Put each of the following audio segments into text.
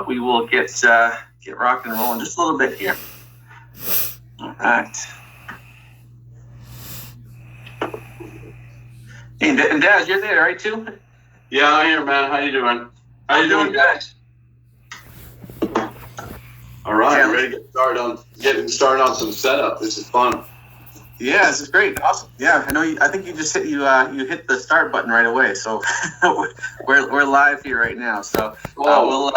We will get rock and rolling just a little bit here. All right. Hey, and Daz, you're there, right, too? Yeah, I'm here, man. How you doing? How you doing, guys? All right, Yeah. ready to getting started on some setup. This is fun. Yeah, this is great. Awesome. Yeah, I know. I think you just hit you hit the start button right away. So we're live here right now. So we'll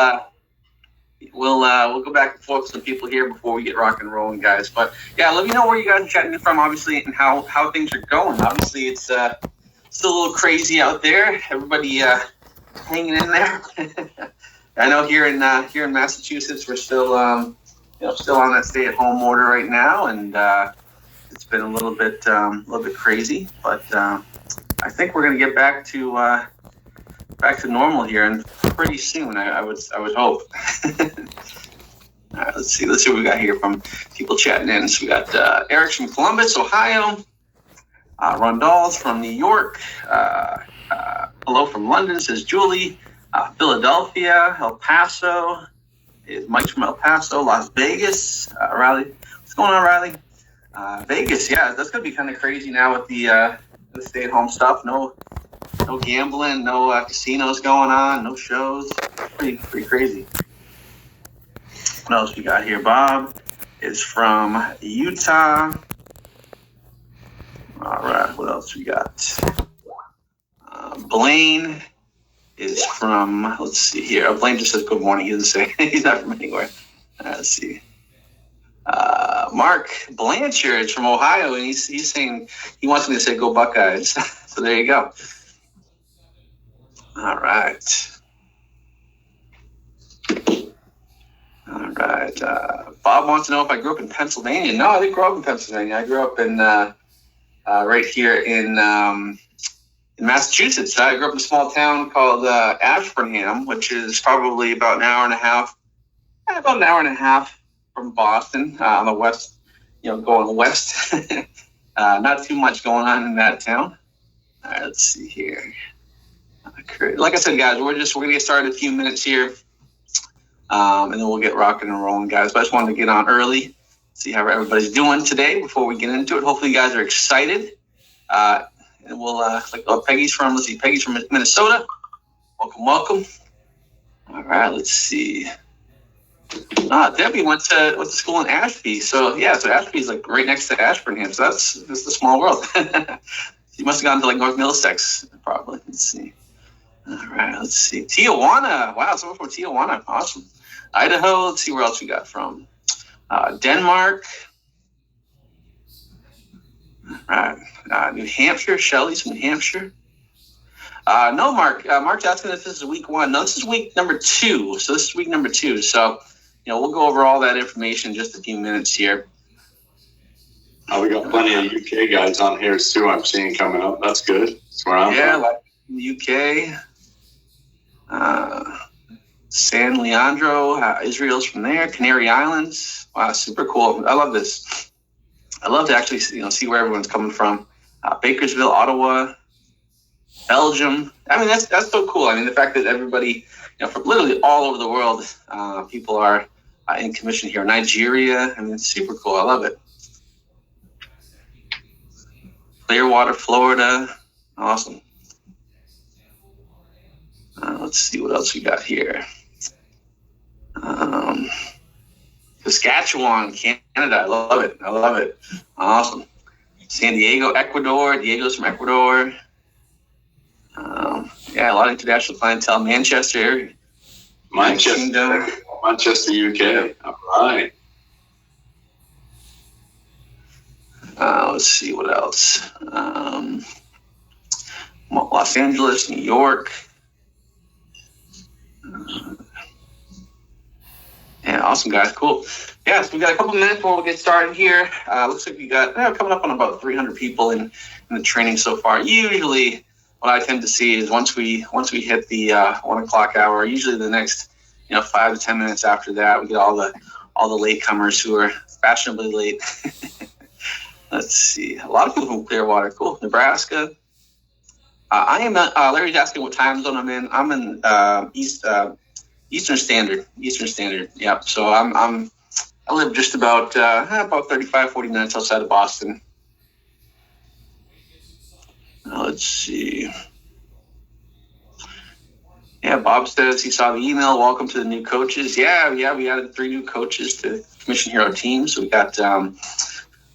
go back and forth with some people here before we get rock and rolling, guys. But yeah, let me know where you guys are chatting from, obviously, and how things are going. Obviously, it's still a little crazy out there. Everybody hanging in there. I know here in Massachusetts, we're still still on that stay-at-home order right now, and it's been a little bit crazy, but I think we're going to get back to normal here, and pretty soon. I would hope. All right, let's see what we got here from people chatting in. So we got Eric's from Columbus, Ohio. Rondall's from New York. Hello from London, says Julie. Philadelphia, El Paso. Mike's from El Paso, Las Vegas. Riley, what's going on, Riley? Vegas, yeah, that's gonna be kind of crazy now with the stay-at-home stuff. No gambling, no casinos going on, no shows. Pretty crazy. What else we got here? Bob is from Utah. All right, what else we got? Blaine is from. Let's see here. Blaine just says good morning. He doesn't say he's not from anywhere. Let's see. Mark Blanchard is from Ohio, and he's saying he wants me to say go Buckeyes. So there you go. All right. Bob wants to know if I grew up in Pennsylvania. No, I didn't grow up in Pennsylvania. I grew up in right here in Massachusetts. I grew up in a small town called Ashburnham, which is probably about an hour and a half from Boston, on the west, going west. Not too much going on in that town. All right, let's see here. Like I said, guys, we're going to get started in a few minutes here, and then we'll get rocking and rolling, guys. But I just wanted to get on early, see how everybody's doing today before we get into it. Hopefully you guys are excited. And we'll, Peggy's from Minnesota. Welcome. All right, let's see. Debbie went to school in Ashby. So Ashby's like right next to Ashburnham. So that's a small world. She must have gone to like North Middlesex, probably. Let's see. All right, let's see. Tijuana. Wow, someone from Tijuana. Awesome. Idaho. Let's see where else we got from. Denmark. All right. New Hampshire. Shelley's from New Hampshire. No, Mark. Mark's asking if this is week 1. No, this is week number 2. So this is week number 2. So, we'll go over all that information in just a few minutes here. We got plenty of UK guys on here too. I'm seeing coming up. That's good. That's where I'm from. Like in the UK. San Leandro, Israel's from there. Canary Islands. Wow, super cool. I love this. I love to actually see where everyone's coming from. Bakersville, Ottawa, Belgium. I mean, that's so cool. I mean, the fact that everybody, from literally all over the world, people are in commission here. Nigeria. I mean, it's super cool. I love it. Clearwater, Florida. Awesome. Let's see what else we got here. Saskatchewan, Canada. I love it. Awesome. San Diego, Ecuador. Diego's from Ecuador. A lot of international clientele. Manchester, UK. All right. Let's see what else. Los Angeles, New York. Awesome, guys. Cool. Yeah, so we got a couple minutes before we get started here. Looks like we got coming up on about 300 people in the training so far. Usually, what I tend to see is once we hit the 1 o'clock hour, usually the next 5 to 10 minutes after that, we get all the latecomers who are fashionably late. Let's see. A lot of people from Clearwater. Cool. Nebraska. I am. Larry's asking what time zone I'm in. I'm in East Eastern Standard. Yep. So I live just about 35, 40 minutes outside of Boston. Let's see. Yeah, Bob says he saw the email. Welcome to the new coaches. Yeah, we added 3 new coaches to Commission Hero team. So we got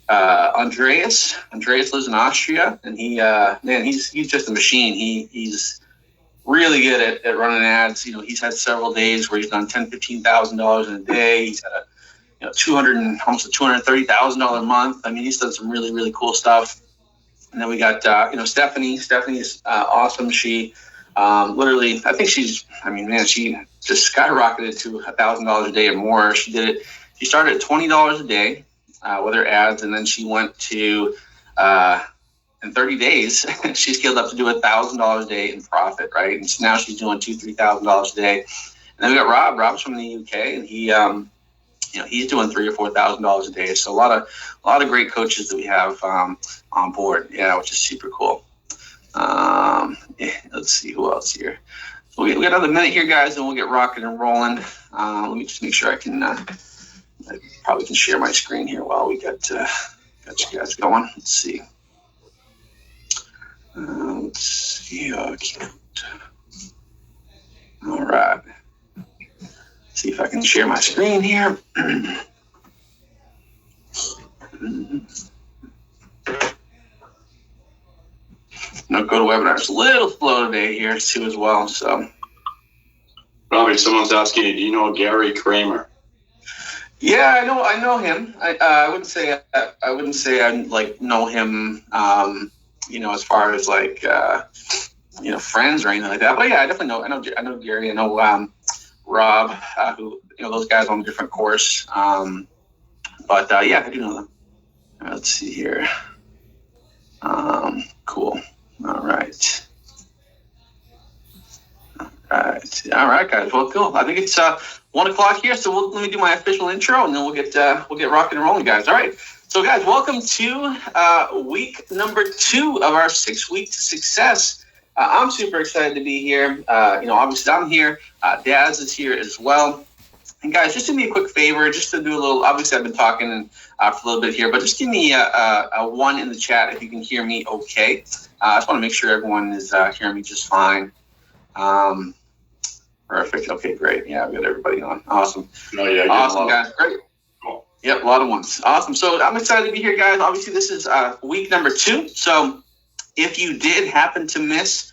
Andreas. Andreas lives in Austria, and he's just a machine. He's really good at running ads. You know, he's had several days where he's done $10,000-$15,000 in a day. He's had almost a $230,000 month. I mean, he's done some really, really cool stuff. And then we got Stephanie. Stephanie's awesome. She literally, I think she just skyrocketed to $1,000 a day or more. She did it. She started at $20 a day with her ads, and then she went to in 30 days she scaled up to do $1,000 a day in profit, right? And so now she's doing $2,000-$3,000 a day. And then we got Rob. Rob's from the UK, and he he's doing $3,000 or $4,000 a day. So a lot of great coaches that we have on board. Yeah, which is super cool. Let's see who else here. So we got another minute here, guys, and we'll get rocking and rolling. Let me just make sure I probably can share my screen here while we got you guys going. Let's see. All right. See if I can share my screen here. No, go to webinars. A little slow today here too as well. So, Robbie, someone's asking you, do you know Gary Kramer? Yeah, I know him. I wouldn't say I know him. As far as friends or anything like that. But yeah, I definitely know. I know Gary. I know Rob. Who those guys on a different course. But yeah, I do know them. Let's see here. Cool. All right, guys. Well, cool. I think it's 1:00 here, so let me do my official intro, and then we'll get rocking and rolling, guys. All right. So, guys, welcome to week number 2 of our 6 Week to Success. I'm super excited to be here. Obviously I'm here. Daz is here as well. And guys, just do me a quick favor, just to do a little. Obviously, I've been talking for a little bit here, but just give me a 1 in the chat if you can hear me okay. I just want to make sure everyone is hearing me just fine. Perfect. Okay, great. Yeah, I've got everybody on. Awesome. Awesome, guys. Great. Cool. Yep, a lot of ones. Awesome. So I'm excited to be here, guys. Obviously, this is week number 2. So if you did happen to miss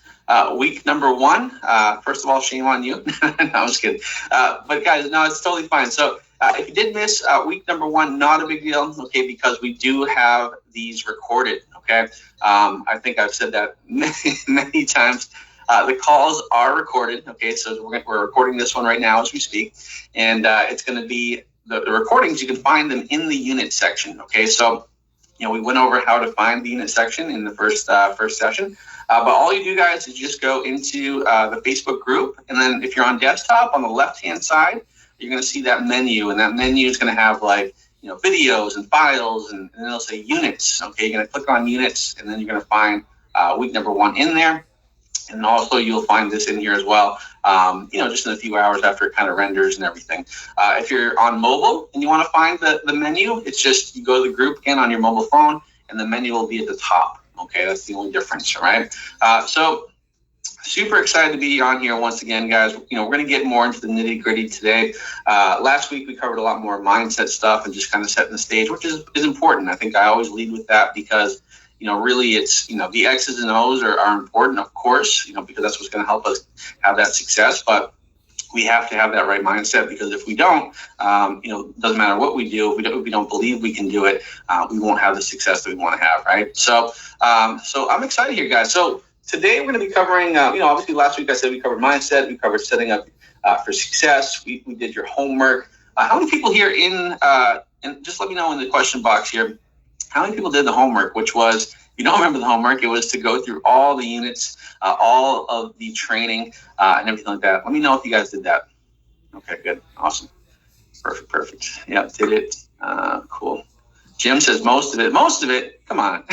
week number 1, first of all, shame on you. No, I'm just kidding. But guys, no, it's totally fine. So if you did miss week number 1, not a big deal, okay, because we do have these recorded, okay? I think I've said that many times. The calls are recorded, okay? So we're recording this one right now as we speak, and it's going to be the recordings. You can find them in the unit section, okay? So we went over how to find the unit section in the first session. But all you do, guys, is just go into the Facebook group. And then if you're on desktop, on the left-hand side, you're going to see that menu. And that menu is going to have videos and files, and then it'll say units. Okay, you're going to click on units, and then you're going to find week number 1 in there. And also you'll find this in here as well, just in a few hours after it kind of renders and everything. If you're on mobile and you want to find the menu, it's just you go to the group again on your mobile phone, and the menu will be at the top. Okay, that's the only difference, all right? So super excited to be on here once again, guys. We're going to get more into the nitty gritty today. Last week we covered a lot more mindset stuff and just kind of setting the stage, which is important. I think I always lead with that because really it's, the X's and O's are important, of course, because that's what's going to help us have that success. But we have to have that right mindset, because if we don't, doesn't matter what we do, if we don't believe we can do it, we won't have the success that we want to have, right? So I'm excited here, guys. So today we're going to be covering, obviously last week I said we covered mindset, we covered setting up for success, we did your homework. How many people here and just let me know in the question box here, how many people did the homework, which was, you don't remember the homework, it was to go through all the units, all of the training, and everything like that. Let me know if you guys did that. Okay, good. Awesome. Perfect. Yeah, did it. Cool. Jim says most of it. Come on.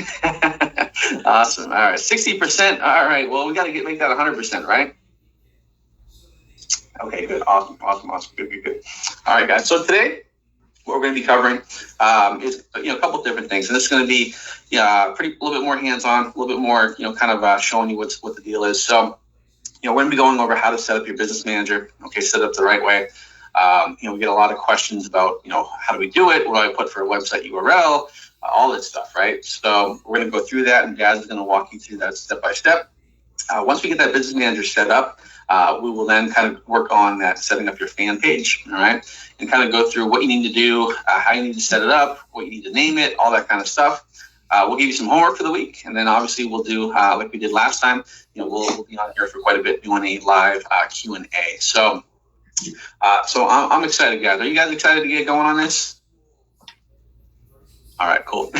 Awesome. All right. 60%. All right. Well, we got to make that 100%, right? Okay, good. Awesome. Good. All right, guys. So today, what we're going to be covering is a couple different things, and this is going to be a little bit more hands-on, a little bit more kind of showing you what the deal is. So we're going to be going over how to set up your business manager. Okay, set it up the right way. We get a lot of questions about how do we do it? What do I put for a website URL? All this stuff, right? So we're going to go through that, and Gaz is going to walk you through that step by step. Once we get that business manager set up, we will then kind of work on that setting up your fan page, all right, and kind of go through what you need to do, how you need to set it up, what you need to name it, all that kind of stuff. We'll give you some homework for the week, and then obviously we'll do like we did last time. We'll be on here for quite a bit doing a live Q&A. So I'm excited, guys. Are you guys excited to get going on this? All right, cool.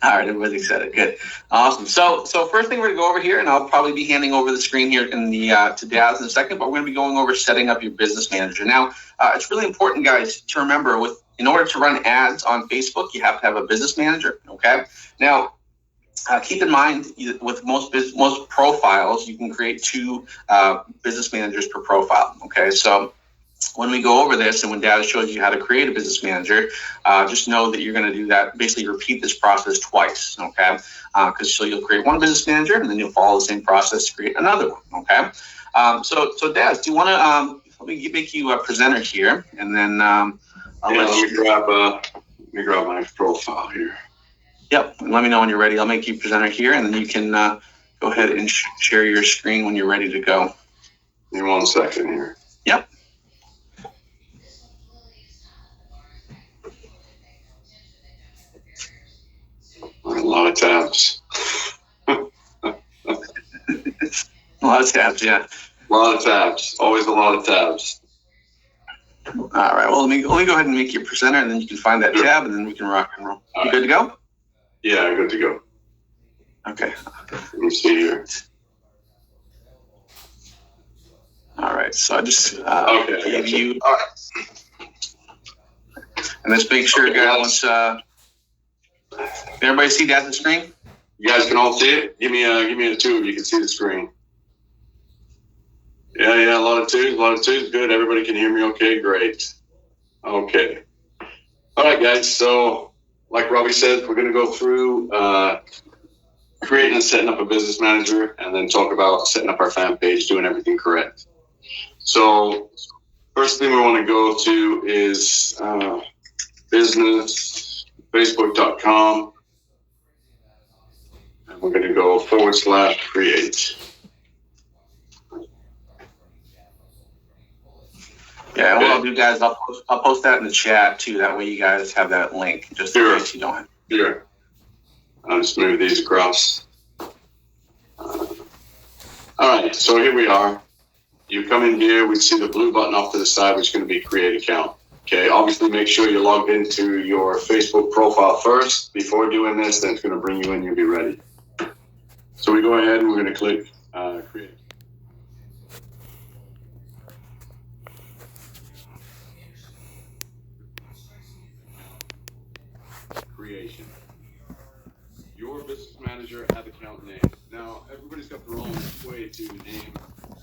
All right, everybody's excited. Good, awesome. So first thing we're gonna go over here, and I'll probably be handing over the screen here to Daz in a second. But we're gonna be going over setting up your business manager. Now, it's really important, guys, to remember in order to run ads on Facebook, you have to have a business manager. Okay. Now, keep in mind with most profiles, you can create 2 business managers per profile. Okay, so when we go over this and when Dad shows you how to create a business manager, just know that you're going to do that, basically repeat this process twice, okay? Because you'll create one business manager and then you'll follow the same process to create another one, okay? So Dad, do you want to, let me make you a presenter here, and then let me grab my profile here. Yep, and let me know when you're ready. I'll make you presenter here, and then you can go ahead and share your screen when you're ready to go. Give me 1 second here. Yep. A lot of tabs. A lot of tabs, yeah. A lot of tabs. Always a lot of tabs. All right. Well, let me go ahead and make you a presenter, and then you can find that tab, and then we can rock and roll. You good to go? Yeah, good to go. Okay. Let me see here. All right. So I just gave you. All right. And let's make sure, guys. Can everybody see that on the screen? You guys can all see it. Give me a 2 if you can see the screen. Yeah, a lot of twos. Good. Everybody can hear me okay? Great. Okay. All right, guys. So, like Robbie said, we're going to go through creating and setting up a business manager, and then talk about setting up our fan page, doing everything correct. So, first thing we want to go to is businessfacebook.com, and we're going to go /create. Yeah, and what I'll do, guys, I'll post that in the chat too. That way, you guys have that link, just in case you don't have. Sure. I'll just move these across. All right, so here we are. You come in here, we see the blue button off to the side, which is going to be create account. Okay, obviously make sure you're logged into your Facebook profile first. Before doing this, then it's going to bring you in, you'll be ready. So we go ahead and we're going to click create. Creation. Your business manager ad account name. Now, everybody's got their own way to name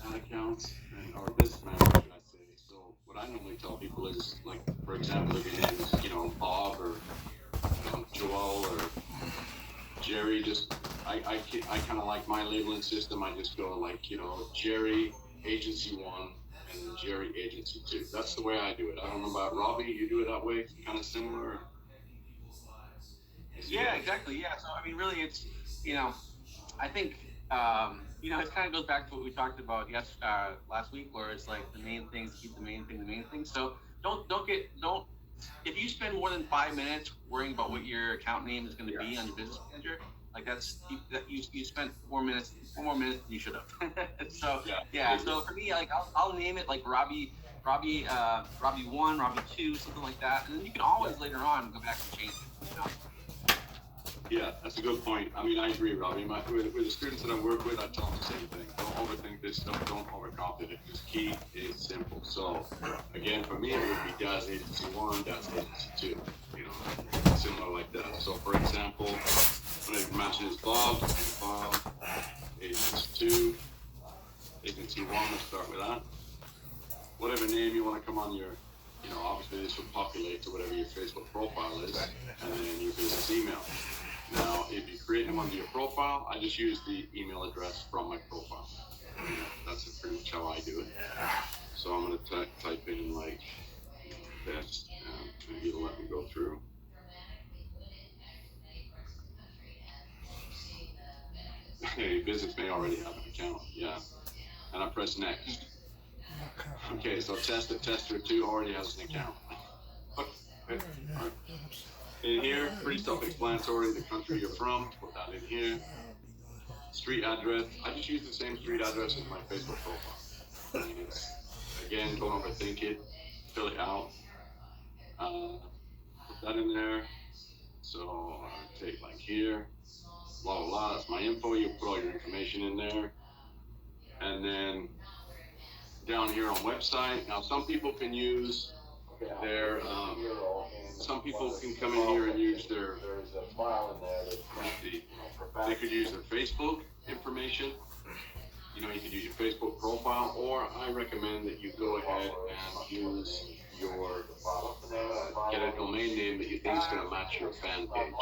ad accounts and our business manager, should I say. So, what I normally tell people is, like, for example, if your name is, Bob or Joel or Jerry, I kind of like my labeling system. I just go like, Jerry Agency 1 and then Jerry Agency 2. That's the way I do it. I don't know about Robbie. You do it that way, kind of similar. Yeah, exactly. Yeah. So, I mean, really, it's, I think, it kind of goes back to what we talked about last week, where it's like the main things, keep the main thing. So don't, if you spend more than 5 minutes worrying about what your account name is going to be on your business manager, like you spent 4 more minutes than you should have. So, yeah. So for me, like, I'll name it like Robbie 1, Robbie 2, something like that. And then you can always later on go back and change it, Yeah, that's a good point. I mean, I agree, Robbie. With the students that I work with, I tell them the same thing. Don't overthink this stuff. Don't overcomplicate it. Just keep it simple. So, again, for me, it would be Daz Agency 1, Daz Agency 2. Similar like that. So, for example, when I mention is Bob Agency 2, Agency 1, let's start with that. whatever name you want to come on your, obviously this would populate to whatever your Facebook profile is, and then your business email. Now, if you create them under your profile, I just use the email address from my profile. That's pretty much how I do it. So I'm going to type in like this, and maybe it'll let me go through. Hey, business may already have an account, yeah. And I press next. Okay, so tester 2 already has an account. Okay. All right. In here, pretty self-explanatory, the country you're from, put that in here. Street address, I just use the same street address as my Facebook profile. And it's, again, don't overthink it, fill it out. Put that in there. So take like here, blah, blah, blah, that's my info, you put all your information in there. And then down here on website, now some people can use their, some people can come in here and use their, they could use their Facebook information. You could use your Facebook profile, or I recommend that you go ahead and use your, get a domain name that you think is going to match your fan page.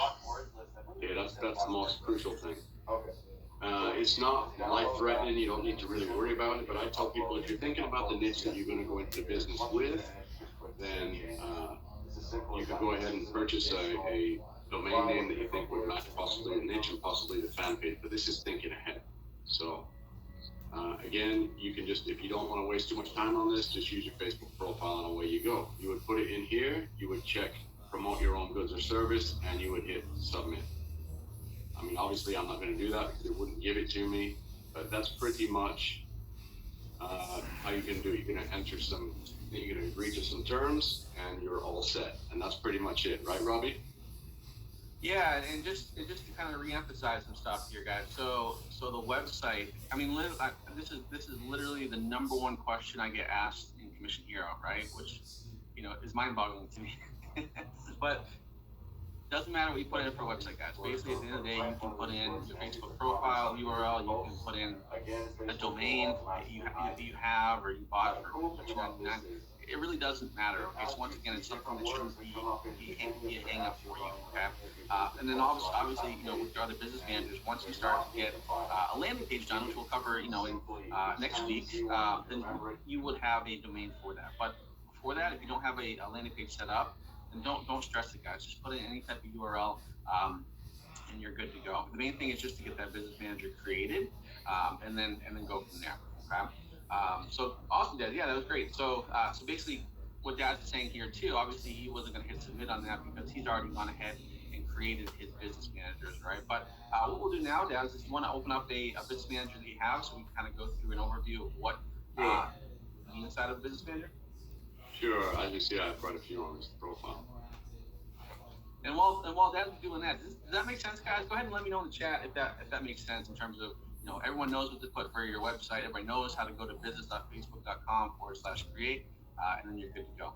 Okay, that's the most crucial thing. It's not life-threatening, you don't need to really worry about it, but I tell people if you're thinking about the niche that you're going to go into business with, then you can go ahead and purchase a domain name that you think would match possibly the niche and possibly the fan page, but this is thinking ahead. So again, you can just, if you don't want to waste too much time on this, just use your Facebook profile and away you go. You would put it in here, you would check promote your own goods or service, and you would hit submit. I mean, obviously I'm not going to do that because it wouldn't give it to me, but that's pretty much how you can do it. You're going to enter you're going to agree to some terms, and you're all set. And that's pretty much it, right, Robbie? Yeah, and just to kind of reemphasize some stuff here, guys. So the website. I mean, this is literally the number one question I get asked in Commission Hero, right? Which is mind-boggling to me. But doesn't matter what you put in for a website, guys. Basically, at the end of the day, you can put in your Facebook profile URL. You can put in a domain that you have or you bought for $2.99. It really doesn't matter. Okay, so once again, it's something that shouldn't be a hang up for you. Okay, and then obviously, with your other business managers, once you start to get a landing page done, which we'll cover, in next week, then you would have a domain for that. But before that, if you don't have a landing page set up, then don't stress it, guys. Just put in any type of URL, and you're good to go. The main thing is just to get that business manager created, and then go from there. Okay. So awesome, Dad. Yeah, that was great. So basically, what Dad's saying here too. Obviously, he wasn't going to hit submit on that because he's already gone ahead and created his business managers, right? But what we'll do now, Dad, is if you want to open up a business manager that you have, so we can kind of go through an overview of what inside of a business manager. Sure. I have quite a few on this profile. And while Dad's doing that, does that make sense, guys? Go ahead and let me know in the chat if that makes sense in terms of, everyone knows what to put for your website. Everybody knows how to go to business.facebook.com/create, and then you're good to go.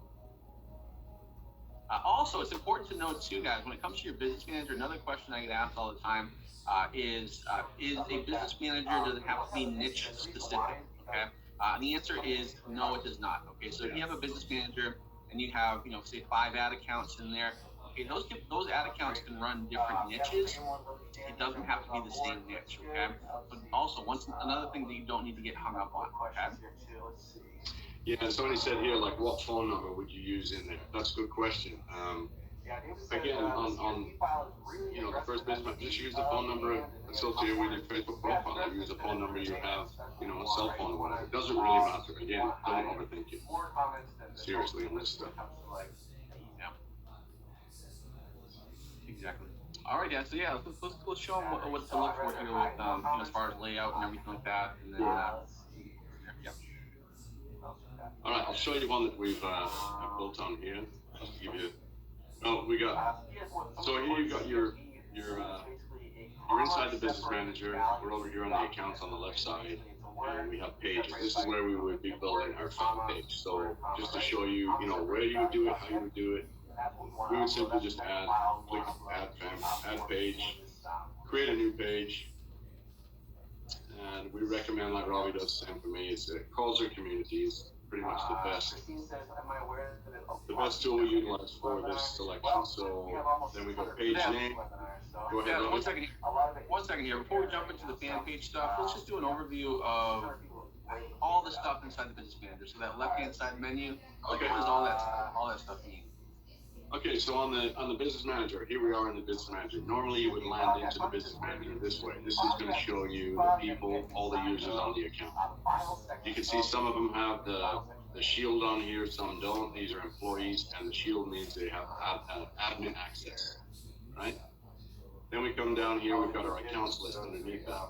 Also, it's important to note too, guys, when it comes to your business manager, another question I get asked all the time is a business manager, does it have to be niche specific? Okay. The answer is no, it does not. Okay, so if you have a business manager and you have, say 5 ad accounts in there, okay, those ad accounts can run different niches. It doesn't have to be the same niche, okay? But also, another thing that you don't need to get hung up on, okay? Yeah, and somebody said here, like, what phone number would you use in there? That's a good question. Again, on the first business, just use the phone number associated with your Facebook profile. Or use a phone number you have, a cell phone or whatever. It doesn't really matter. Again, don't overthink it. Seriously on this stuff. Yeah. Exactly. All right, guys. So yeah, let's show them what to look for here with as far as layout and everything like that, and then yeah. All right, I'll show you one that we've built on here. I'll give you. Oh, we got. So here you got your you're inside the business manager. We're over here on the accounts on the left side, and we have pages. This is where we would be building our fan page. So just to show you, where you would do it, how you would do it. We would simply just click add page, create a new page, And we recommend, like Robbie does the same for me, is that Culture Community is pretty much the best tool we utilize for this selection. So then we go page name. Go ahead. Yeah, one second here. Before we jump into the fan page stuff, let's just do an overview of all the stuff inside the business manager. So that left-hand side menu, like Okay. what does all that stuff mean? Okay, so on the business manager, here we are in the business manager. Normally you would land into the business manager this way. This is going to show you the people, all the users on the account. You can see some of them have the shield on here, some don't. These are employees, and the shield means they have admin access, right? Then we come down here, we've got our accounts list underneath that.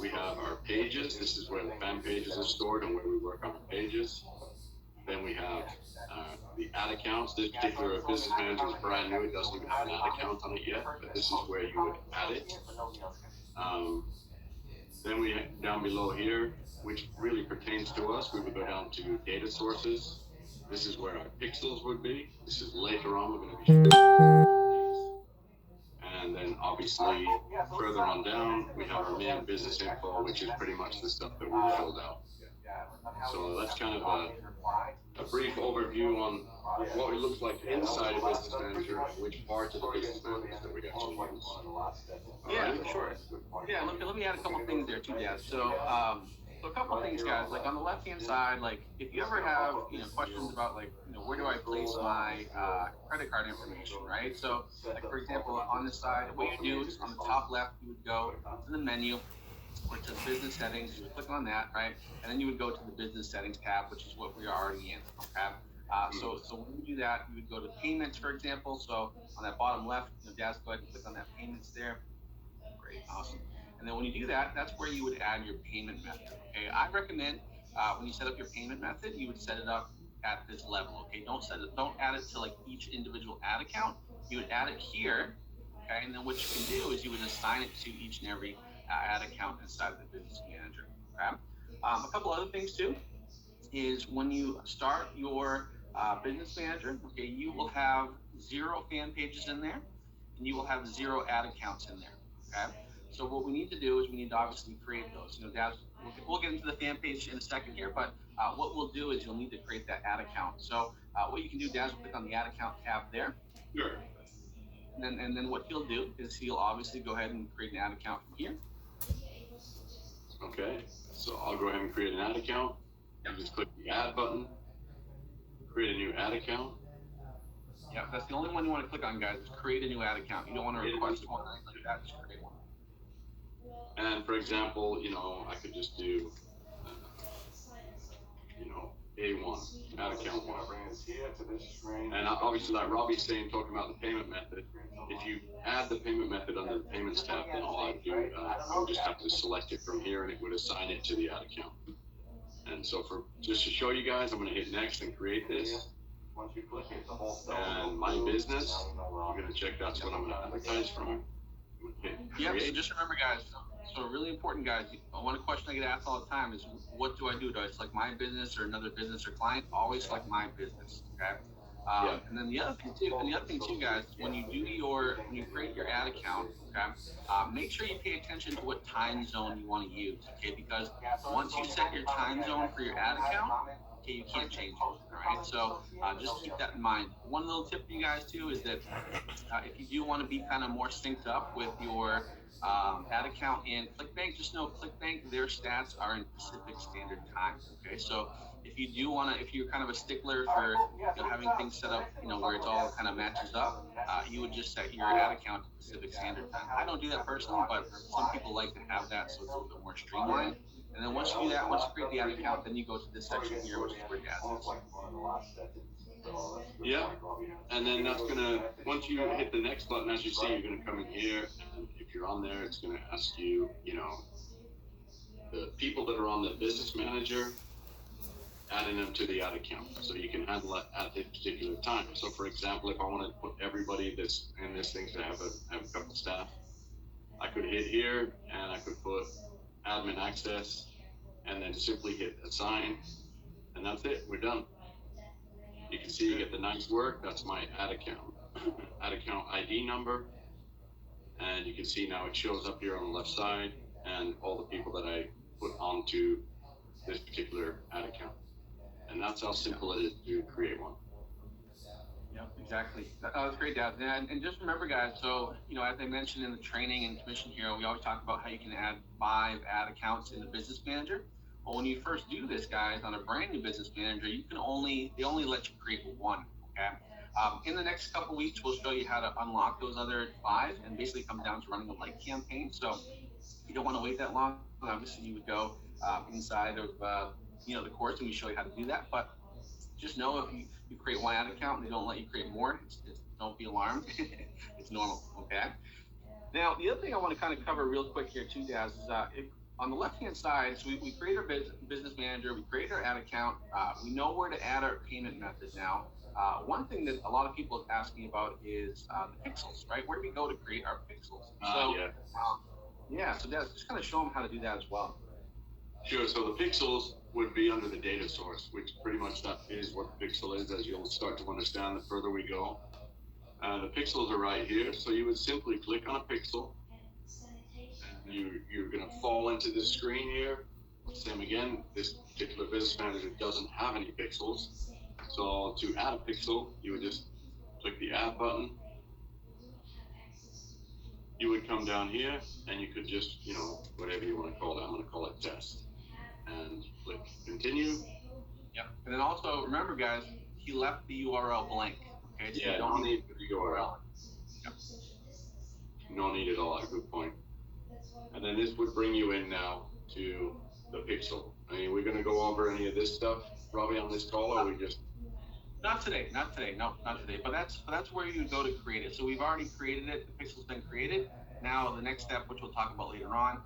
We have our pages. This is where the fan pages are stored and where we work on our pages. Then we have the ad accounts. This particular business manager is brand new. It doesn't even have an ad account on it yet, but this is where you would add it. Then we down below here, which really pertains to us, we would go down to data sources. This is where our pixels would be. This is later on we're going to be showing these. And then obviously further on down, we have our main business info, which is pretty much the stuff that we filled out. So that's kind of a brief overview on what it looks like inside a business manager and which parts of the business manager that we actually use. Yeah, sure. Yeah, let me add a couple things there too, Dad. So a couple of things, guys. Like on the left-hand side, like if you ever have questions about like where do I place my credit card information, right? So like for example, on this side, what you do is on the top left, you would go to the menu, which is business settings. You would click on that, right? And then you would go to the business settings tab, which is what we are already in. Okay. So when you do that, you would go to payments, for example. So on that bottom left, Dad's go ahead and click on that payments there. Great, awesome. And then when you do that, that's where you would add your payment method. Okay, I recommend when you set up your payment method, you would set it up at this level. Okay, don't add it to like each individual ad account. You would add it here. Okay, and then what you can do is you would assign it to each and every ad account inside of the business manager. Okay, a couple other things too is when you start your business manager, okay, you will have 0 fan pages in there, and you will have 0 ad accounts in there. Okay, so what we need to do is we need to obviously create those. Dad, we'll get into the fan page in a second here, but what we'll do is you'll need to create that ad account. So what you can do, Dad, is click on the ad account tab there. Sure. And then what he'll do is he'll obviously go ahead and create an ad account from here. Okay, so I'll go ahead and create an ad account. And just click the add button, create a new ad account. Yeah, that's the only one you want to click on, guys, is create a new ad account. You don't want to request one like that, just create one. And for example, I could just do, A1, ad account 1. And obviously, like Robbie's saying, talking about the payment method, if you add the payment method under the payments tab, then all I do, I would just have to select it from here and it would assign it to the ad account. And so just to show you guys, I'm going to hit next and create this. And my business, I'm going to check that's what I'm going to advertise from. Yeah, so just remember, guys, so really important, guys, one question I get asked all the time is, what do I do? Do I select my business or another business or client? Always select my business, okay? And then the other thing too, guys, when you create your ad account, okay, make sure you pay attention to what time zone you want to use, okay? Because once you set your time zone for your ad account, okay, you can't change it, all right? So just keep that in mind. One little tip for you guys too is that if you do want to be kind of more synced up with your ad account and ClickBank, just know ClickBank, their stats are in Pacific Standard Time, okay? So if you're kind of a stickler for having things set up, where it's all kind of matches up, you would just set your ad account to Pacific Standard Time. I don't do that personally, but some people like to have that so it's a little bit more streamlined. And then once you do that, once you create the ad account, then you go to this section here, which is where Dad is. Yeah, and then that's gonna, once you hit the next button, as you see, you're gonna come in here, and if you're on there, it's gonna ask you, the people that are on the business manager, adding them to the ad account, so you can handle it at a particular time. So for example, if I want to put everybody that's in this thing to have a couple staff, I could hit here, and I could put admin access, and then simply hit assign, and that's it, we're done. You can see you get the nice work, that's my ad account ID number, and you can see now it shows up here on the left side, and all the people that I put onto this particular ad account. And that's how simple it is to create one. Yeah, exactly. That's great, Dad. And just remember, guys, so, as I mentioned in the training and commission here, we always talk about how you can add 5 ad accounts in the Business Manager. Well, when you first do this, guys, on a brand new Business Manager, they only let you create 1, okay? In the next couple weeks, we'll show you how to unlock those other 5, and basically come down to running a light campaign. So you don't want to wait that long. Obviously, you would go inside of the course, and we show you how to do that. But just know if you create 1 ad account and they don't let you create more, don't be alarmed. It's normal, okay? Now, the other thing I want to kind of cover real quick here too, Daz, is if, on the left-hand side, so we create our business manager, we create our ad account, we know where to add our payment method now. One thing that a lot of people are asking about is the pixels, right? Where do we go to create our pixels? So Daz, just kind of show them how to do that as well. Sure. So the pixels would be under the data source, which pretty much that is what the pixel is, as you'll start to understand the further we go. The pixels are right here. So you would simply click on a pixel, and you're going to fall into this screen here. Same again, this particular business manager doesn't have any pixels. So to add a pixel, you would just click the add button. You would come down here and you could just, whatever you want to call it, I'm going to call it test. And click continue. Yep. And then also remember, guys, he left the URL blank. Okay. So yeah, you don't need the URL. Yep. No need at all. Good point. And then this would bring you in now to the pixel. I mean, we're going to go over any of this stuff, Robbie, on this call, or we just. Not today. No, not today. But that's where you go to create it. So we've already created it. The pixel's been created. Now the next step, which we'll talk about later on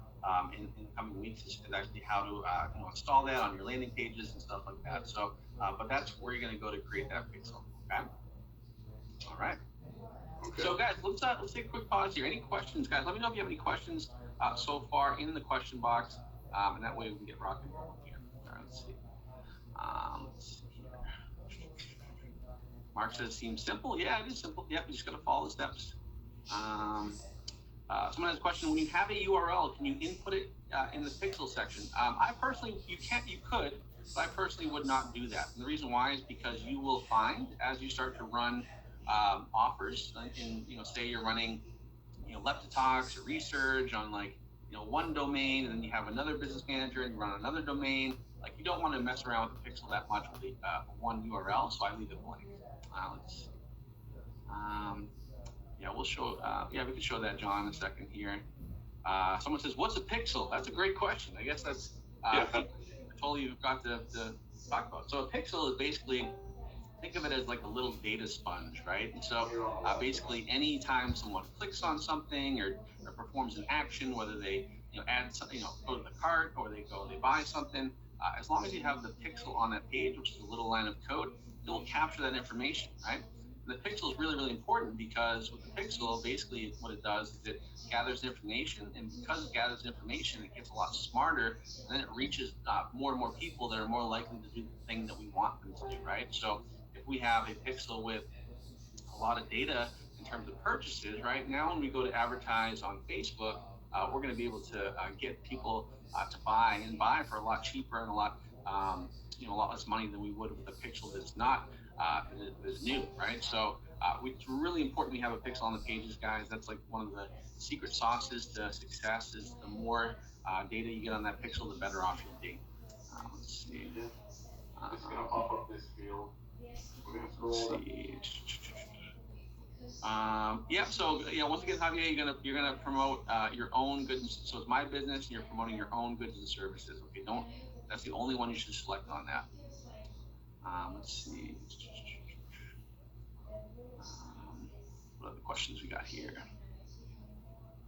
in the coming weeks, is actually how to install that on your landing pages and stuff like that. So, but that's where you're going to go to create that pixel. Okay. All right. Okay. So guys, let's take a quick pause here. Any questions, guys? Let me know if you have any questions so far in the question box, and that way we can get rocking and rolling here. All right, let's see. Let's see here. Mark says, seems simple. Yeah, it is simple. Yep, you just got to follow the steps. Someone has a question. When you have a URL, can you input it in the pixel section? I personally, you could, but I personally would not do that. And the reason why is because you will find as you start to run offers, in say you're running, Leptotalks or research on one domain, and then you have another business manager and you run another domain. Like, you don't want to mess around with the pixel that much with one URL, so I leave it blank. Let's see. We'll show. We can show that, John, in a second here. Someone says, "What's a pixel?" That's a great question. I guess that's totally you've got to talk about. So a pixel is basically, think of it as like a little data sponge, right? And so basically, anytime someone clicks on something or performs an action, whether they add something, go to the cart or they buy something, as long as you have the pixel on that page, which is a little line of code, it will capture that information, right? And the pixel is really, really important because with the pixel, basically what it does is it gathers information, and because it gathers information, it gets a lot smarter, and then it reaches more and more people that are more likely to do the thing that we want them to do, right? So if we have a pixel with a lot of data in terms of purchases, right, now when we go to advertise on Facebook, we're going to be able to get people to buy for a lot cheaper and a lot less money than we would with a pixel that's not is new, right? So it's really important we have a pixel on the pages, guys. That's like one of the secret sauces to success. Is the more data you get on that pixel, the better off you'll be. Let's see. It's gonna pop up this field. We're gonna scroll. So once again, Javier, you're gonna promote your own goods. So it's my business, and you're promoting your own goods and services. Okay, that's the only one you should select on that. Let's see. What other questions we got here?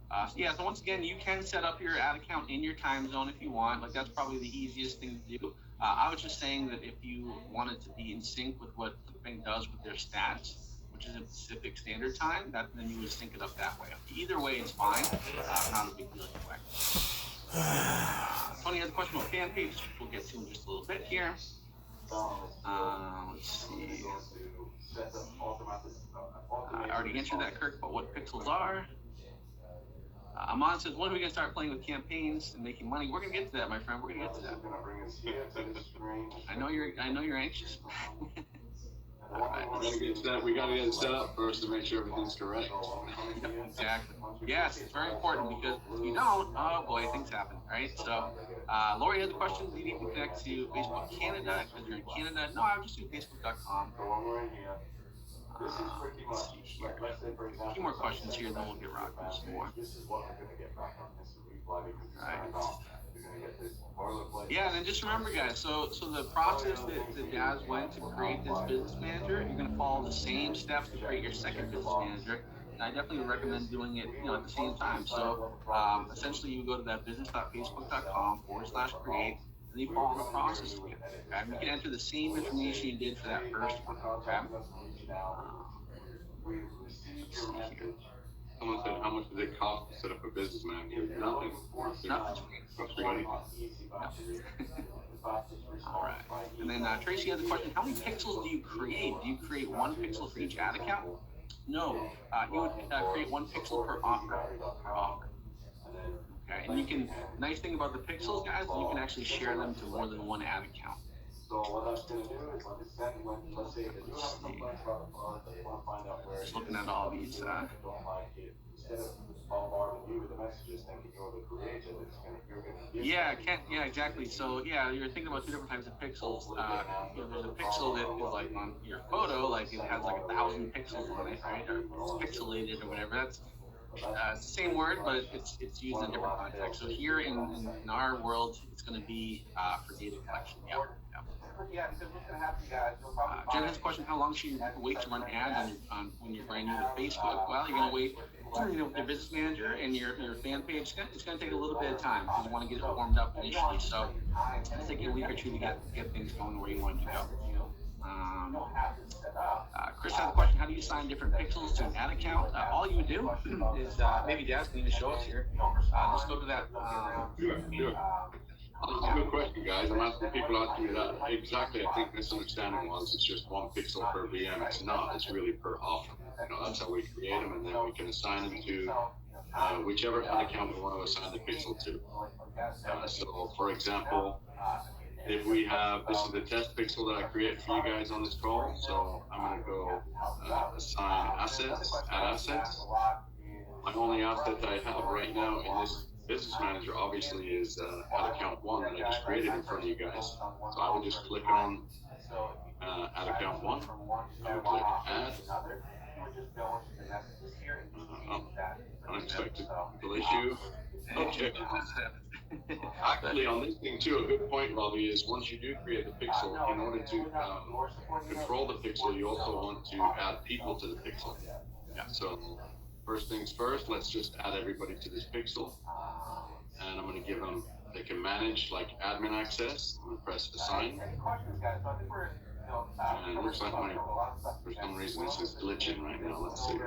So once again, you can set up your ad account in your time zone if you want. Like, that's probably the easiest thing to do. I was just saying that if you wanted to be in sync with what ClickBank does with their stats, which is in Pacific Standard Time, then you would sync it up that way. Either way, it's fine. Not a big deal anyway. Tony has a question about fan page. We'll get to in just a little bit here. Let's see. I already answered that, Kirk, about what pixels are. Amon says, when are we going to start playing with campaigns and making money? We're going to get to that, my friend. We're going to get to that. I know you're anxious. Right. We gotta get it set up first to make sure everything's correct. Exactly. Yes, it's very important because if you don't, oh boy, things happen, right? So, Lori has a question. Do you need to connect to Facebook Canada because you're in Canada? No, I'll just do Facebook.com. Let's see here. A few more questions here, then we'll get rocking some more. Right. Yeah, and then just remember, guys. So the process that Daz went to create this business manager, you're going to follow the same steps to create your second business manager. And I definitely would recommend doing it, at the same time. So essentially, you go to that business.facebook.com/create, and you follow the process again. Okay? You can enter the same information you did for that first one. Okay? Someone said, how much does it cost to set up a business manager? Nothing. Nothing. All right. And then Tracy has a question. How many pixels do you create? Do you create one pixel for each ad account? No. You would create one pixel per offer. Okay. And you can, nice thing about the pixels, guys, is you can actually share them to more than one ad account. So what that's going to do is let's say just looking at all these. Yeah, exactly. So yeah, you're thinking about two different types of pixels. There's a pixel that is like on your photo, like it has like 1,000 pixels on it, right? Or it's pixelated or whatever. That's it's the same word, but it's used in a different context. So here in our world, it's going to be for data collection. Yeah, because what's going to happen, guys? Jen has a question: how long should you wait to run ads when you're brand new to Facebook? Well, you're going to wait. With your business manager and your fan page, it's going to take a little bit of time because you want to get it warmed up initially. So it's taking a week or two to get things going where you want it to go. Chris has a question: how do you assign different pixels to an ad account? All you would do is maybe Daz can even show us here. Just go to that. Sure. That's a good question, guys. I'm asking people asking me that. Exactly, I think misunderstanding was it's just one pixel per VM. It's not. It's really per offer. That's how we create them, and then we can assign them to whichever ad account we want to assign the pixel to. So, for example, if we have, this is the test pixel that I create for you guys on this call. So I'm going to go assign assets, add assets. My only asset that I have right now in this business manager obviously is ad account 1 that I just created in front of you guys. So I will just click on ad account 1. I will click add. Unexpected issue. Okay. Actually, on this thing too, a good point, Robbie, is once you do create the pixel, in order to control the pixel, you also want to add people to the pixel. Yeah. So first things first, let's just add everybody to this pixel. And I'm going to give them, they can manage like admin access. I'm going to press assign. And it looks like for some reason this is glitching right now. Let's see if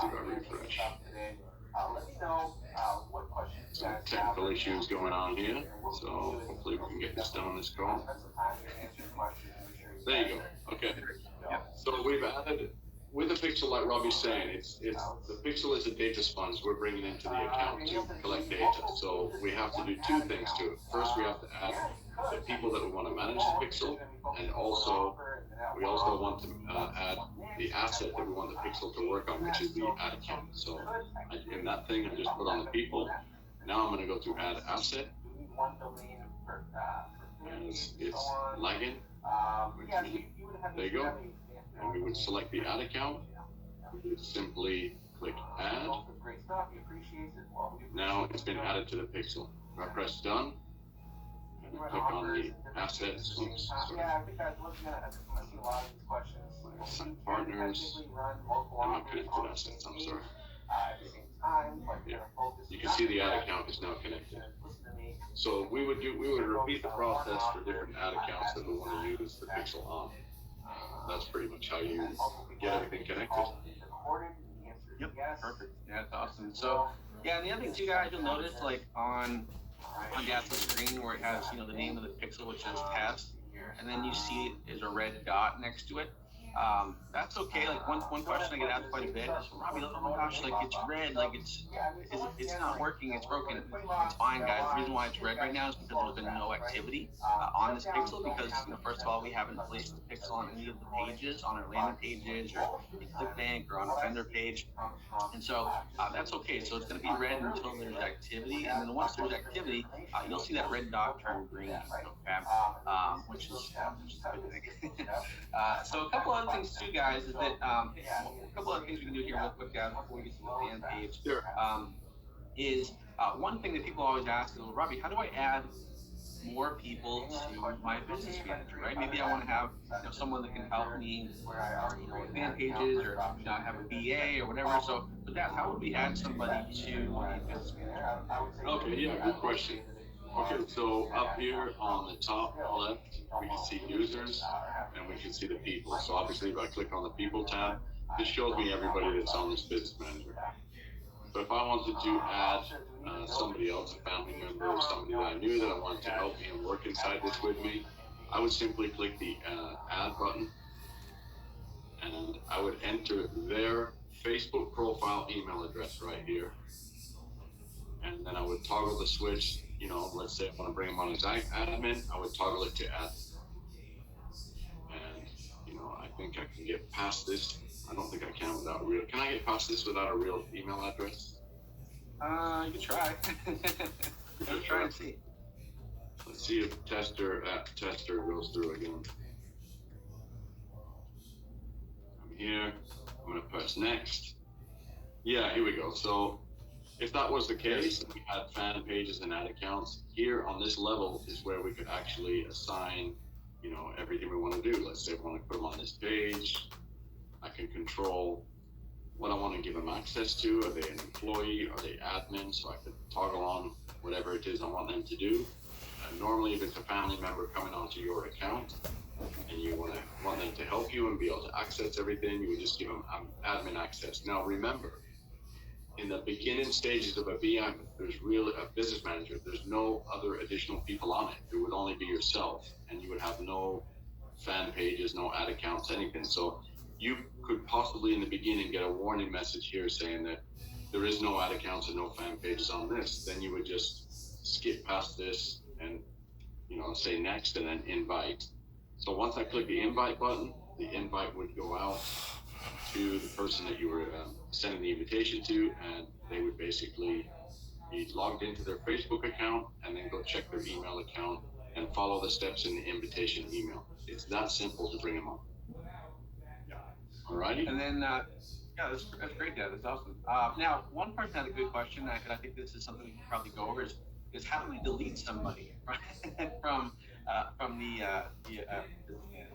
I refresh. Some technical issues going on here. So hopefully we can get this done on this call. There you go. Okay. So we've added, with the pixel, like Robbie's saying, it's the pixel is a data sponge we're bringing into the account to collect data. So we have to do two things to it. First, we have to add the people that we want to manage the pixel, and also we also want to add the asset that we want the pixel to work on, which is the ad account. So in that thing, I just put on the people. Now I'm going to go to add asset. And it's lagging. There you go. And we would select the ad account. We would simply click add. Now it's been added to the pixel. If I press done, and I click on the assets. Oops, sorry. Partners. I'm not connected assets. I'm sorry. Yeah. You can see the ad account is now connected. So we would repeat the process for different ad accounts that we want to use the pixel on. That's pretty much how you get everything connected. Yep, perfect. Yeah, that's awesome. So, yeah, and the other thing too, guys, you'll notice like on Gas's screen where it has the name of the pixel, which says test, and then you see there's a red dot next to it. That's okay. Like one question I get asked quite a bit is, Robbie, oh my gosh, like it's red, like it's not working, it's broken. It's fine, guys. The reason why it's red right now is because there's been no activity on this pixel because, first of all, we haven't placed the pixel on any of the pages, on our landing pages or in ClickBank or on a vendor page. And so that's okay. So it's going to be red until there's activity, and then once there's activity, you'll see that red dot turn green. Okay, which is a good thing. So a couple other things too, guys, is that a couple other things we can do here real quick, guys, before we get to the fan page. Sure. Is one thing that people always ask is, well, Robbie, how do I add more people to my business manager, right? Maybe I want to have someone that can help me, with fan pages, or have a BA or whatever. So, with that, how would we add somebody to a business manager? Okay, yeah, good question. Okay, so up here on the top left, we can see users and we can see the people. So obviously, if I click on the people tab, this shows me everybody that's on this business manager. But if I wanted to add somebody else, a family member, or somebody that I knew that I wanted to help me and work inside this with me, I would simply click the add button and I would enter their Facebook profile email address right here. And then I would toggle the switch, let's say I want to bring them on as admin, I would toggle it to admin. And, I think I can get past this. I don't think I can without a real. Can I get past this without a real email address? You can try. Let's try and see. Let's see if tester goes through again. I'm here. I'm going to press next. Yeah, here we go. So if that was the case, and we had fan pages and ad accounts, here on this level is where we could actually assign, everything we want to do. Let's say we want to put them on this page. I can control what I want to give them access to. Are they an employee? Are they admin? So I could toggle on whatever it is I want them to do. Normally, if it's a family member coming onto your account and you want them to help you and be able to access everything, you would just give them admin access. Now, remember, in the beginning stages of a BM, there's really a business manager. There's no other additional people on it. It would only be yourself, and you would have no fan pages, no ad accounts, anything. So you could possibly in the beginning get a warning message here saying that there is no ad accounts and no fan pages on this. Then you would just skip past this and say next and then invite. So once I click the invite button, the invite would go out to the person that you were sending the invitation to, and they would basically be logged into their Facebook account and then go check their email account and follow the steps in the invitation email. It's that simple to bring them on. Alrighty. And then, that's great, Dad. That's awesome. Now, one person had a good question, and I think this is something we can probably go over, is how do we delete somebody from the business manager?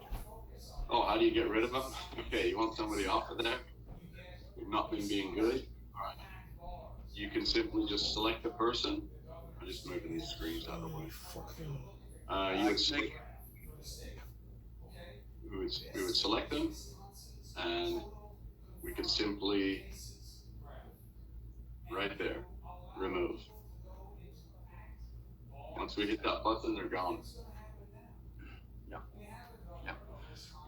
Oh, how do you get rid of them? Okay, you want somebody off of there? You've not been being good? Alright. You can simply just select the person. I'm just moving these screens out of the way. We would select them, and we can simply, right there, remove. Once we hit that button, they're gone.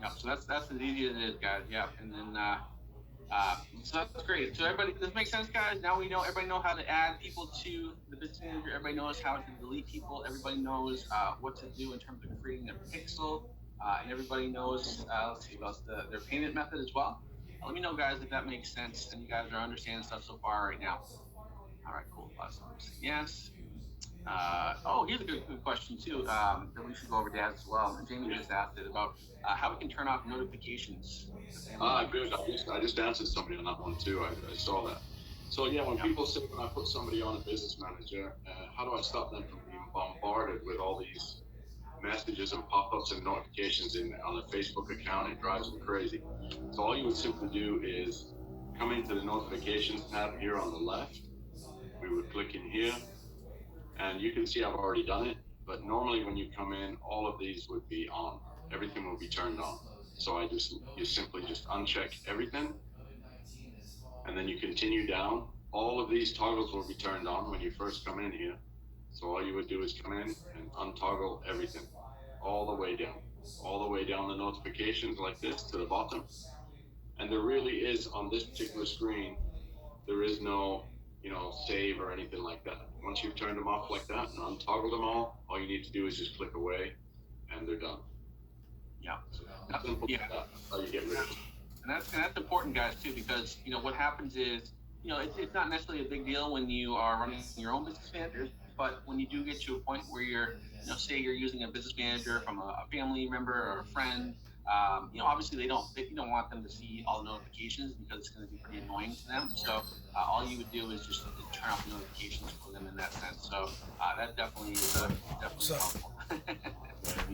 Yeah, so that's as easy as it is, guys. Yeah, and then so that's great. So everybody, this makes sense, guys. Now everybody knows how to add people to the business manager. Everybody knows how to delete people. Everybody knows what to do in terms of creating a pixel, and everybody knows let's see about their payment method as well. Let me know, guys, if that makes sense and you guys are understanding stuff so far right now. All right, cool. Awesome. Yes. Here's a good question too that we should go over, Dad, as well. And Jamie just asked it about how we can turn off notifications. Good. I just answered somebody on that one too. I saw that. So yeah, when people say when I put somebody on a business manager, how do I stop them from being bombarded with all these messages and pop-ups and notifications on a Facebook account? It drives them crazy. So all you would simply do is come into the notifications tab here on the left. We would click in here. And you can see I've already done it, but normally when you come in, all of these would be on. Everything will be turned on. So you simply just uncheck everything, and then you continue down. All of these toggles will be turned on when you first come in here. So all you would do is come in and untoggle everything, all the way down. all the way down the notifications like this to the bottom. And there really is, on this particular screen, there is no, save or anything like that. Once you've turned them off like that and untoggled them all you need to do is just click away and they're done. Yeah. So simple as that. That's how you get rid of it. And that's important, guys, too, because what happens is it's not necessarily a big deal when you are running your own business manager, but when you do get to a point where you're say you're using a business manager from a family member or a friend, obviously you don't want them to see all the notifications because it's going to be pretty annoying to them. So all you would do is just turn off the notifications for them in that sense. So that definitely is definitely helpful.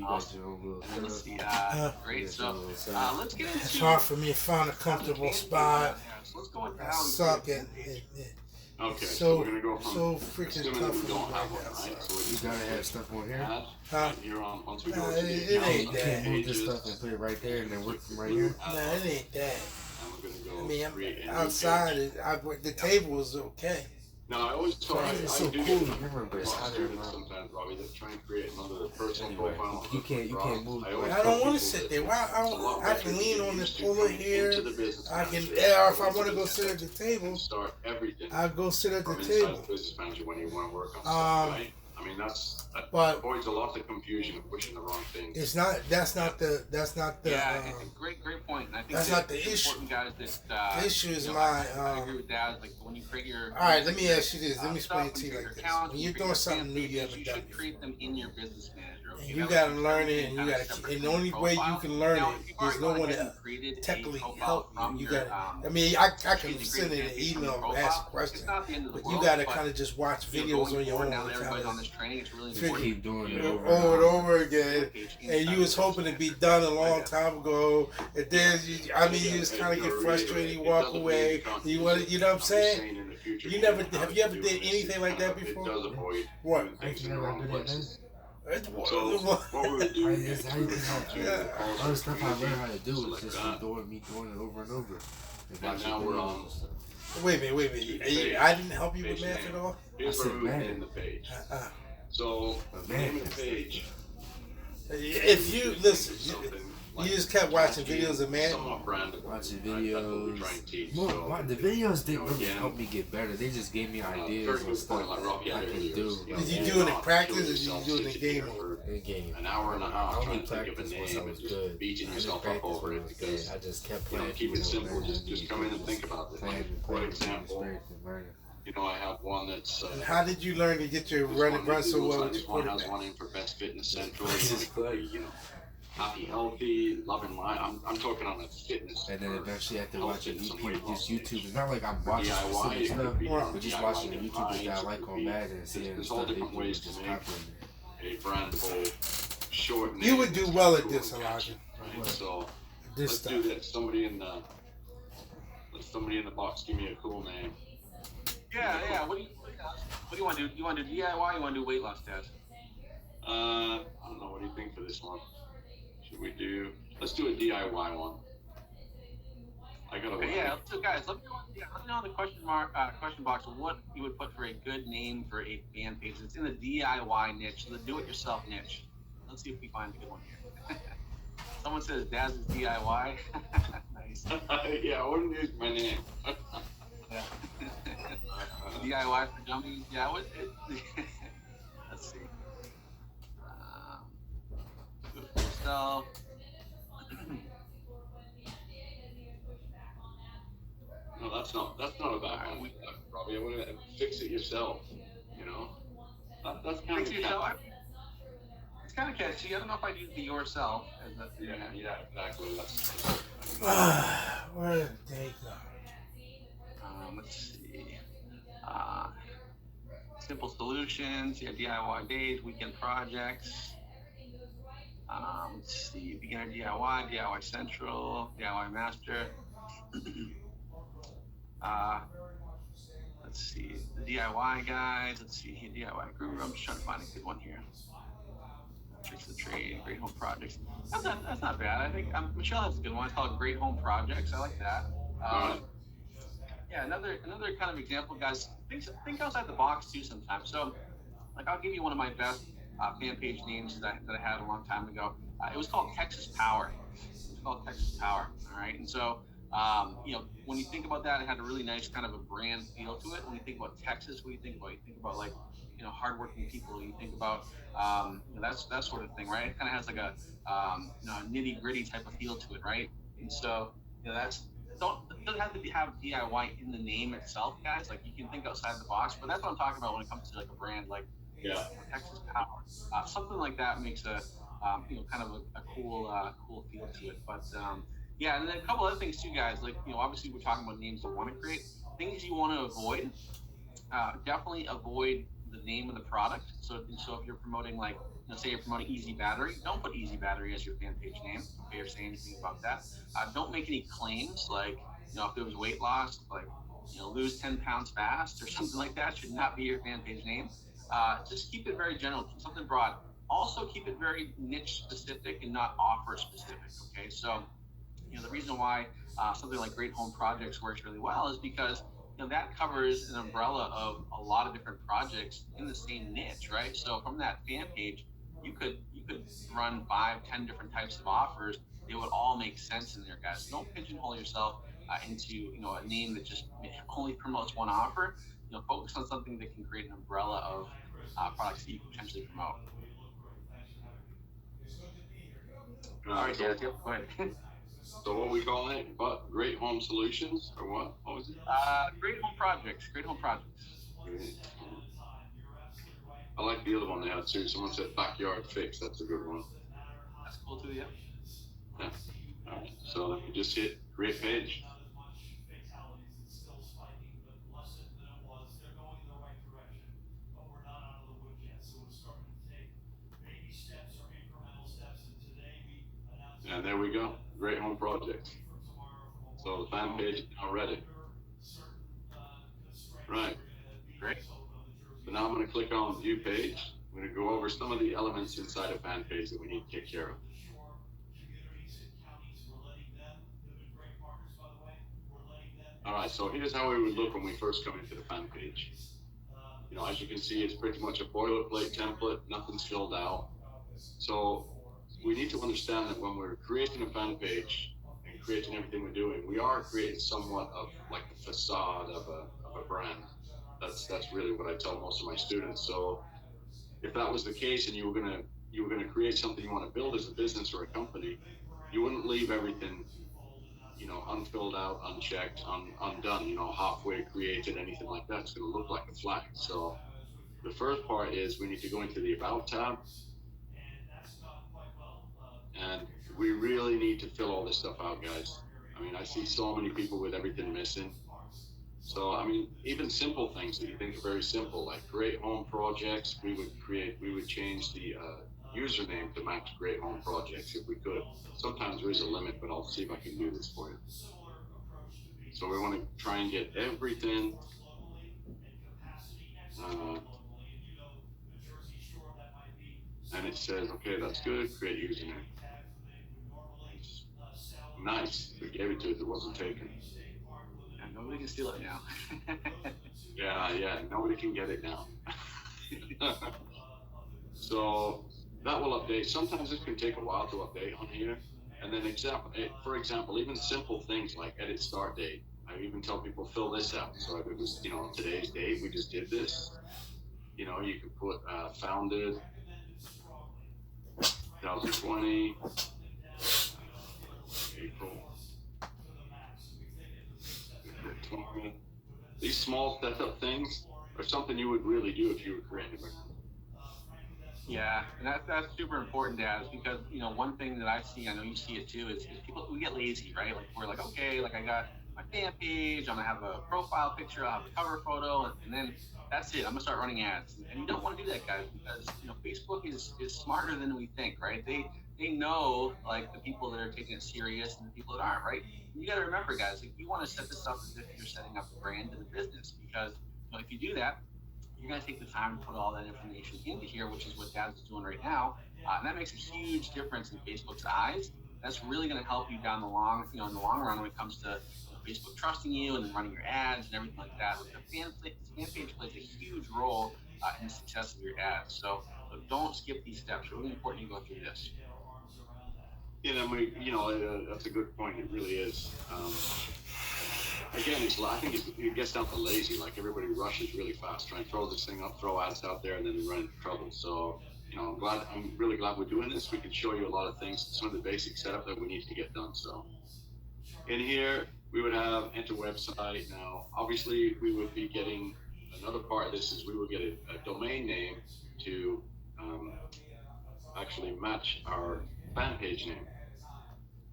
Awesome. Let's see. Great. So let's get into. It's hard for me to find a comfortable spot. So let's go into I how we suck at Okay, so we're gonna go from so freaking assuming tough we for me don't have right one, now. right? So So. we You just gotta have stuff on here. add Huh? right here on once we go Nah, to the it ain't account, You can't move this pages, stuff and put it right there and then work from right blue here. add Nah, it ain't that. and we're gonna go I mean, create a new I'm outside. page. The table is okay. Now I always try. Right, I it's so do cool. get Remember, but it's a lot of hotter, students bro. sometimes, Robbie, that try and create another personal Anyway, profile. you can't move. I always I tell don't want to people sit that there. Why? it's a lot I better can to lean get on used the to puller coming here. into the business I can. manager, Yeah, if I into want to the go sit at the business, table, and start everything I'll go sit at the from inside table. the business manager when you want to work on stuff, right? I mean, that But avoids a lot of confusion of pushing the wrong things. it's not. That's not the. Yeah, great point. And I think That's not the it's issue. important, guys. That The issue is I agree with that. Like when you create your. All right, let me ask you this. Let me stuff, explain it to you your like this. accounts, When you're create doing your something fan new you pages, haven't you done should before, create them in your business manager. Okay? and you That gotta way learn it, everything and kind you of gotta. separate And the from only your way you profile. can learn Now, it, if you've there's already no gone one ahead to and created a technically profile help from you. You your, gotta. I mean, I can created a send great it an fan page from email, your and ask profile, a question, it's not the end of the but world. you gotta but, kind of just watch you know, videos going on your forward, own. now that everybody's on Kind this training, it's really Figure- important. Keep doing it to over over and over create again. a page And inside you the was hoping to be done a long time ago, and then you just kind of get frustrated. You walk away. You want, you know what I'm saying? You never have you ever did anything like that before? It does avoid What? doing things in the Never wrong did it, places. What? So what we would do I is just- I we would just- come to yeah. calls All the stuff I community, learned how to do is select just that, me doing it over and over. And and watching now we're videos on. and stuff. Wait a minute. I didn't help you with Page math name. at all. Here's I where said we would man. name the page. Uh-uh. So But the man, name of the page. If you listen, something you like just kept watching videos of man. somewhat branded. Watching Right? That's what we try videos. and teach. More, So, the videos didn't really again, help me get better. They just gave me ideas very and good stuff point, like Robbie I had can earlier. do. You know, Did you do do it in not practice kill or did you yourself do it in sitting game here mode? for in game. an hour and a half I only trying to think of a practiced once I name was and just good. beating I yourself didn't up practice over when I it was because good. I just kept you know, playing. keep it simple. learning Just new come in and things, think about it. playing Like, and for playing, example, experience and learning. I have one that's. And how did you learn to get your This run one, so well with this your one has quarterback? one in for Best Fitness Central. This is It could be, funny. happy, healthy, loving life. I'm talking on a fitness. And then or eventually after health watching in some YouTube, way, just well, YouTube. It's not like I'm watching DIY, specific it stuff, could be, but just DIY watching in YouTubers minds, that I it like could on be- Madden and seeing there's all stuff they different do, ways just to make copying it. a brandable short name. You would do that's well kinda at this, cool and catchy, Elijah. right? So This let's stuff. do this. Somebody in the box give me a cool name. Yeah. What do you want to do? You want to do DIY? You want to do weight loss test? I don't know. What do you think for this one? Should we do? Let's do a DIY one. I got a Okay, yeah. So guys, let me know in the question box what you would put for a good name for a fan page. It's in the DIY niche, the do-it-yourself niche. Let's see if we find a good one here. Someone says Daz's DIY. Nice. Yeah, I wouldn't use my name. Yeah. DIY for dummies. Yeah. Let's see. Do it for yourself. No, that's not a bad one. Probably I want to fix it yourself. That's kind Fix of it yourself. It's kind of catchy. I don't know if I'd use the yourself as a Yeah, exactly. That's Where did they go? let's see. Simple solutions. Yeah, DIY days, weekend projects. Let's see. Beginner DIY, DIY Central, DIY Master. Let's see. The DIY guys. Let's see here. DIY Guru. I'm just trying to find a good one here. Tricks of the Trade, Great Home Projects. That's not bad. I think Michelle has a good one. It's called Great Home Projects. I like that. Yeah, another kind of example, guys. Think outside the box too sometimes. So, like, I'll give you one of my best fan page names that I had a long time ago. It was called Texas Power. It was called Texas Power. All right, and so when you think about that, it had a really nice kind of a brand feel to it. When you think about Texas, what do you think about? You think about like hardworking people. You think about that sort of thing, right? It kind of has like a nitty gritty type of feel to it, right? And so that's don't it doesn't have to have DIY in the name itself, guys. Like you can think outside the box, but that's what I'm talking about when it comes to like a brand like Texas Power. Something like that makes a kind of a cool feel to it. But yeah, and then a couple other things too, guys. Like obviously we're talking about names you want to create, things you want to avoid. Definitely avoid the name of the product. So if you're promoting like say you're promoting Easy Battery, don't put Easy Battery as your fan page name. Okay, or say anything about that. Don't make any claims like if there was weight loss, like lose 10 pounds fast or something like that should not be your fan page name. Just keep it very general, keep something broad. Also keep it very niche specific and not offer specific. Okay, so the reason why something like Great Home Projects works really well is because that covers an umbrella of a lot of different projects in the same niche, right? So from that fan page, you could run 5, 10 different types of offers. They would all make sense in there, guys. Don't pigeonhole yourself into a name that just only promotes one offer. Focus on something that can create an umbrella of products that you can potentially promote. All right, Dan, go ahead. So what we call it? But Great Home Solutions or what? What was it? Great Home Projects. Great Home Projects. I like the other one they had too. Someone said Backyard Fix. That's a good one. That's cool too, yeah. Yeah. All right. So let me just hit create page. And there we go. Great Home Projects. So the fan page is now ready. Right. Great. So now I'm going to click on View Page. I'm going to go over some of the elements inside a fan page that we need to take care of. All right, so here's how it would look when we first come into the fan page. As you can see, it's pretty much a boilerplate template. Nothing's filled out. So we need to understand that when we're creating a fan page and creating everything we're doing, we are creating somewhat of like a facade of a brand. That's really what I tell most of my students. So if that was the case and you were gonna create something you want to build as a business or a company, you wouldn't leave everything unfilled out, unchecked, undone, halfway created, anything like that. It's going to look like a flag. So the first part is we need to go into the About tab. And we really need to fill all this stuff out, guys. I see so many people with everything missing. So, even simple things that you think are very simple, like Great Home Projects, we would change the username to match Great Home Projects if we could. Sometimes there is a limit, but I'll see if I can do this for you. So we want to try and get everything. And it says, okay, that's good, create username. Nice, we gave it to it, it wasn't taken. And nobody can steal it now. Yeah, nobody can get it now. So that will update. Sometimes it can take a while to update on here. And then for example, even simple things like edit start date. I even tell people fill this out. So if it was, today's date, we just did this. You could put founded 2020 April 20. These small setup things are something you would really do if you were creating a brand. Yeah, and that's super important, Daz, because one thing that I see, I know you see it too, is people, we get lazy, right? Like we're like, okay, like I got my fan page, I'm gonna have a profile picture, I'll have a cover photo, and then that's it. I'm gonna start running ads, and you don't want to do that, guys, because Facebook is smarter than we think, right? They know like the people that are taking it serious and the people that aren't, right? And you got to remember, guys, like you want to set this up as if you're setting up a brand and a business, because if you do that, you're going to take the time to put all that information into here, which is what Daz is doing right now. And that makes a huge difference in Facebook's eyes. That's really going to help you down the long run when it comes to Facebook trusting you and then running your ads and everything like that. The fan page plays a huge role in the success of your ads. So So don't skip these steps. Really important you go through this. Yeah, that's a good point. It really is. Again, I think it gets down to lazy. Like everybody rushes really fast, trying to throw this thing up, throw ads out there, and then run into trouble. So, I'm really glad we're doing this. We can show you a lot of things, some of the basic setup that we need to get done. So, in here, we would have enter website. Now, obviously, we would be getting another part of this is we would get a domain name to actually match our fan page name.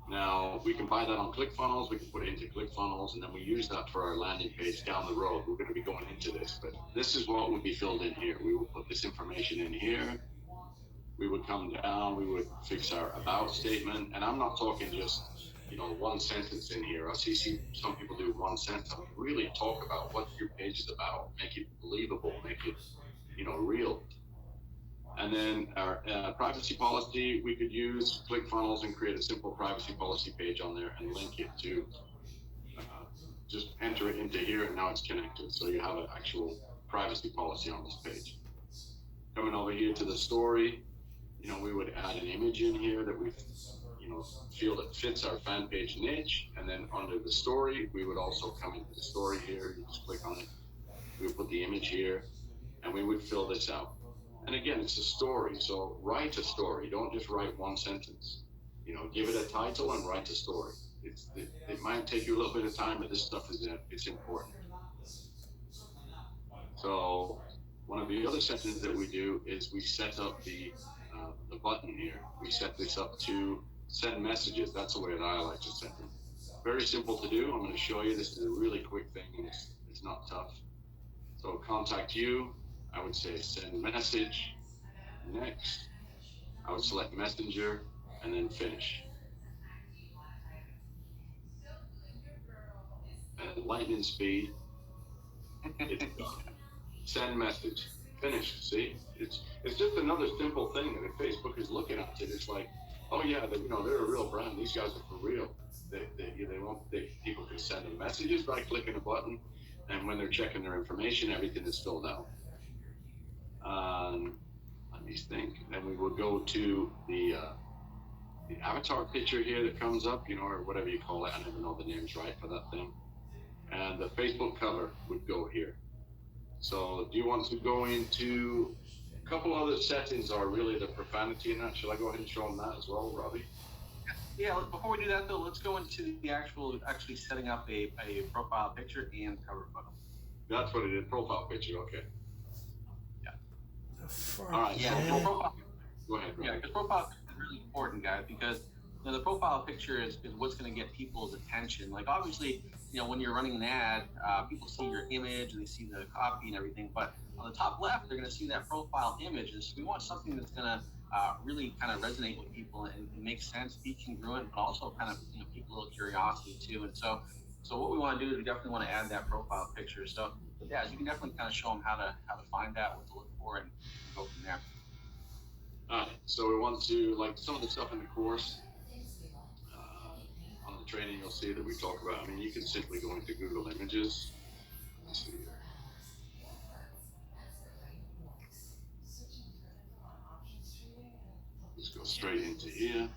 Now, we can buy that on ClickFunnels, we can put it into ClickFunnels, and then we use that for our landing page down the road. We're going to be going into this, but this is what would be filled in here. We will put this information in here. We would come down, we would fix our about statement, and I'm not talking just, one sentence in here. I see some people do one sentence. I mean, really talk about what your page is about, make it believable, make it, real. And then our privacy policy, we could use ClickFunnels and create a simple privacy policy page on there and link it to, just enter it into here, and now it's connected. So you have an actual privacy policy on this page. Coming over here to the story, we would add an image in here that we, feel that fits our fan page niche. And then under the story, we would also come into the story here. You just click on it. We would put the image here, and we would fill this out. And again, it's a story, so write a story. Don't just write one sentence. Give it a title and write a story. It might take you a little bit of time, but this stuff it's important. So one of the other settings that we do is we set up the button here. We set this up to send messages. That's the way that I like to set them. Very simple to do. I'm going to show you. This is a really quick thing, and it's not tough. So contact you. I would say send message, next. I would select messenger, and then finish. At lightning speed, it's done. Send message, finished. See, it's just another simple thing that if Facebook is looking at it, it's like, oh yeah, they're a real brand. These guys are for real. People can send them messages by clicking a button, and when they're checking their information, everything is filled out. Let me think. Then we would go to the avatar picture here that comes up, or whatever you call it. I never know the names right for that thing. And the Facebook cover would go here. So do you want to go into a couple other settings are really the profanity in that? Shall I go ahead and show them that as well, Robbie? Yeah, before we do that though, let's go into the actually setting up a profile picture and cover photo. That's what it is, profile picture, okay. All right, yeah, so profile. Go ahead, Yeah, because profile is really important, guys, because the profile picture is what's going to get people's attention. Like obviously, when you're running an ad, people see your image and they see the copy and everything, but on the top left, they're going to see that profile image. And so we want something that's going to really kind of resonate with people and make sense, be congruent, but also kind of pique a little curiosity too. And so what we want to do is we definitely want to add that profile picture. So yeah, you can definitely kind of show them how to find that, what to look for, and go from there. All right, so we want to, like some of the stuff in the course, on the training, you'll see that we talk about, you can simply go into Google Images. Let's see here. Let's go straight into here.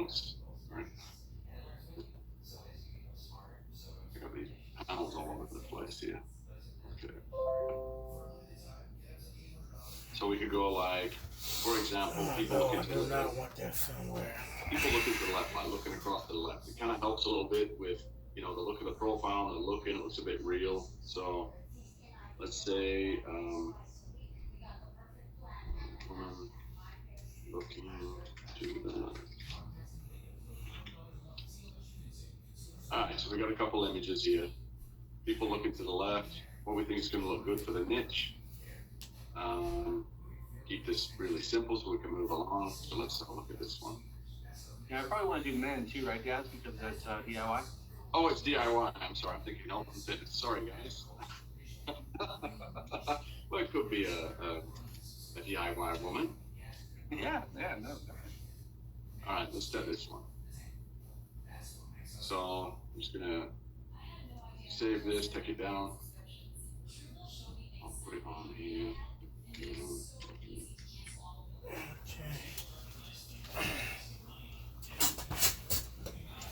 Oops. Right. I got these panels all over the place here. Okay. So we could go like, for example, people looking to the left. Want that somewhere. People looking to the left, like looking across to the left. It kind of helps a little bit with, the look of the profile and the look, and it looks a bit real. So let's say, looking to the left. All right, so we got a couple images here. People looking to the left, what we think is going to look good for the niche. Keep this really simple so we can move along. So let's have a look at this one. Yeah, I probably want to do men too, right, guys? Because that's DIY. Oh, it's DIY. I'm sorry, I'm thinking health and fitness. Sorry, guys. Well, it could be a DIY woman. Yeah, no. All right, let's do this one. So I'm just gonna save this, take it down. I'll put it on here.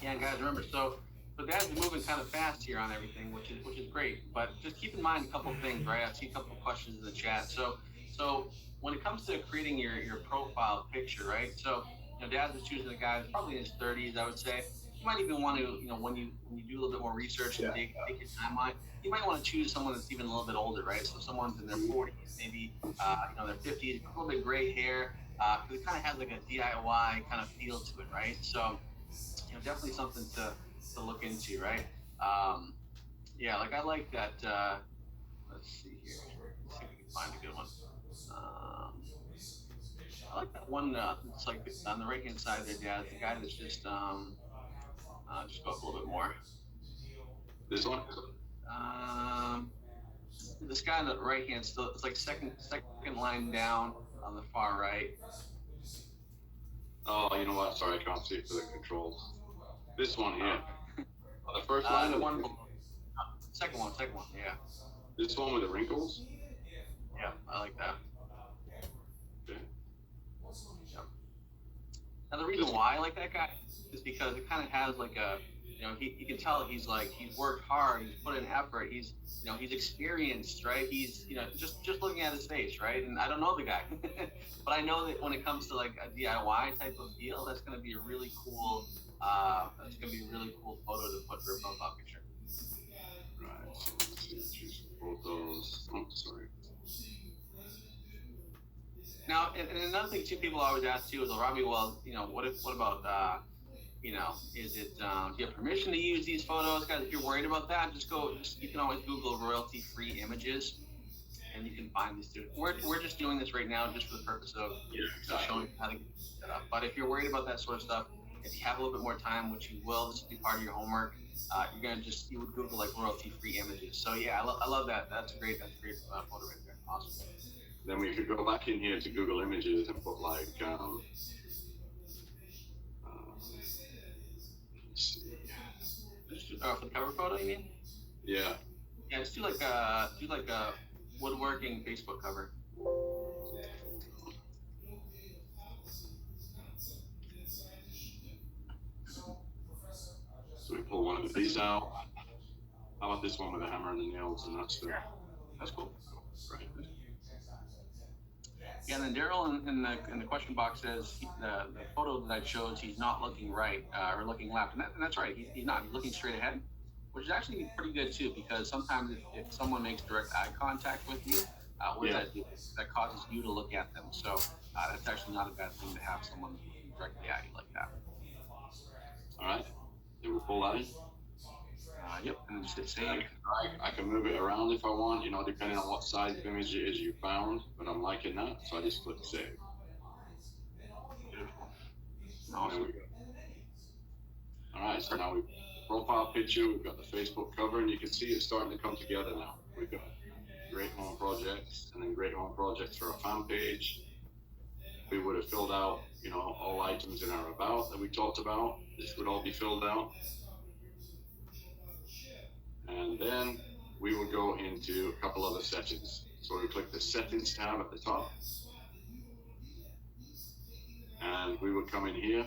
Yeah, guys, remember, so Dad's moving kind of fast here on everything, which is great. But just keep in mind a couple of things, right? I see a couple of questions in the chat. So when it comes to creating your profile picture, right? So Dad's just choosing a guy that's probably in his 30s, I would say. You might even want to, when you do a little bit more research and take your time on it, you might want to choose someone that's even a little bit older, right? So someone's in their 40s, maybe their 50s, a little bit gray hair, because it kind of has like a DIY kind of feel to it, right? So definitely something to look into, right? Yeah, like I like that. Let's see here. Let's see if we can find a good one. I like that one. It's like on the right hand side there, Dad. The guy that's just go up a little bit more. This one. This guy on the right hand still. It's like second line down on the far right. Oh, you know what? Sorry, I can't see it for the controls. This one here. The first line. The one. Second one. Yeah. This one with the wrinkles. Yeah, I like that. Okay. Yep. Now the reason why I like that guy is because it kind of has like a, you can tell he's worked hard, he's put in effort, he's experienced, right? He's, just looking at his face, right? And I don't know the guy, but I know that when it comes to like a DIY type of deal, that's going to be a really cool, photo to put for a profile picture. Right. So let's choose photos. Oh, sorry. Now, and another thing too, people always ask too is, well, Robbie, what about, is it, do you have permission to use these photos? Guys, if you're worried about that, you can always Google royalty-free images, and you can find these too. We're just doing this right now just for the purpose of showing how to get set up. But if you're worried about that sort of stuff, if you have a little bit more time, which you will, this will be part of your homework. You would Google like royalty-free images. So yeah, I love that. That's a great photo right there. Awesome. Then we could go back in here to Google Images and put like, for the cover photo, you mean? Yeah. Yeah, let's do like a woodworking Facebook cover. So we pull one of these out. How about this one with a hammer and the nails and that stuff? That's cool. Right. Yeah, and then Daryl in the question box says the photo that I chose, he's not looking right or looking left, and that's right. He's not. He's looking straight ahead, which is actually pretty good too, because sometimes if someone makes direct eye contact with you, what does that do? That causes you to look at them. So that's actually not a bad thing to have someone looking directly at you like that. All right. Then we'll pull that in. Yep, and just hit save. I can move it around if I want, depending on what size of image it is you found, but I'm liking that, so I just click save. Beautiful. Awesome. All right, so now we've profile picture, we've got the Facebook cover, and you can see it's starting to come together now. We've got Great Home Projects, and then Great Home Projects for a fan page. We would have filled out, all items in our about that we talked about. This would all be filled out. And then we would go into a couple other settings. So we click the settings tab at the top. And we would come in here.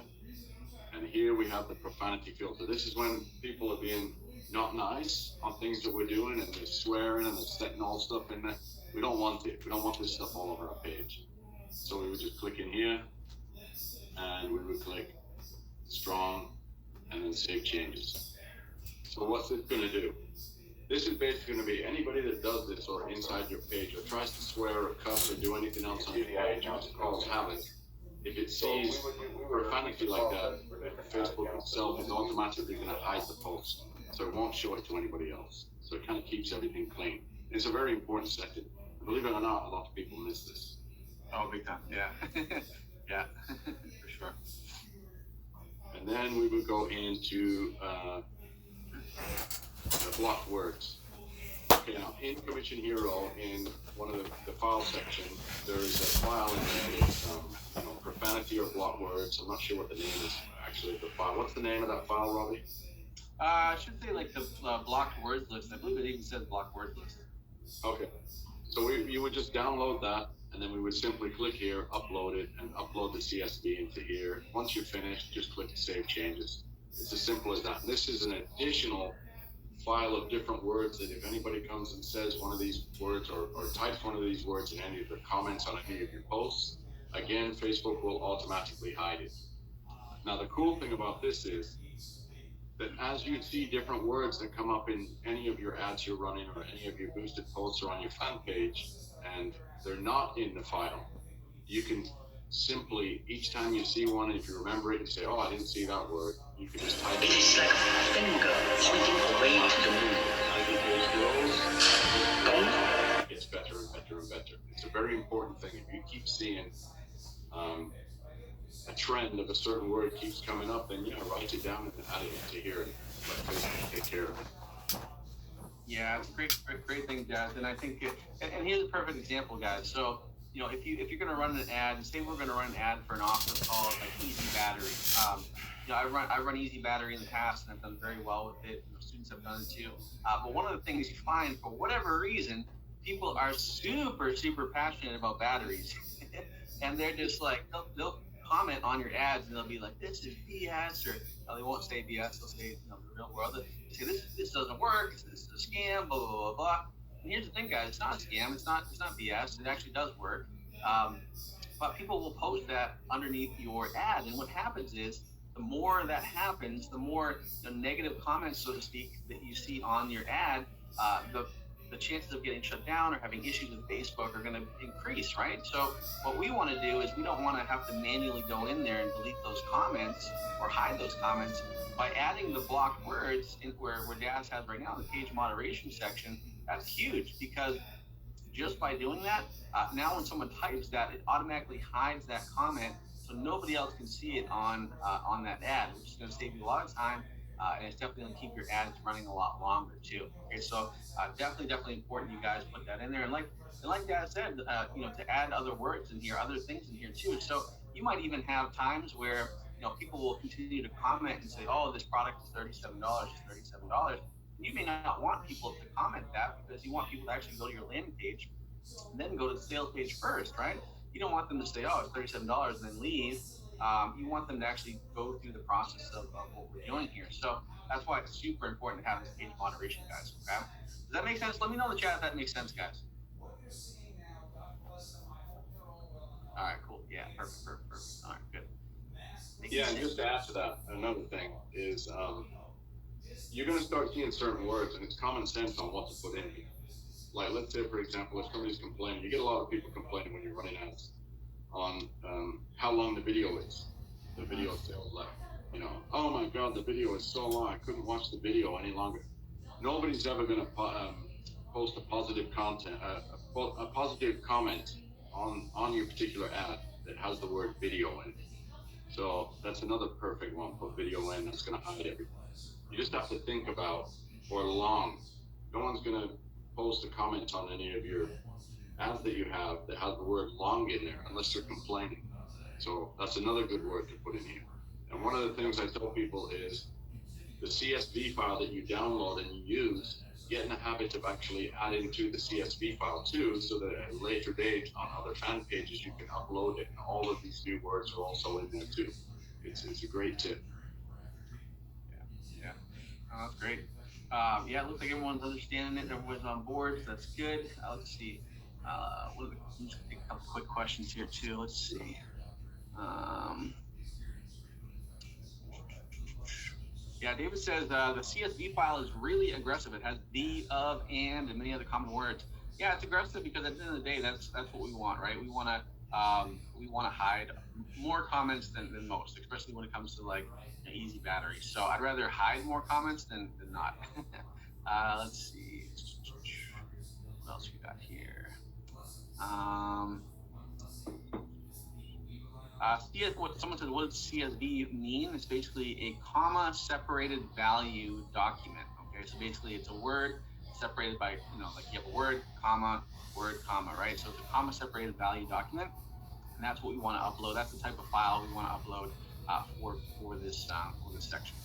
And here we have the profanity filter. This is when people are being not nice on things that we're doing, and they're swearing and they're setting all stuff in there. We don't want it. We don't want this stuff all over our page. So we would just click in here, and we would click strong, and then save changes. So what's this going to do? This is basically going to be anybody that does this or inside your page or tries to swear or cuss or do anything else on your page or just cause havoc. If it sees profanity like that, Facebook itself is automatically going to hide the post. So it won't show it to anybody else. So it kind of keeps everything clean. It's a very important setting. Believe it or not, a lot of people miss this. Oh, big time. Yeah. Yeah, for sure. And then we would go into the blocked words. Okay, now in Commission Hero, in one of the file section, there is a file in there with profanity or blocked words. I'm not sure what the name is actually of the file. What's the name of that file, Robbie? I should say like the blocked words list. I believe it even says blocked words list. Okay. So you would just download that, and then we would simply click here, upload it, and upload the CSV into here. Once you're finished, just click Save Changes. It's as simple as that. And this is an additional file of different words that if anybody comes and says one of these words or types one of these words in any of the comments on any of your posts, again, Facebook will automatically hide it. Now, the cool thing about this is that as you see different words that come up in any of your ads you're running or any of your boosted posts or on your fan page, and they're not in the file, you can simply, each time you see one, if you remember it, you say, oh, I didn't see that word, you can just type it in. It's like a finger pointing away to the moon. As it goes, it's better and better and better. It's a very important thing. If you keep seeing a trend of a certain word keeps coming up, then write it down and add it into here and let Facebook take care of it. Yeah, it's a great thing, guys. And I think, and here's a perfect example, guys. So, if you're going to run an ad, say we're going to run an ad for an offer called like Easy Battery. I run Easy Battery in the past, and I've done very well with it. Students have done it too. But one of the things you find, for whatever reason, people are super, super passionate about batteries, and they're just like they'll comment on your ads, and they'll be like, "This is BS," or they won't say BS. They'll say the real world. They say this doesn't work. This is a scam. Blah blah blah blah. And here's the thing, guys. It's not a scam. It's not BS. It actually does work. But people will post that underneath your ad, and what happens is, the more that happens, the more negative comments, so to speak, that you see on your ad, the chances of getting shut down or having issues with Facebook are going to increase, right? So what we want to do is we don't want to have to manually go in there and delete those comments or hide those comments. By adding the blocked words in where Daz has right now, the page moderation section, that's huge, because just by doing that, now when someone types that, it automatically hides that comment, so nobody else can see it on that ad, which is going to save you a lot of time, and it's definitely going to keep your ads running a lot longer too. Okay, so definitely important you guys put that in there, and like Dad said, to add other words in here, other things in here too. So you might even have times where people will continue to comment and say, "Oh, this product is $37. It's $37." You may not want people to comment that, because you want people to actually go to your landing page and then go to the sales page first, right? You don't want them to say, "Oh, it's $37," and then leave. You want them to actually go through the process of what we're doing here. So that's why it's super important to have this page moderation, guys. Okay? Does that make sense? Let me know in the chat if that makes sense, guys. All right, cool. Yeah, perfect. All right, good. Yeah, and just to add to that, another thing is you're going to start seeing certain words, and it's common sense on what to put in here. Like, let's say, for example, if somebody's complaining, you get a lot of people complaining when you're running ads on how long the video is. The video is still left. Oh my God, the video is so long, I couldn't watch the video any longer. Nobody's ever going to post a positive a positive comment on your particular ad that has the word video in it. So that's another perfect one. Put video in, that's going to hide everything. You just have to think about, or long. No one's going to post a comment on any of your ads that you have that has the word long in there, unless they're complaining. So that's another good word to put in here. And one of the things I tell people is the CSV file that you download and you use, get in the habit of actually adding to the CSV file too, so that at a later date on other fan pages you can upload it, and all of these new words are also in there too. It's a great tip. Yeah. Oh, that's great. Yeah, it looks like everyone's understanding it. Everyone's on board. So that's good. Let's see. Let's take a couple quick questions here too. Let's see. Yeah, David says the CSV file is really aggressive. It has the, of, and many other common words. Yeah, it's aggressive because at the end of the day, that's what we want, right? We want to hide more comments than most, especially when it comes to like Easy Battery. So I'd rather hide more comments than not. Let's see. What else we got here? What someone said, what does CSV mean? It's basically a comma separated value document. Okay, so basically it's a word separated by, like you have a word, comma, right? So it's a comma separated value document, and that's what we want to upload. That's the type of file we want to upload for this section.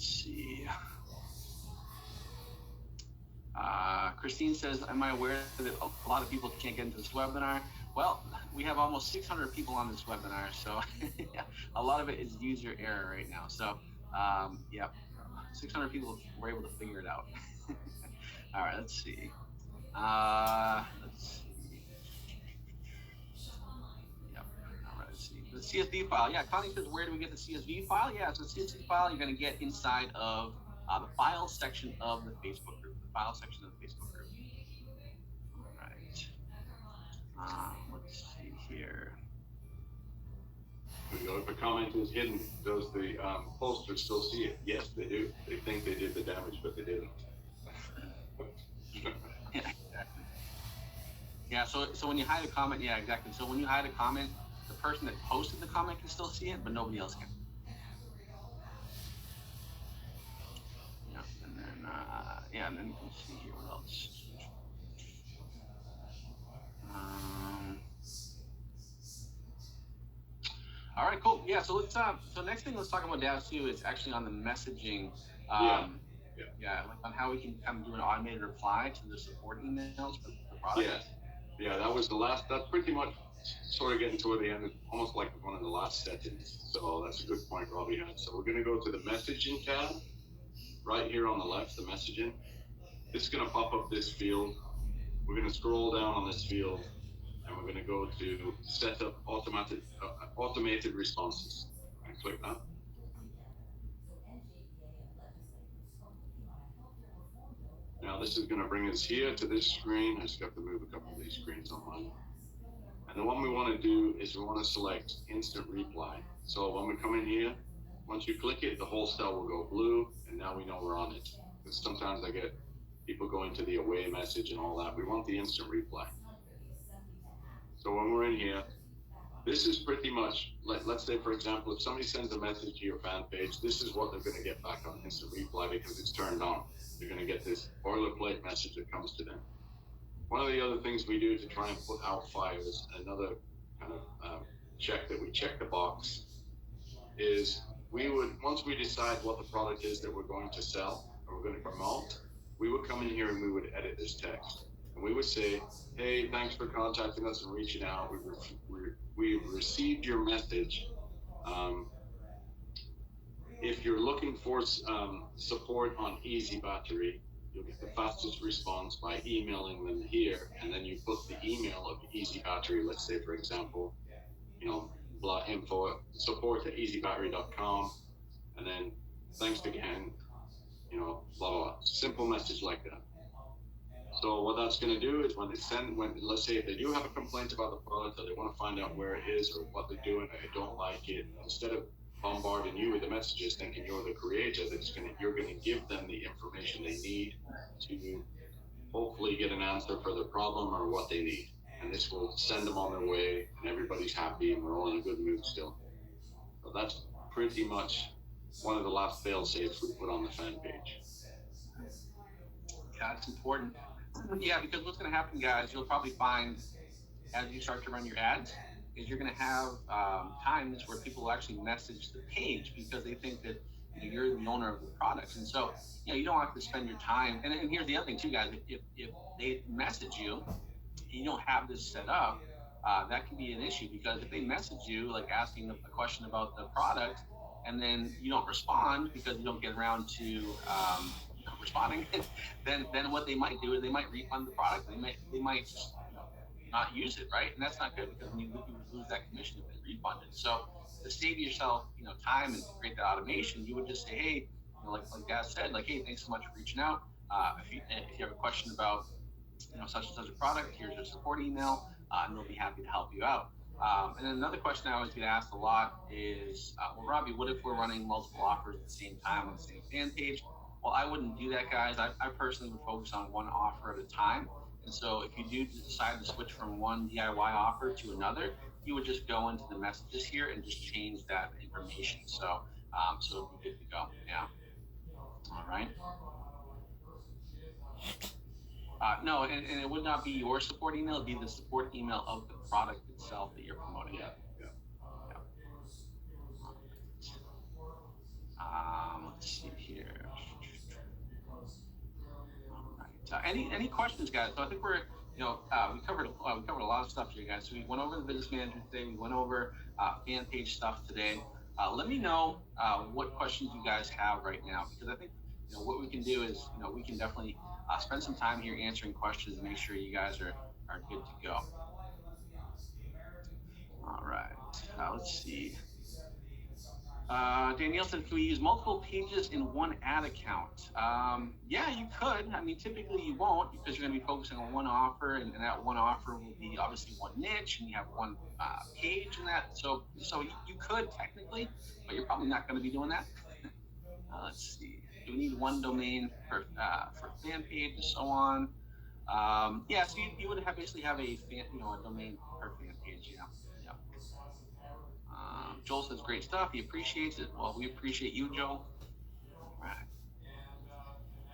let's see. Christine says, am I aware that a lot of people can't get into this webinar? Well, we have almost 600 people on this webinar, so a lot of it is user error right now. So, yeah, 600 people were able to figure it out. All right, let's see. Let's see. Yep. All right, let's see. The CSV file. Yeah, Connie says, where do we get the CSV file? Yeah, so the CSV file you're going to get inside of the file section of the Facebook group. The file section of the Facebook group. All right. Let's see here. There we go. If a comment is hidden, does the poster still see it? Yes, they do. They think they did the damage, but they didn't. Yeah, exactly. Yeah, so when you hide a comment, yeah, exactly. So when you hide a comment, the person that posted the comment can still see it, but nobody else can. Yeah, and then and then you can see here what else. All right, cool. Yeah, so let's so next thing let's talk about Dav too is actually on the messaging. Yeah, like on how we can kind of do an automated reply to the support emails for the product. Yeah, that was the last. That's pretty much sort of getting toward the end, almost like one of the last settings. So that's a good point Robbie had. So we're going to go to the messaging tab right here on the left, the messaging. This is going to pop up this field. We're going to scroll down on this field, and we're going to go to set up automated responses. And click that. Now this is going to bring us here to this screen. I just got to move a couple of these screens on mine. And the one we want to do is we want to select instant reply. So when we come in here, once you click it, the whole cell will go blue, and now we know we're on it. Because sometimes I get people going to the away message and all that. We want the instant reply. So when we're in here, this is pretty much, let's say, for example, if somebody sends a message to your fan page, this is what they're going to get back on instant reply because it's turned on. You're going to get this boilerplate message that comes to them. One of the other things we do to try and put out fires, another kind of check that we check the box, is we would, once we decide what the product is that we're going to sell or we're going to promote, we would come in here and we would edit this text. And we would say, hey, thanks for contacting us and reaching out. We received your message. If you're looking for support on Easy Battery, you'll get the fastest response by emailing them here, and then you put the email of Easy Battery. Let's say, for example, info support@easybattery.com, and then thanks again, blah blah. Simple message like that. So what that's going to do is when let's say if they do have a complaint about the product or they want to find out where it is or what they're doing, or they don't like it, instead of bombarding you with the messages thinking you're the creator, you're going to give them the information they need to hopefully get an answer for their problem or what they need. And this will send them on their way and everybody's happy and we're all in a good mood still. So that's pretty much one of the last fail safes we put on the fan page. Yeah, it's important. Yeah, because what's going to happen, guys, you'll probably find as you start to run your ads, is you're going to have times where people will actually message the page because they think that you're the owner of the product. And so, you don't have to spend your time. And here's the other thing too, guys, if they message you and you don't have this set up, that can be an issue because if they message you, like asking a question about the product, and then you don't respond because you don't get around to responding, then what they might do is they might refund the product. They might just not use it, right? And that's not good because you lose that commission if they refund it. So to save yourself, time and to create that automation, you would just say, hey, like Dad said, like, hey, thanks so much for reaching out. If you have a question about such and such a product, here's your support email, and they'll be happy to help you out. And then another question I always get asked a lot is, well, Robbie, what if we're running multiple offers at the same time on the same fan page? Well, I wouldn't do that, guys. I personally would focus on one offer at a time. And so if you do decide to switch from one DIY offer to another, you would just go into the messages here and just change that information. So so it'll be good to go. Yeah. All right. No, and it would not be your support email. It'd be the support email of the product itself that you're promoting. Yeah. Let's see here. All right. Any questions, guys? So I think we're we covered a lot of stuff here, guys. So we went over the business management today. We went over fan page stuff today. Let me know what questions you guys have right now, because I think what we can do is we can definitely spend some time here answering questions and make sure you guys are good to go. All right. Let's see. Danielle said, can we use multiple pages in one ad account? Yeah, you could. I mean, typically you won't, because you're going to be focusing on one offer, and that one offer will be obviously one niche, and you have one page in that. So you could technically, but you're probably not going to be doing that. Let's see. Do we need one domain for fan page and so on? Yeah, so you would basically have a domain per fan page. Yeah. Joel says great stuff. He appreciates it. Well, we appreciate you, Joel. All right.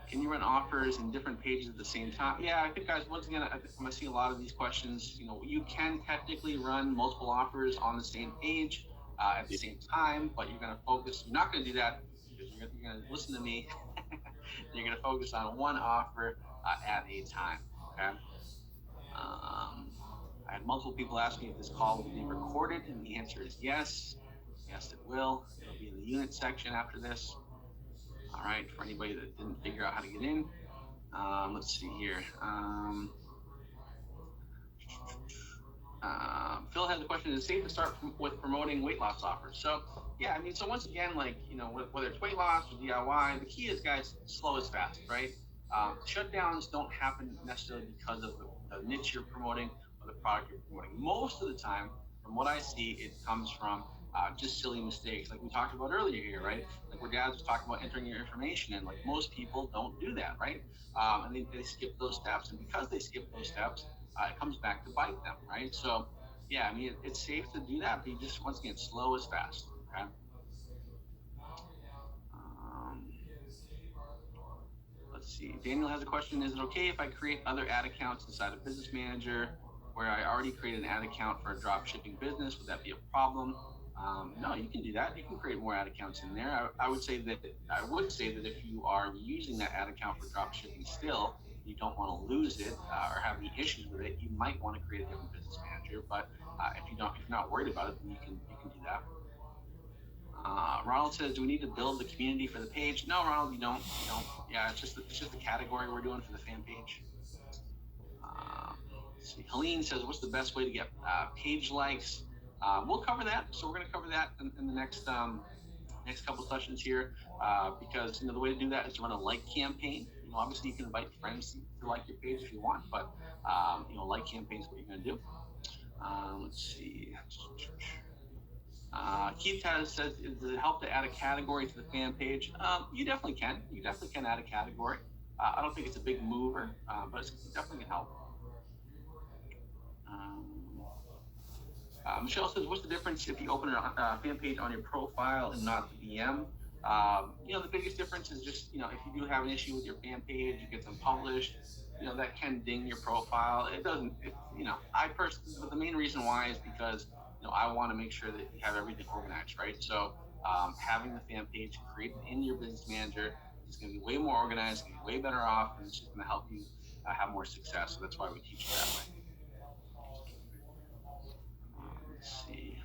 Can you run offers in different pages at the same time? Yeah, I think, guys, once again, I'm going to see a lot of these questions. You can technically run multiple offers on the same page at the same time, but you're going to focus. You're not going to do that because you're going to listen to me. You're going to focus on one offer at a time. Okay. I had multiple people ask me if this call will be recorded, and the answer is yes. Yes, it will. It'll be in the unit section after this. All right, for anybody that didn't figure out how to get in. Let's see here. Phil has a question. Is it safe to start with promoting weight loss offers? So, yeah, I mean, so once again, whether it's weight loss or DIY, the key is, guys, slow is fast, right? Shutdowns don't happen necessarily because of the niche you're promoting or the product you're promoting. Most of the time, from what I see, it comes from just silly mistakes, like we talked about earlier here, right? Like where Dad was talking about entering your information, and most people don't do that, right? And they skip those steps, and because they skip those steps, it comes back to bite them, right? So, yeah, I mean, it's safe to do that, but you just, once again, slow is fast, okay? Let's see. Daniel has a question. Is it okay if I create other ad accounts inside of Business Manager where I already created an ad account for a drop shipping business? Would that be a problem? No, you can do that. You can create more ad accounts in there. I would say that if you are using that ad account for drop shipping still, you don't want to lose it or have any issues with it, you might want to create a different Business Manager. But if you're not worried about it, then you can do that. Ronald says, do we need to build the community for the page? No, Ronald, you don't. Yeah, it's just the category we're doing for the fan page. Let's see. Helene says, what's the best way to get page likes? We'll cover that. So we're going to cover that in the next couple sessions here, because the way to do that is to run a like campaign. Obviously you can invite friends to like your page if you want, but like campaign is what you're going to do. Let's see. Keith says, does it help to add a category to the fan page? You definitely can. You definitely can add a category. I don't think it's a big mover, but it definitely can help. Michelle says, what's the difference if you open a fan page on your profile and not the DM? The biggest difference is just, if you do have an issue with your fan page, you get them published, that can ding your profile. It doesn't, I personally, but the main reason why is because, I want to make sure that you have everything organized, right? So having the fan page created in your Business Manager is going to be way more organized, going to be way better off, and it's just going to help you have more success. So that's why we teach it that way. Let's see.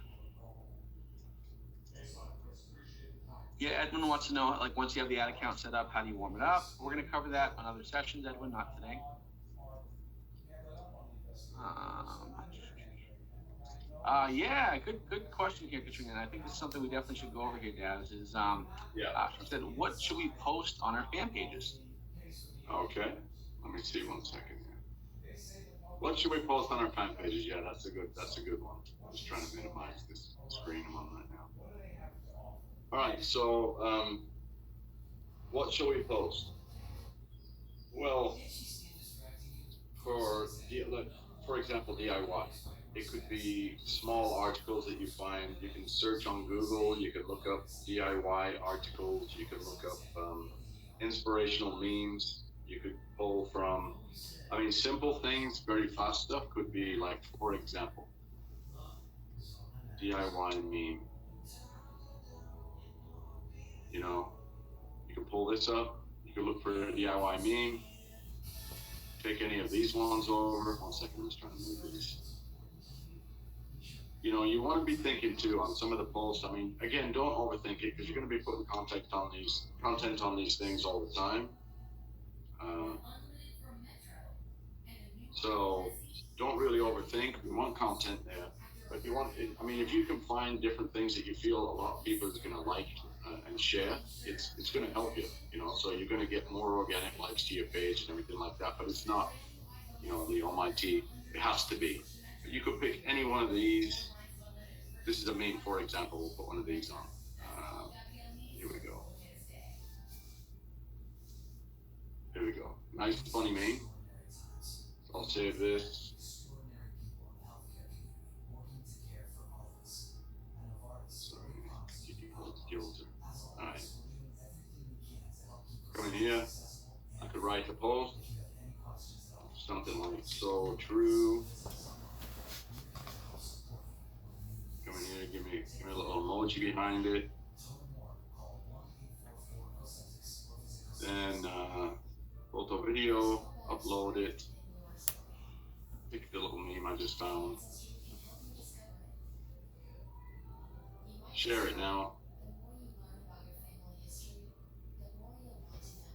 Yeah, Edwin wants to know, once you have the ad account set up, how do you warm it up? We're going to cover that on other sessions, Edwin, not today. Yeah, good question here, Katrina. And I think this is something we definitely should go over here, Daz. She said, what should we post on our fan pages? Okay, let me see 1 second here. What should we post on our fan pages? Yeah, that's a good one. I'm just trying to minimize this screen I'm on right now. All right, so what shall we post? Well, for example, DIY. It could be small articles that you find. You can search on Google. You can look up DIY articles. You can look up inspirational memes. You could pull from, simple things, very fast stuff could be for example, DIY meme. can pull this up. You can look for a DIY meme. Take any of these ones over. 1 second, I'm just trying to move these. You know, you want to be thinking too on some of the posts. I mean, again, don't overthink it because you're going to be putting content on these things all the time. So don't really overthink. We want content there, but if you can find different things that you feel a lot of people are going to like and share, it's going to help you. You know, so you're going to get more organic likes to your page and everything like that. But it's not, you know, the almighty. It has to be. But you could pick any one of these. This is a meme, for example. We'll put one of these on. Here we go. Here we go. Nice, funny meme. So I'll save this. Alright. Come in here. I could write a post. Something like so true. Come in here, give me a little emoji behind it. Then photo video, upload it. Pick the little meme I just found. Share it now.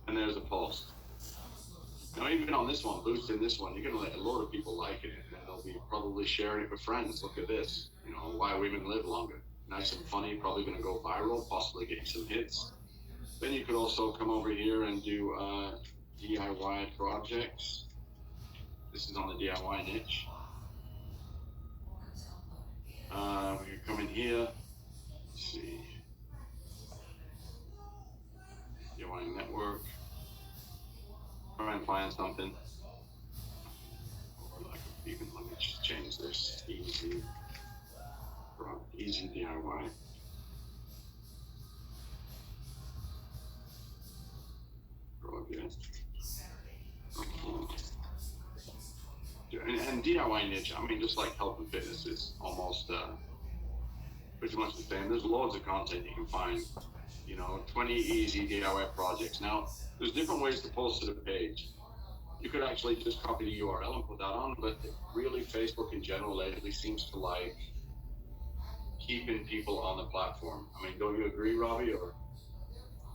And there's a post. Now, even on this one, boosting this one, you're going to let a lot of people like it, and they'll be probably sharing it with friends. Look at this. You know, why women live longer. Nice and funny, probably going to go viral, possibly getting some hits. Then you could also come over here and do DIY projects. This is on the DIY niche. We could come in here. Let's see. DIY network. Try and find something. Or like even let me just change this. Easy DIY. And DIY niche, I mean, just like health and fitness is almost pretty much the same. There's loads of content you can find, you know, 20 easy DIY projects. Now, there's different ways to post to the page. You could actually just copy the URL and put that on, but really Facebook in general lately seems to like keeping people on the platform. I mean, don't you agree, Robbie? Or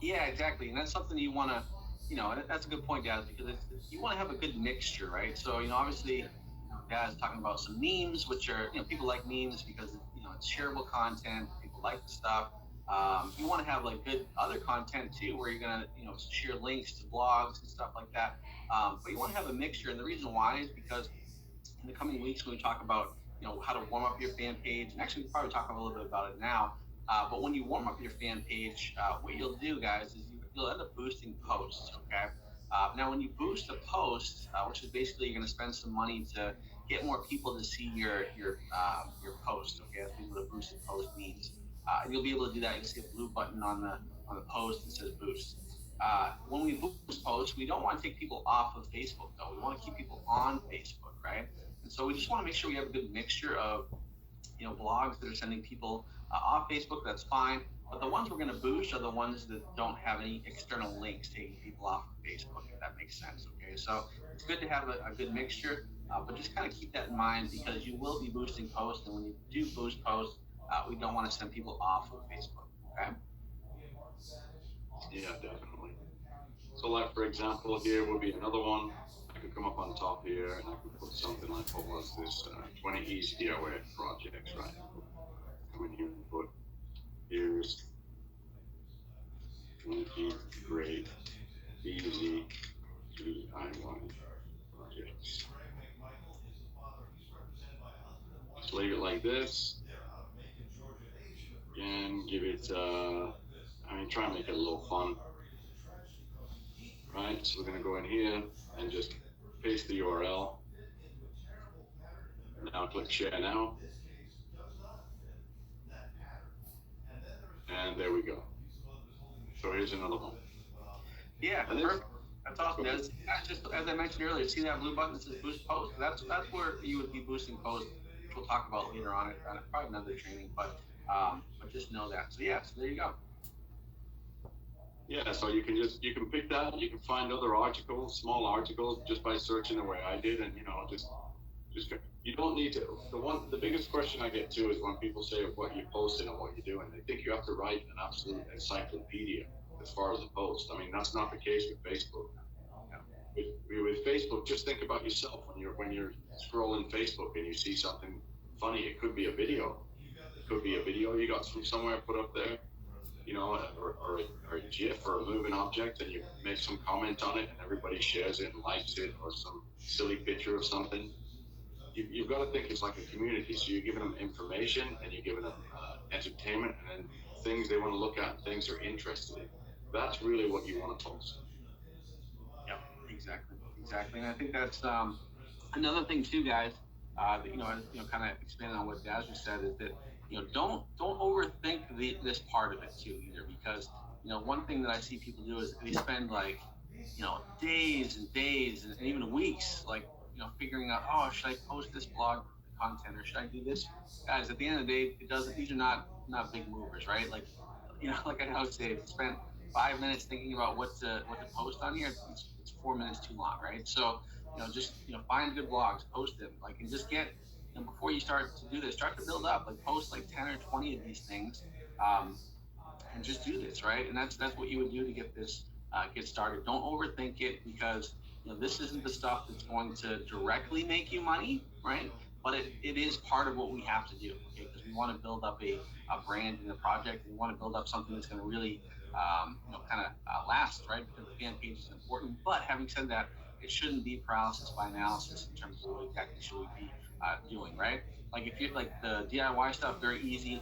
Yeah, exactly. And that's something you want to, you know, that's a good point, guys, because you want to have a good mixture, right? So, you know, obviously, guys talking about some memes, which are, you know, people like memes because, you know, it's shareable content. People like the stuff. You want to have like good other content too, where you're going to, you know, share links to blogs and stuff like that. But you want to have a mixture. And the reason why is because in the coming weeks, when we talk about, you know, how to warm up your fan page, and actually we'll probably talk a little bit about it now. But when you warm up your fan page, what you'll do, guys, is you'll end up boosting posts, okay? Now, when you boost a post, which is basically you're going to spend some money to get more people to see your post, okay? That's what a boosted post means. And you'll be able to do that. You'll see a blue button on the post that says boost. When we boost posts, we don't want to take people off of Facebook, though. We want to keep people on Facebook, right? And so we just want to make sure we have a good mixture of, you know, blogs that are sending people off Facebook. That's fine. But the ones we're going to boost are the ones that don't have any external links taking people off of Facebook, if that makes sense, okay? So it's good to have a good mixture, but just kind of keep that in mind because you will be boosting posts, and when you do boost posts, we don't want to send people off of Facebook, okay? yeah, definitely. So like, for example, here would be another one. I could come up on top here and I could put something like, what was this? 20 easy DIY projects, right? Come in here and put, here's 20 great easy DIY projects. Just leave it like this and give it, try and make it a little fun. Right, so we're going to go in here and just paste the URL. Now click share now. And there we go. So here's another one. Yeah, perfect. That's awesome. That's just as I mentioned earlier, see that blue button that says boost post? That's where you would be boosting posts, which we'll talk about later on probably another training, but just know that. So yeah, so there you go. Yeah, so you can pick that. You can find other articles, small articles, just by searching the way I did, and just you don't need to. The biggest question I get too is when people say what you're posting and what you're doing. They think you have to write an absolute encyclopedia as far as the post. I mean, that's not the case with Facebook. With Facebook, just think about yourself when you're scrolling Facebook and you see something funny. It could be a video. It could be a video you got from somewhere put up there, or a GIF or a moving object, and you make some comment on it, and everybody shares it and likes it, or some silly picture of something. You've got to think it's like a community. So you're giving them information, and you're giving them entertainment, and then things they want to look at, things they're interested in. That's really what you want to post. Yep, exactly. And I think that's another thing too, guys. That, kind of expanding on what Daz just said is that don't overthink this part of it too either, because one thing that I see people do is they spend like days and days and even weeks like figuring out, oh, should I post this blog content or should I do this? Guys, at the end of the day, these are not big movers, right? Like like I always say, if you spend 5 minutes thinking about what to post on here, it's 4 minutes too long, right? So just find good blogs, post them, like, and just get before you start to do this, start to build up, like post like 10 or 20 of these things, and just do this, right? And that's what you would do to get this get started. Don't overthink it, because this isn't the stuff that's going to directly make you money, right? But it is part of what we have to do, okay? Because we want to build up a brand in the project, and we want to build up something that's going to really last, right? Because the fan page is important. But having said that, it shouldn't be paralysis by analysis in terms of what exactly should we be doing, right? Like if you're like the DIY stuff, very easy,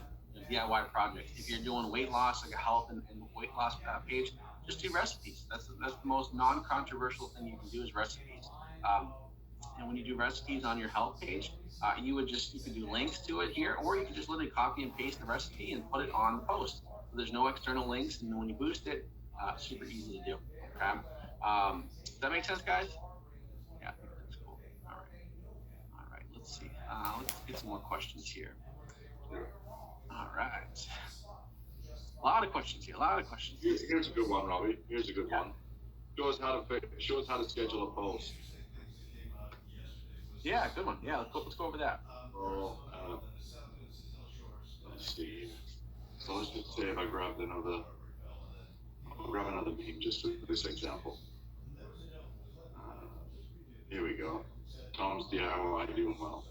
DIY projects. If you're doing weight loss, like a health and weight loss page, just do recipes. That's the most non-controversial thing you can do is recipes. And when you do recipes on your health page, you can do links to it here, or you can just literally copy and paste the recipe and put it on the post. So there's no external links, and when you boost it, super easy to do. Okay. Does that make sense, guys? Yeah, I think that's cool. All right. Let's see. Let's get some more questions here. All right. A lot of questions here. Here's a good one, Robbie. Here's a good one. Show us how to schedule a post. Yeah, good one. Yeah, let's go over that. Well, let's see. So let's just say if I grabbed another meme just for this example. Here we go. Tom's DIY doing well.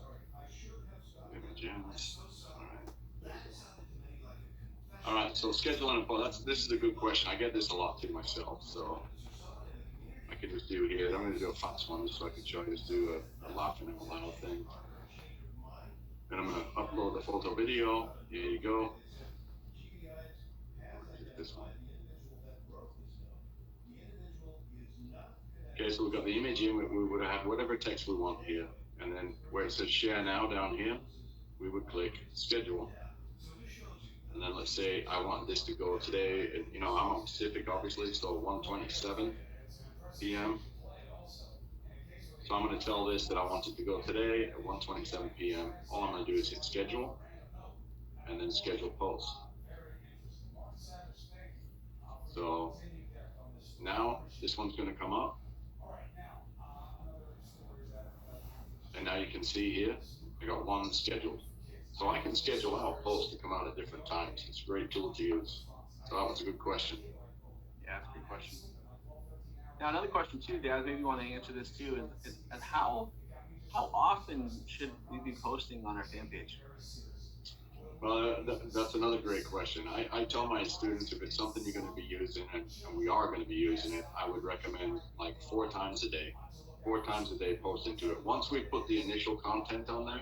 Images. All right. So scheduling a post. This is a good question. I get this a lot too myself. So I can just do here. I'm going to do a fast one so I can show you. Just do a laughing out loud thing. And I'm going to upload the photo video. Here you go. This one. Okay, so we've got the image in. We would have whatever text we want here. And then where it says share now down here, we would click schedule. And then let's say I want this to go today. I'm on Pacific, obviously, so 1:27 p.m. So I'm going to tell this that I want it to go today at 1:27 p.m. All I'm going to do is hit schedule and then schedule post. So now this one's going to come up. And now you can see here, I got one scheduled. So I can schedule out posts to come out at different times. It's a great tool to use. So that was a good question. Yeah, that's a good question. Now another question too, Dad, maybe you want to answer this too, is how often should we be posting on our fan page? Well, that's another great question. I tell my students if it's something you're going to be using, and we are going to be using it, I would recommend like 4 times a day. 4 times a day posting to it. Once we put the initial content on there,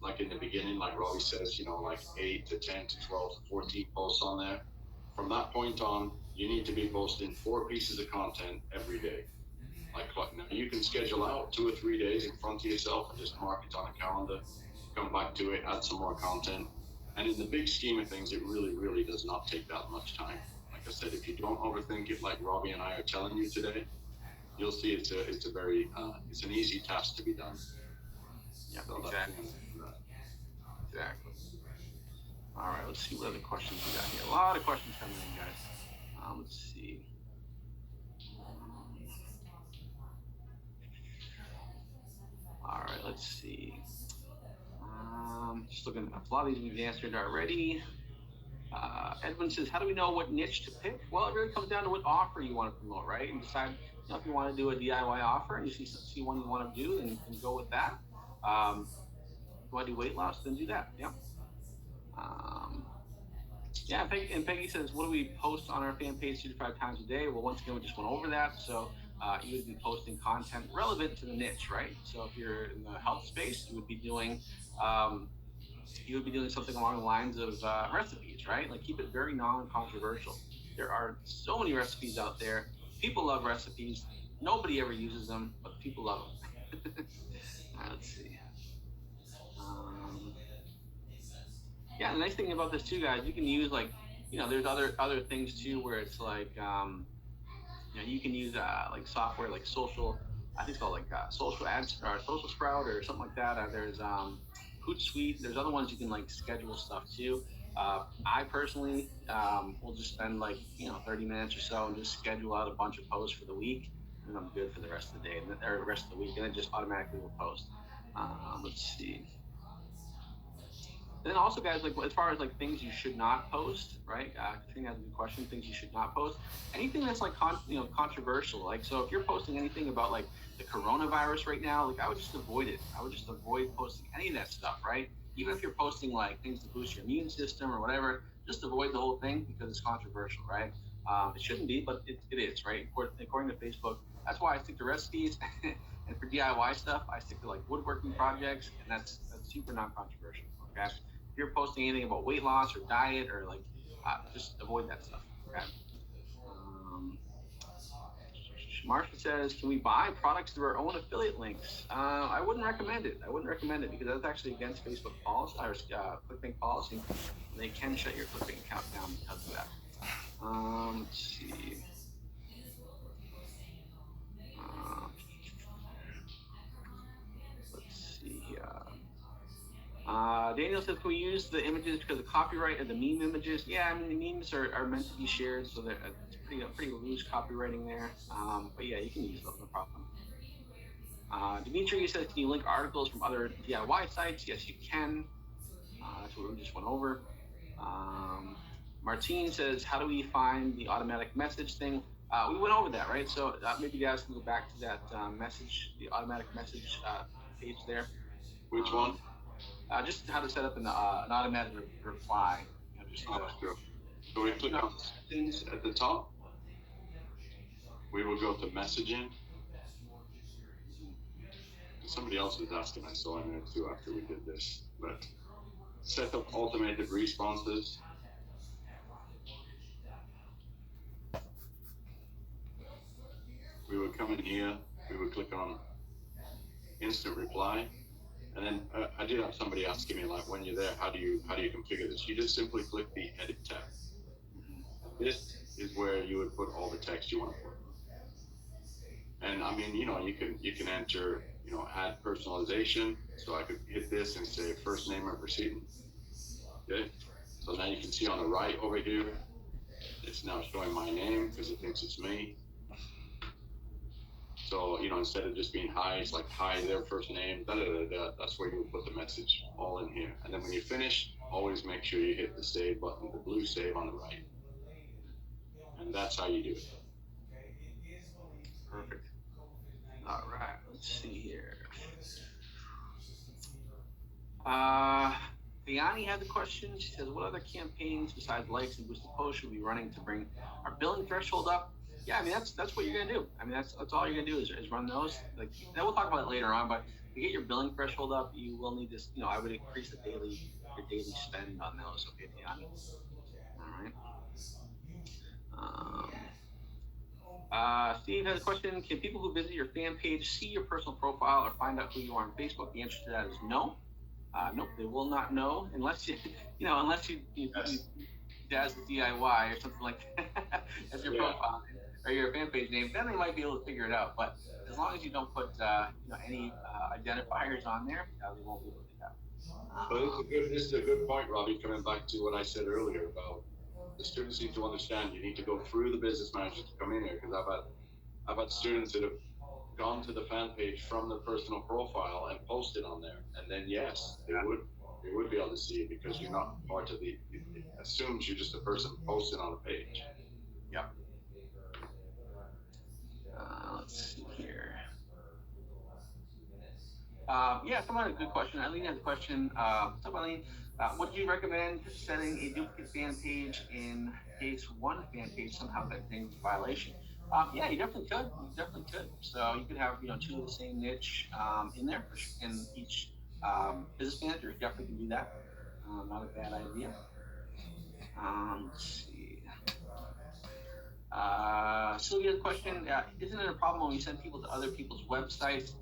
like in the beginning, like Robbie says, like 8 to 10 to 12 to 14 posts on there. From that point on, you need to be posting 4 pieces of content every day. Like now you can schedule out 2 or 3 days in front of yourself and just mark it on a calendar, come back to it, add some more content. And in the big scheme of things, it really, really does not take that much time. Like I said, if you don't overthink it like Robbie and I are telling you today, you'll see it's an easy task to be done. Yeah, so exactly. All right, let's see what other questions we got here. A lot of questions coming in, guys. Let's see. All right, let's see. Just looking at a lot of these we've answered already. Edwin says, how do we know what niche to pick? Well, it really comes down to what offer you want to promote, right? And decide, if you want to do a DIY offer and you see one you want to do, then go with that. You want to do weight loss, then do that. Yeah. Yeah, Peggy says, what do we post on our fan page 2 to 5 times a day? Well, once again, we just went over that. So you would be posting content relevant to the niche, right? So if you're in the health space, you would be doing something along the lines of recipes, right? Like keep it very non-controversial. There are so many recipes out there. People love recipes. Nobody ever uses them, but people love them. Let's see. Yeah, the nice thing about this too, guys, you can use there's other things too where it's like, you can use like software like social, I think it's called like social ads or social sprout or something like that. There's Hootsuite. There's other ones you can like schedule stuff too. I personally will just spend 30 minutes or so and just schedule out a bunch of posts for the week, and I'm good for the rest of the day or the rest of the week, and then just automatically will post. Let's see. Then also, guys, like as far as like things you should not post, right? Katrina has a good question. Things you should not post. Anything that's like controversial. Like, so if you're posting anything about like the coronavirus right now, like I would just avoid it. I would just avoid posting any of that stuff, right? Even if you're posting like things to boost your immune system or whatever, just avoid the whole thing because it's controversial, right? It shouldn't be, but it is, right? According to Facebook, that's why I stick to recipes, and for DIY stuff, I stick to like woodworking projects, and that's super non-controversial. Okay. If you're posting anything about weight loss or diet or like, just avoid that stuff. Okay. Marsha says, can we buy products through our own affiliate links? I wouldn't recommend it. Because that's actually against Facebook policy or ClickBank policy. They can shut your ClickBank account down because of that. Let's see. Let's see here. Daniel says, can we use the images because of copyright of the meme images? Yeah, I mean, the memes are meant to be shared, so it's pretty loose copywriting there. But yeah, you can use those, no problem. Dimitri says, can you link articles from other DIY sites? Yes, you can. That's what we just went over. Martine says, how do we find the automatic message thing? We went over that, right? So maybe you guys can go back to that the automatic message page there. Which one? Just how to set up an automatic reply. Sure. So we click on settings at the top. We will go to messaging. Somebody else was asking, I saw in there too after we did this. But set up automated responses. We would come in here. We would click on instant reply. And then I did have somebody asking me, like, when you're there, how do you configure this? You just simply click the edit tab. This is where you would put all the text you want to put. And I mean, you can enter, add personalization. So I could hit this and say first name of recipient. Okay. So now you can see on the right over here, it's now showing my name because it thinks it's me. So, instead of just being hi, it's like hi, their first name, that's where you would put the message all in here. And then when you finish, always make sure you hit the save button, the blue save on the right. And that's how you do it. Perfect. All right, let's see here. Diani had the question. She says, what other campaigns besides likes and boosted posts should we be running to bring our billing threshold up? Yeah, I mean, that's what you're gonna do. I mean, that's all you're gonna do is run those. Like, then we'll talk about it later on. But to get your billing threshold up, you will need this. I would increase your daily spend on those. Okay, Diani. All right. Steve has a question. Can people who visit your fan page see your personal profile or find out who you are on Facebook? The answer to that is no. Nope, they will not know unless you Daz the DIY or something like that as your profile or your fan page name. Then they might be able to figure it out. But as long as you don't put any identifiers on there, they won't be able to do that. But this is a good point, Robbie. Coming back to what I said earlier about the students need to understand you need to go through the business manager to come in here, because I've had students that have gone to the fan page from their personal profile and posted on there, and then yes, they would be able to see it because you're not part of the. It assumes you're just a person posted on a page. Yeah. Let's see here. Yeah, someone had a good question. Eileen had a question. So Eileen, would you recommend setting a duplicate fan page in case one fan page somehow got named a violation? Yeah, you definitely could. You definitely could. So you could have two of the same niche in there in each business manager. You definitely can do that. Not a bad idea. Let's see. Sylvia's question, isn't it a problem when we send people to other people's websites?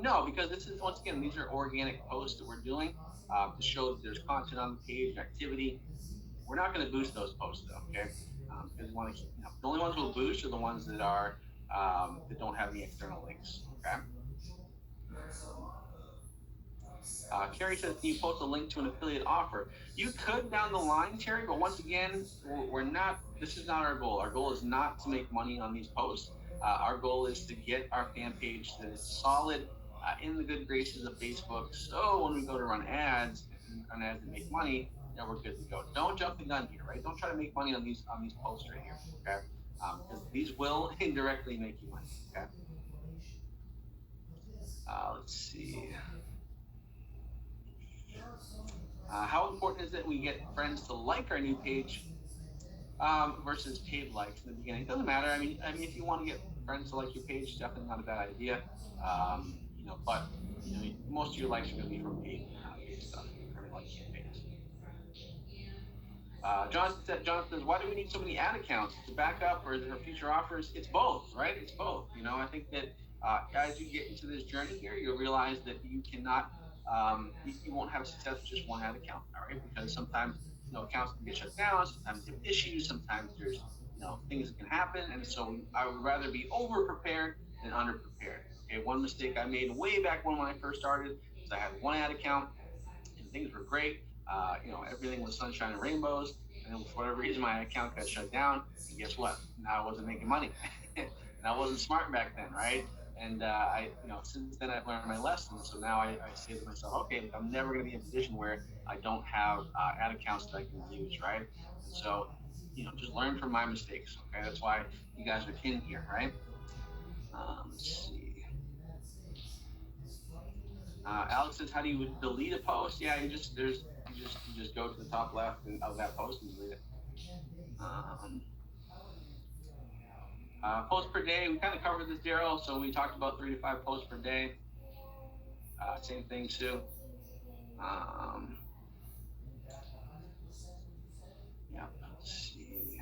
No, because this is, once again, these are organic posts that we're doing to show that there's content on the page, activity. We're not going to boost those posts though, okay? Because we want to keep, the only ones we'll boost are the ones that are that don't have the external links, okay? Terry says, can you post a link to an affiliate offer? You could down the line, Terry, but once again, we're not, this is not our goal. Our goal is not to make money on these posts. Our goal is to get our fan page that is solid in the good graces of Facebook. So when we go to run ads and make money, we're good to go. Don't jump the gun here, right? Don't try to make money on these posts right here, okay? Because these will indirectly make you money, okay? Let's see. How important is it we get friends to like our new page versus paid likes in the beginning? It doesn't matter. I mean, if you want to get friends to like your page, definitely not a bad idea. But most of your likes are going to be from paid stuff. Jonathan says, why do we need so many ad accounts to back up or future offers? It's both, right? It's both. I think that as you get into this journey here, you'll realize that you cannot. You won't have success with just one ad account, all right? Because sometimes accounts can get shut down, sometimes there are issues, sometimes there's things that can happen, and so I would rather be over prepared than under prepared. Okay, one mistake I made way back when I first started is I had one ad account and things were great. Everything was sunshine and rainbows, and then for whatever reason my account got shut down, and guess what? Now I wasn't making money, and I wasn't smart back then, right? And since then I've learned my lesson. So now I say to myself, okay, I'm never going to be in a position where I don't have ad accounts that I can use, right? And so, just learn from my mistakes. Okay, that's why you guys are in here, right? Let's see. Alex says, how do you delete a post? Yeah, you just go to the top left of that post and delete it. Posts per day, we kind of covered this, Daryl. So we talked about 3 to 5 posts per day. Same thing, Sue. Yeah, let's see.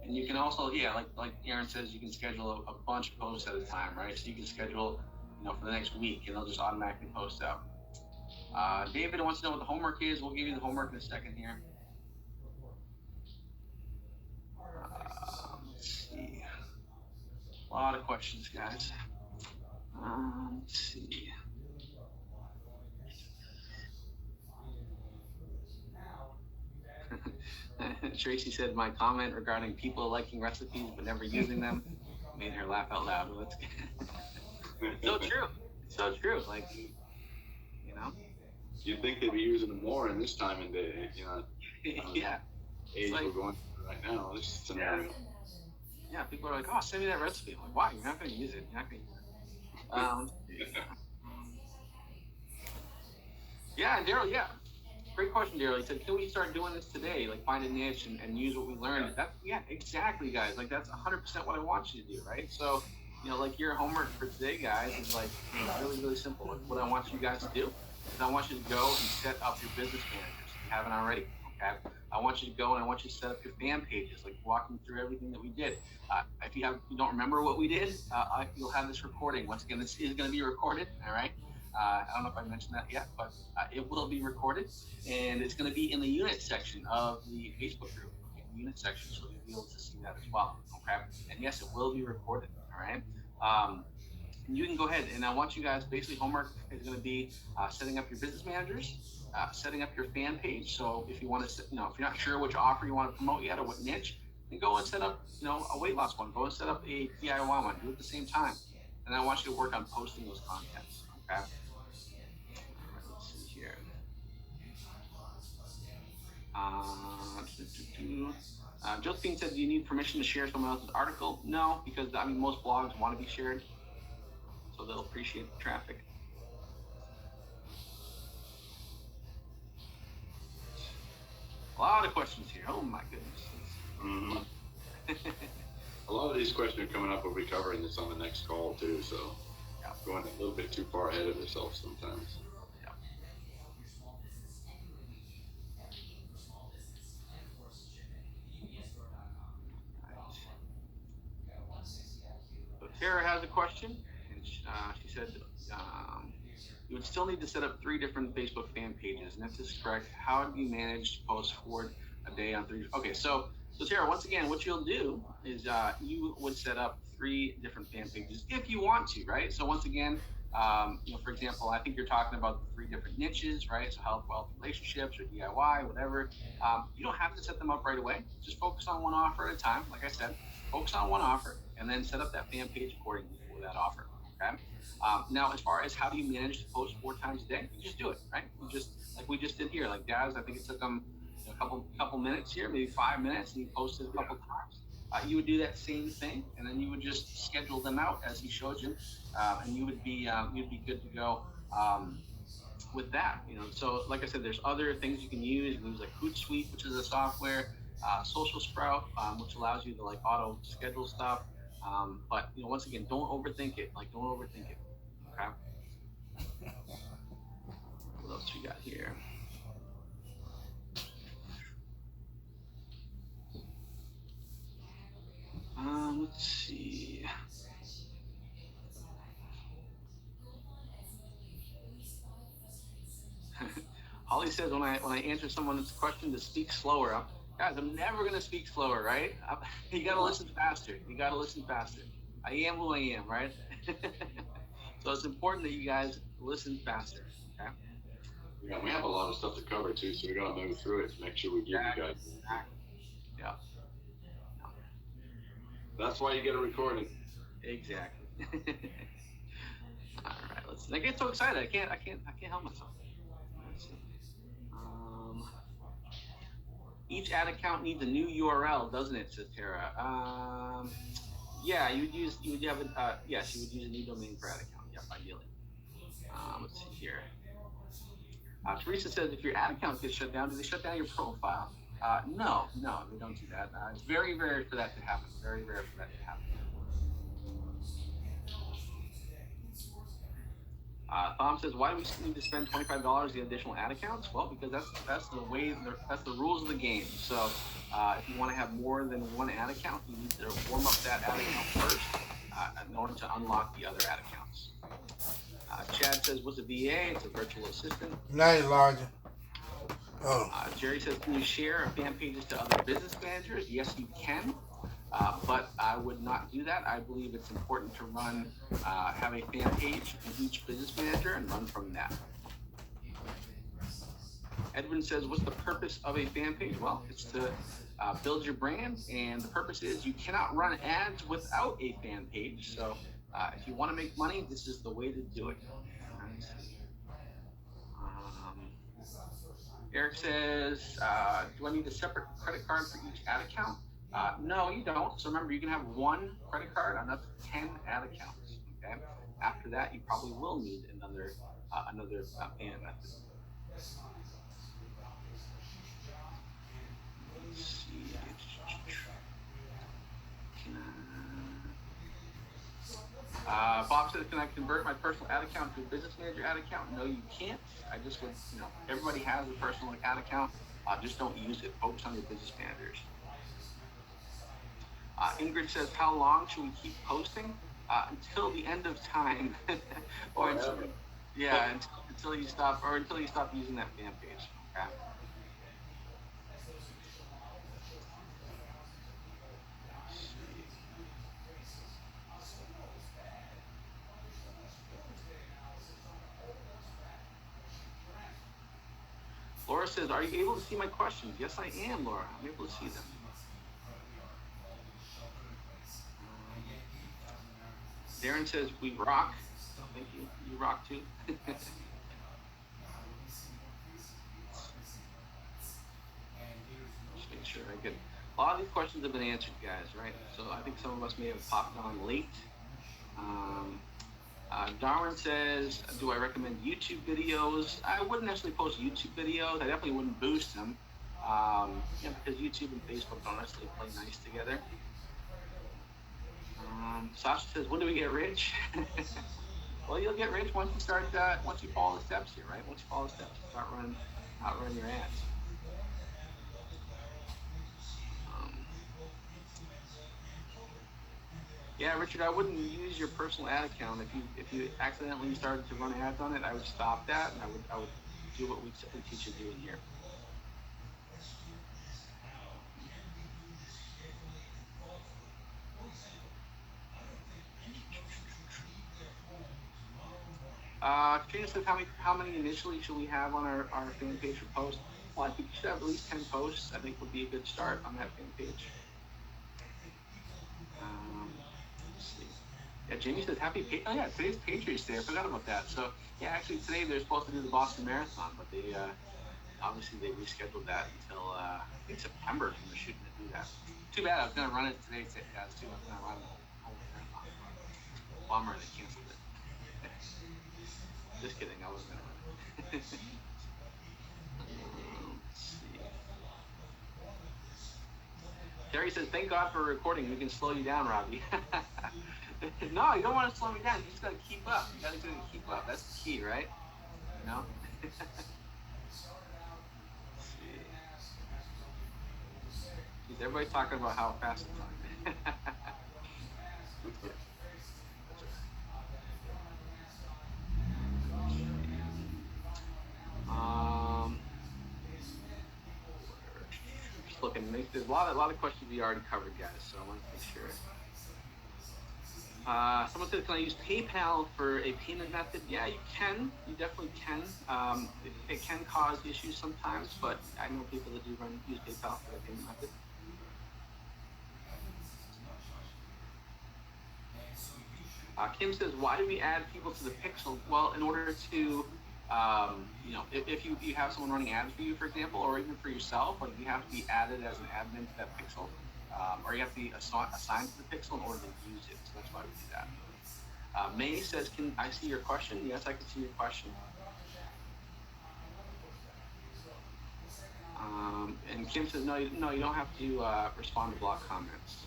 And you can also, like Aaron says, you can schedule a bunch of posts at a time, right? So you can schedule, for the next week, and they'll just automatically post out. David wants to know what the homework is. We'll give you the homework in a second here. Let's see. A lot of questions, guys. Let's see. Tracy said my comment regarding people liking recipes but never using them made her laugh out loud. Well, so true. So true. Like, You'd think they'd be using them more in this time and day, yeah. Age we're going through right now. This scenario. Yeah, people are like, oh, send me that recipe. I'm like, why? You're not going to use it. You're not going to use it. Yeah, Daryl, yeah. Great question, Daryl. He said, can we start doing this today? Like, find a niche and use what we learned. Yeah, exactly, guys. Like, that's 100% what I want you to do, right? So, like your homework for today, guys, is like really, really simple. Like, what I want you guys to do is I want you to go and set up your business managers if you haven't already, okay? I want you to go and I want you to set up your fan pages, like walking through everything that we did. If you don't remember what we did, you'll have this recording. Once again, this is going to be recorded, all right? I don't know if I mentioned that yet, but it will be recorded, and it's going to be in the unit section of the Facebook group, the unit section, so you'll be able to see that as well, okay? And yes, it will be recorded, all right? you can go ahead, and I want you guys, basically homework is going to be setting up your business managers, setting up your fan page. So if you want to, if you're not sure which offer you want to promote yet or what niche, then go and set up, a weight loss one. Go and set up a DIY one. Do it at the same time. And I want you to work on posting those contents. Okay. All right, let's see here. Josephine said, do you need permission to share someone else's article? No, because most blogs want to be shared, so they'll appreciate the traffic. A lot of questions here. Oh my goodness. Mm-hmm. A lot of these questions are coming up. We'll be covering this on the next call too. So, going a little bit too far ahead of yourself sometimes. So Tara has a question, and she said you would still need to set up 3 different Facebook fan pages, and if this is correct, how do you manage to post 4 a day on 3? Okay, so Tara, once again, what you'll do is you would set up 3 different fan pages if you want to, right? So once again, for example, I think you're talking about the 3 different niches, right? So health, wealth, relationships, or DIY, whatever. You don't have to set them up right away. Just focus on one offer at a time. Like I said, focus on one offer and then set up that fan page accordingly for that offer. Okay. Now, as far as how do you manage to post 4 times a day, you just do it, right? You just, like we just did here, like Daz, I think it took them a couple minutes here, maybe 5 minutes, and he posted a couple times. You would do that same thing, and then you would just schedule them out as he showed you, and you'd be good to go with that. So like I said, there's other things you can use. You can use like Hootsuite, which is a software, Social Sprout, which allows you to like auto schedule stuff. But once again, don't overthink it. Don't overthink it. Okay. What else we got here? Let's see. Holly says when I answer someone's question to speak slower. Guys, I'm never gonna speak slower, right? You gotta listen faster. I am who I am, right? So it's important that you guys listen faster. Okay. Yeah, we have a lot of stuff to cover too, so we gotta move through it to make sure we give you guys. Yeah. That's why you get a recording. Exactly. All right, let's see. I get so excited. I can't help myself. Let's see. Each ad account needs a new URL, doesn't it? Says Tara. Yeah, you would use a new domain for ad account. Yep, ideally. Let's see here. Teresa says, if your ad account gets shut down, do they shut down your profile? No, they don't do that. It's very rare for that to happen. Very rare for that to happen. Tom says, why do we need to spend $25 in additional ad accounts? Well, because that's the rules of the game. So if you want to have more than one ad account, you need to warm up that ad account first in order to unlock the other ad accounts. Chad says, what's a VA? It's a virtual assistant. Not Elijah. Jerry says, can you share fan pages to other business managers? Yes, you can. But I would not do that. I believe it's important to have a fan page in each business manager and run from that. Edwin says, what's the purpose of a fan page? Well, it's to build your brand, and the purpose is you cannot run ads without a fan page. So if you want to make money, this is the way to do it. Eric says, do I need a separate credit card for each ad account? No, you don't. So remember, you can have one credit card on up to 10 ad accounts. Okay. After that, you probably will need another payment method. Let's see. Bob says, can I convert my personal ad account to a business manager ad account? No, you can't. I just would, everybody has a personal ad account. Just don't use it. Focus on your business managers. Ingrid says, how long should we keep posting? Until the end of time. Or until you stop using that fan page. Okay. Laura says, are you able to see my questions? Yes, I am, Laura. I'm able to see them. Darren says, we rock. Thank you. You rock too. Just make sure I get. A lot of these questions have been answered, guys, right? So I think some of us may have popped on late. Darwin says, do I recommend YouTube videos? I wouldn't necessarily post YouTube videos. I definitely wouldn't boost them. Because YouTube and Facebook don't necessarily play nice together. Sasha says, when do we get rich? Well, you'll get rich once you start, once you follow the steps here, right? Once you follow the steps, start running your ads. Yeah, Richard, I wouldn't use your personal ad account. If you accidentally started to run ads on it, I would stop that, and I would do what we teach you doing here. Katrina says, how many initially should we have on our fan page for posts? Well, I think you should have at least 10 posts. I think would be a good start on that fan page. Let's see. Yeah, Jamie says, oh yeah, today's Patriots Day. I forgot about that. So yeah, actually today they're supposed to do the Boston Marathon, but they obviously they rescheduled that until I think September when they're shooting to do that. Too bad. I was gonna run it today, guys. Too. I was gonna run the whole marathon. Bummer they canceled it. Just kidding. I wasn't gonna run it. Let's see. Terry says, thank God for recording. We can slow you down, Robbie. No, you don't want to slow me down. You just got to keep up. You got to keep up. That's the key, right? You know? Jeez, everybody's talking about how fast it's on. Just looking. There's a lot of questions we already covered, guys. So I want to make sure. Someone said, can I use PayPal for a payment method? Yeah, you can. You definitely can. It can cause issues sometimes, but I know people that do use PayPal for a payment method. Kim says, why do we add people to the pixel? Well, in order to, if you have someone running ads for you, for example, or even for yourself, like you have to be added as an admin to that pixel. Or you have to be assigned to the pixel in order to use it. So that's why we do that. May says, can I see your question? Yes, I can see your question. And Kim says, no, you don't have to respond to block comments.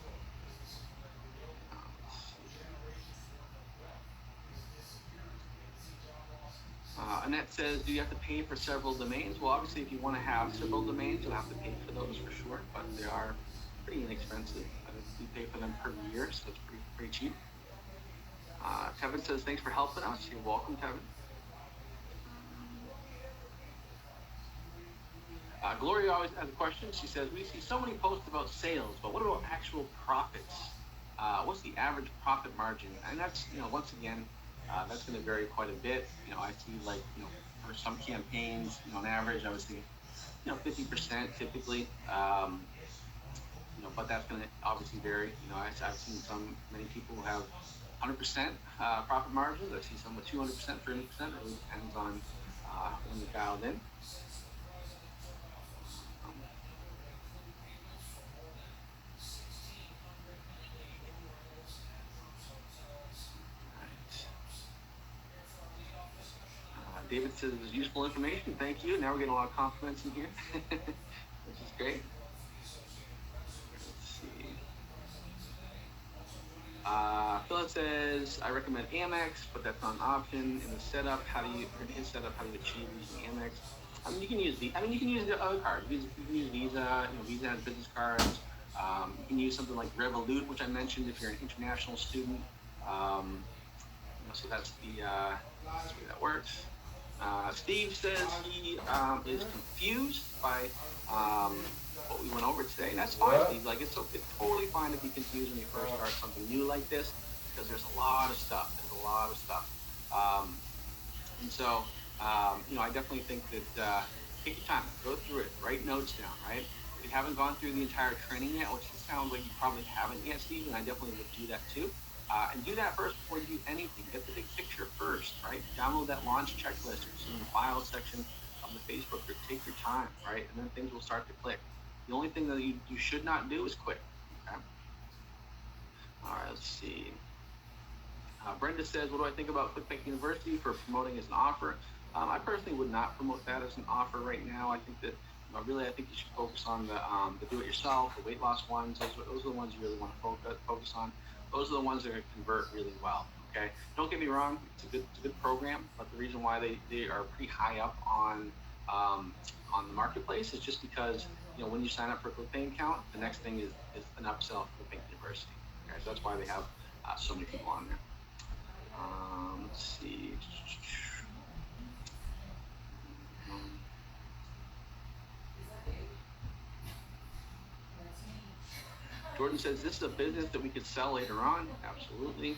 Annette says, do you have to pay for several domains? Well, obviously, if you want to have several domains, you'll have to pay for those for sure, but they are pretty inexpensive. We pay for them per year, so it's pretty cheap. Kevin says, thanks for helping us. You're welcome, Kevin. Gloria always has a question. She says, we see so many posts about sales, but what about actual profits? What's the average profit margin? And that's, once again, that's going to vary quite a bit. I see for some campaigns, on average, I would see, 50% typically. But that's going to obviously vary. I've seen many people who have 100% profit margins. I see some with 200%, 30%. It really depends on when you're dialed in. David says it was useful information. Thank you. Now we're getting a lot of compliments in here, which is great. Let's see. Philip says, I recommend Amex, but that's not an option. In the setup, in his setup, how do you achieve using Amex? You can use the other cards. You can use Visa. Visa has business cards. You can use something like Revolut, which I mentioned if you're an international student. So that's the way that works. Steve says he is confused by what we went over today, and that's fine, Steve. It's totally fine to be confused when you first start something new like this, because there's a lot of stuff. And so, I definitely think that take your time, go through it, write notes down, right? If you haven't gone through the entire training yet, which it sounds like you probably haven't yet, Steve, and I definitely would do that too. And do that first before you do anything. Get the big picture first, right? Download that launch checklist, which is in the files section of the Facebook group. Take your time, right? And then things will start to click. The only thing that you should not do is quit, okay? All right, let's see. Brenda says, what do I think about ClickBank University for promoting as an offer? I personally would not promote that as an offer right now. I think that, really, I think you should focus on the do-it-yourself, the weight loss ones. Those are the ones you really want to focus on. Those are the ones that are going to convert really well, okay? Don't get me wrong, it's a good program, but the reason why they are pretty high up on the marketplace is just because, when you sign up for a ClickBank account, the next thing is an upsell for ClickBank University, okay? So that's why they have so many people on there. Let's see. Jordan says, this is a business that we could sell later on. Absolutely.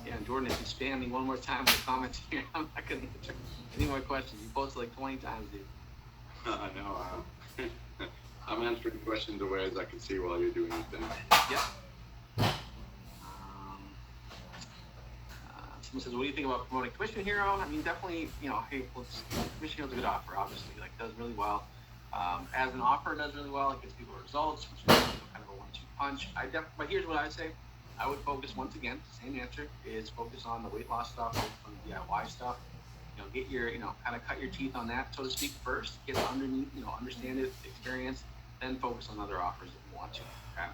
Yeah, and Jordan, if you spam me one more time with comments here, I'm not going to answer any more questions. You posted like 20 times, dude. I know. I'm answering questions the way as I can see while you're doing your thing. Yep. Someone says, what do you think about promoting Commission Hero? I mean, definitely, hey, Commission Hero's a good offer, obviously. Like, does really well. As an offer, it does really well. It gets people results, which is kind of a 1-2 punch. But here's what I say. I would focus, once again, same answer, is focus on the weight loss stuff, focus on the DIY stuff. Get your, kind of cut your teeth on that, so to speak, first. Get underneath, understand it, experience, then focus on other offers if you want to, okay?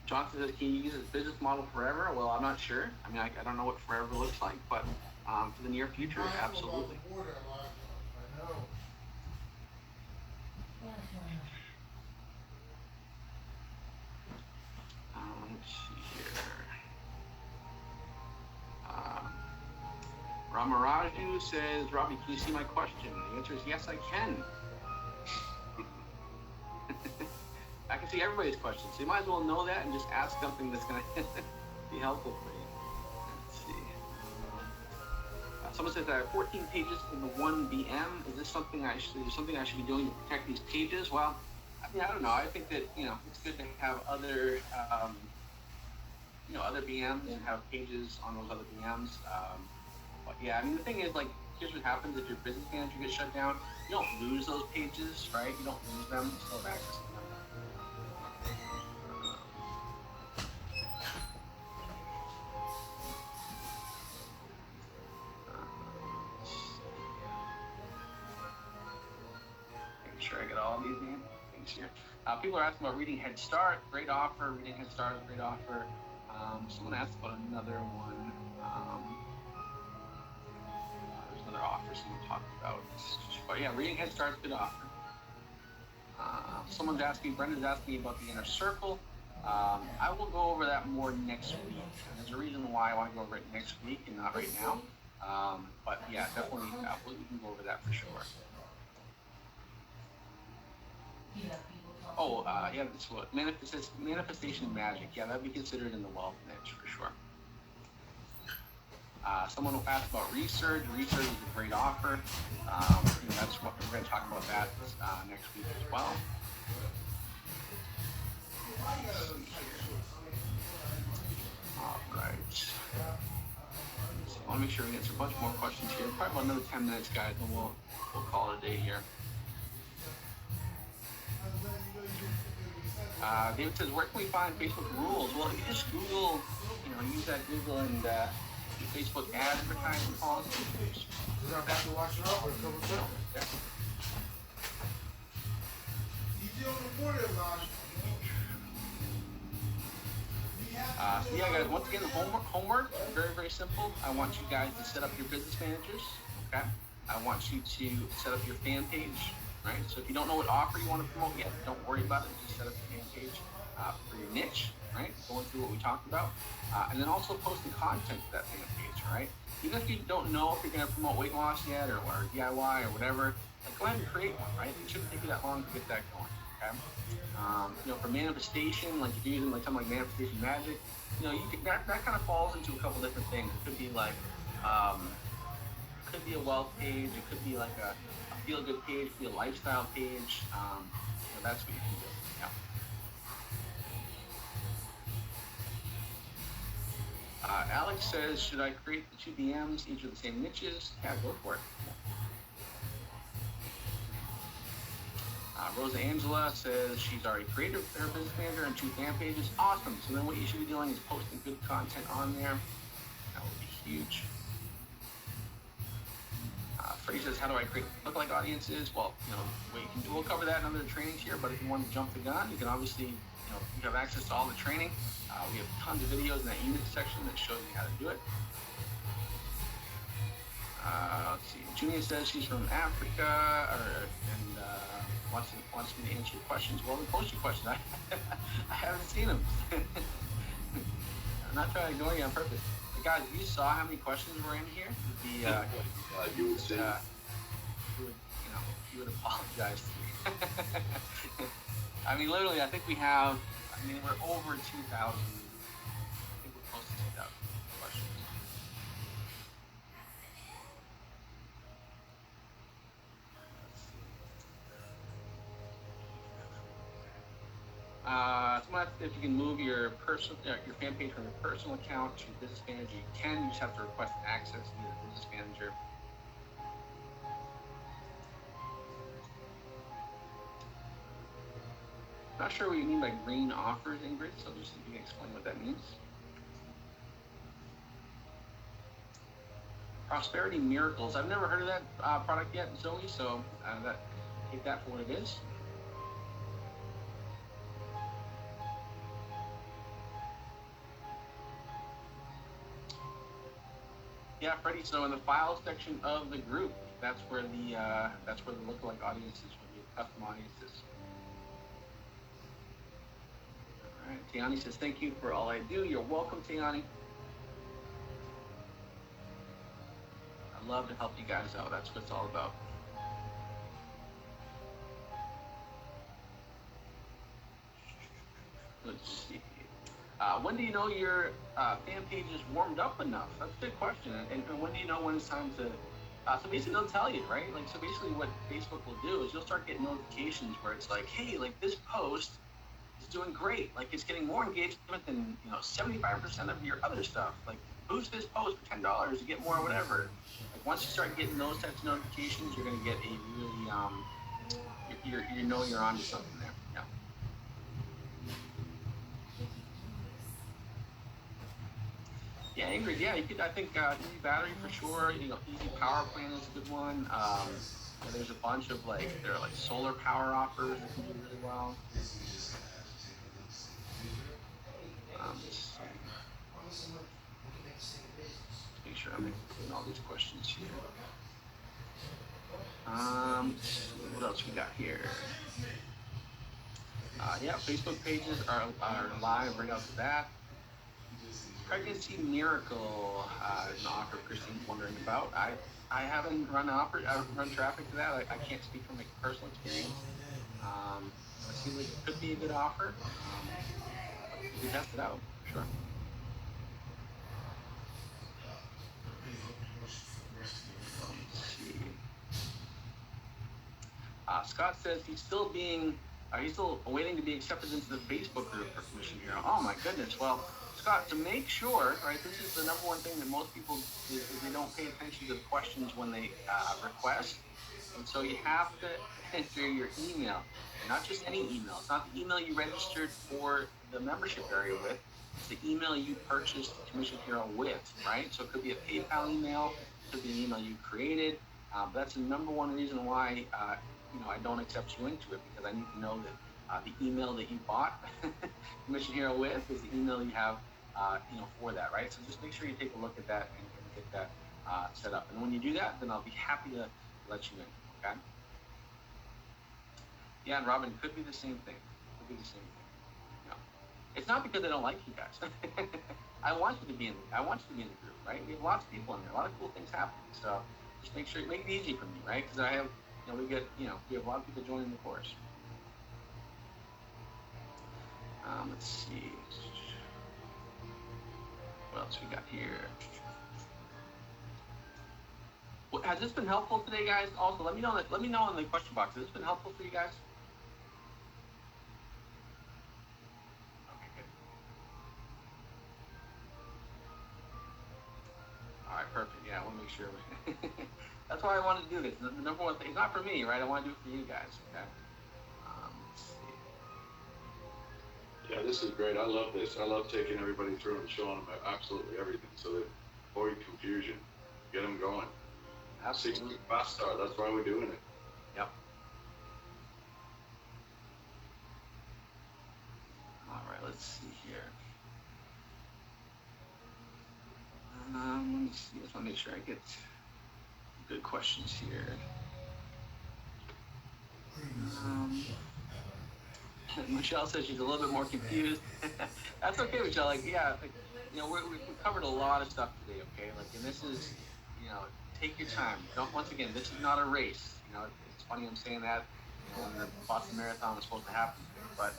Johnson says, can you use this business model forever? Well, I'm not sure. I mean, I don't know what forever looks like, but for the near future, absolutely. Let's see here. Ramaraju says, Robbie, can you see my question? The answer is yes, I can. I can see everybody's questions, so you might as well know that and just ask something that's going to be helpful for you. Let's see. Someone says I have 14 pages in the 1 BM. Is this something I should be doing to protect these pages? Well, I mean, I don't know. I think that it's good to have other other BMs and have pages on those other BMs. But yeah, I mean, the thing is, like, here's what happens if your business manager gets shut down. You don't lose those pages, right? You don't lose them. You still have access to them. Sure, I got all these things here. People are asking about Reading Head Start. Great offer. Reading Head Start is a great offer. Someone asked about another one. There's another offer someone talked about. But yeah, Reading Head Start is a good offer. Brenda's asking about the Inner Circle. I will go over that more next week. And there's a reason why I want to go over it next week and not right now. But yeah, definitely, we can go over that for sure. Oh, yeah, this what manifestation magic. Yeah, that'd be considered in the wealth niche for sure. Someone asked about research. Research is a great offer. That's what we're going to talk about that next week as well. All right. So I want to make sure we answer a bunch more questions here. Probably about another 10 minutes, guys, and we'll call it a day here. David says, where can we find Facebook rules? Well, you just Google, use that Google and Facebook advertising policy. Is that about to wash it off or a couple of seconds? Yeah. Easy on the border, Elijah. So yeah, guys, once again, the homework, very, very simple. I want you guys to set up your business managers, okay? I want you to set up your fan page, right? So if you don't know what offer you want to promote yet, don't worry about it. Just set up your fan page for your niche, right? Going through what we talked about. And then also posting content to that fan page, right? Even if you don't know if you're going to promote weight loss yet or DIY or whatever, like, go ahead and create one, right? It shouldn't take you that long to get that going, okay? For manifestation, like if you're using like something like manifestation magic, you can that kind of falls into a couple different things. It could be like, could be a wealth page. It could be like a feel good page. It could be a lifestyle page. That's what you can do. Yeah. Alex says, should I create the two DMs, each of the same niches? Yeah, go for it. Rosa Angela says she's already created her business manager and 2 fan pages. Awesome. So then what you should be doing is posting good content on there. That would be huge. Freddie says, how do I create lookalike audiences? Well, what you can do, we'll cover that in another trainings here, but if you want to jump the gun, you can obviously, you have access to all the training. We have tons of videos in that unit section that shows you how to do it. Let's see. Junia says she's from Africa, and wants me to answer your questions. Well, then post your questions. I haven't seen them. I'm not trying to ignore you on purpose. But guys, if you saw how many questions were in here, you would say, you would apologize to me. I mean, literally, I think we're over 2,000. I think we're close to 2,000 questions. Someone asked if you can move your fan page from your personal account to your business manager. You can. You just have to request access via the business manager. Not sure what you mean by green offers, Ingrid, so just if you can explain what that means. Prosperity Miracles. I've never heard of that product yet, Zoe, so take that for what it is. Yeah, Freddie. So in the files section of the group, that's where the lookalike audiences will be, custom audiences. All right, Tiani says, thank you for all I do. You're welcome, Tiani. I love to help you guys out. That's what it's all about. Let's see. When do you know your fan page is warmed up enough? That's a good question. And when do you know when it's time to... so basically they'll tell you, right? Like, so basically what Facebook will do is you'll start getting notifications where it's like, hey, like this post is doing great. Like it's getting more engagement than 75% of your other stuff. Like boost this post for $10 to get more, whatever. Like once you start getting those types of notifications, you're gonna get a really you're onto something there. Yeah. Yeah, Ingrid. Yeah, you could. I think Easy Battery for sure. Easy Power Plan is a good one. There's a bunch of there are solar power offers that can do really well. Let's make sure I'm including all these questions here. What else we got here? Yeah, Facebook pages are live right off the bat. Pregnancy Miracle is an offer Christine's wondering about. I haven't run traffic to that. I can't speak from a personal experience. It seems like it could be a good offer. You can test it out, for sure. Let's see. Scott says he's still waiting to be accepted into the Facebook group for Commission Hero. Oh my goodness. Well, Scott, to make sure, right, this is the number one thing that most people do, is they don't pay attention to the questions when they request. And so you have to enter your email, not just any email. It's not the email you registered for the membership area with. It's the email you purchased Commission Hero with, right? So it could be a PayPal email, it could be an email you created. That's the number one reason why I don't accept you into it, because I need to know that the email that you bought Commission Hero with is the email you have for that, right? So just make sure you take a look at that and get that set up. And when you do that, then I'll be happy to let you in, okay? Yeah, and Robin, could be the same thing. Could be the same thing. It's not because I don't like you guys. I want you to be in the group, right? We have lots of people in there, a lot of cool things happening. So just make it easy for me, right? Because I have, we have a lot of people joining the course. Let's see. What else we got here? Well, has this been helpful today, guys? Also, let me know that. Let me know in the question box. Has this been helpful for you guys? Okay, good. All right, perfect. Yeah, I want to make sure. That's why I wanted to do this. The number one thing, it's not for me, right? I want to do it for you guys. Okay. Let's see. Yeah, this is great. I love this. I love taking everybody through and showing them absolutely everything so that avoid confusion, get them going. Absolutely. 6 fast start. That's why we're doing it. Yep. All right, let's see here. Let me see. Let's make sure I get good questions here. Michelle says she's a little bit more confused. That's okay, Michelle. Like, yeah, like, you know, we covered a lot of stuff today. Okay, like, and this is, you know, take your time. Don't. Once again, this is not a race. You know, it's funny I'm saying that. You know, when the Boston Marathon was supposed to happen today, but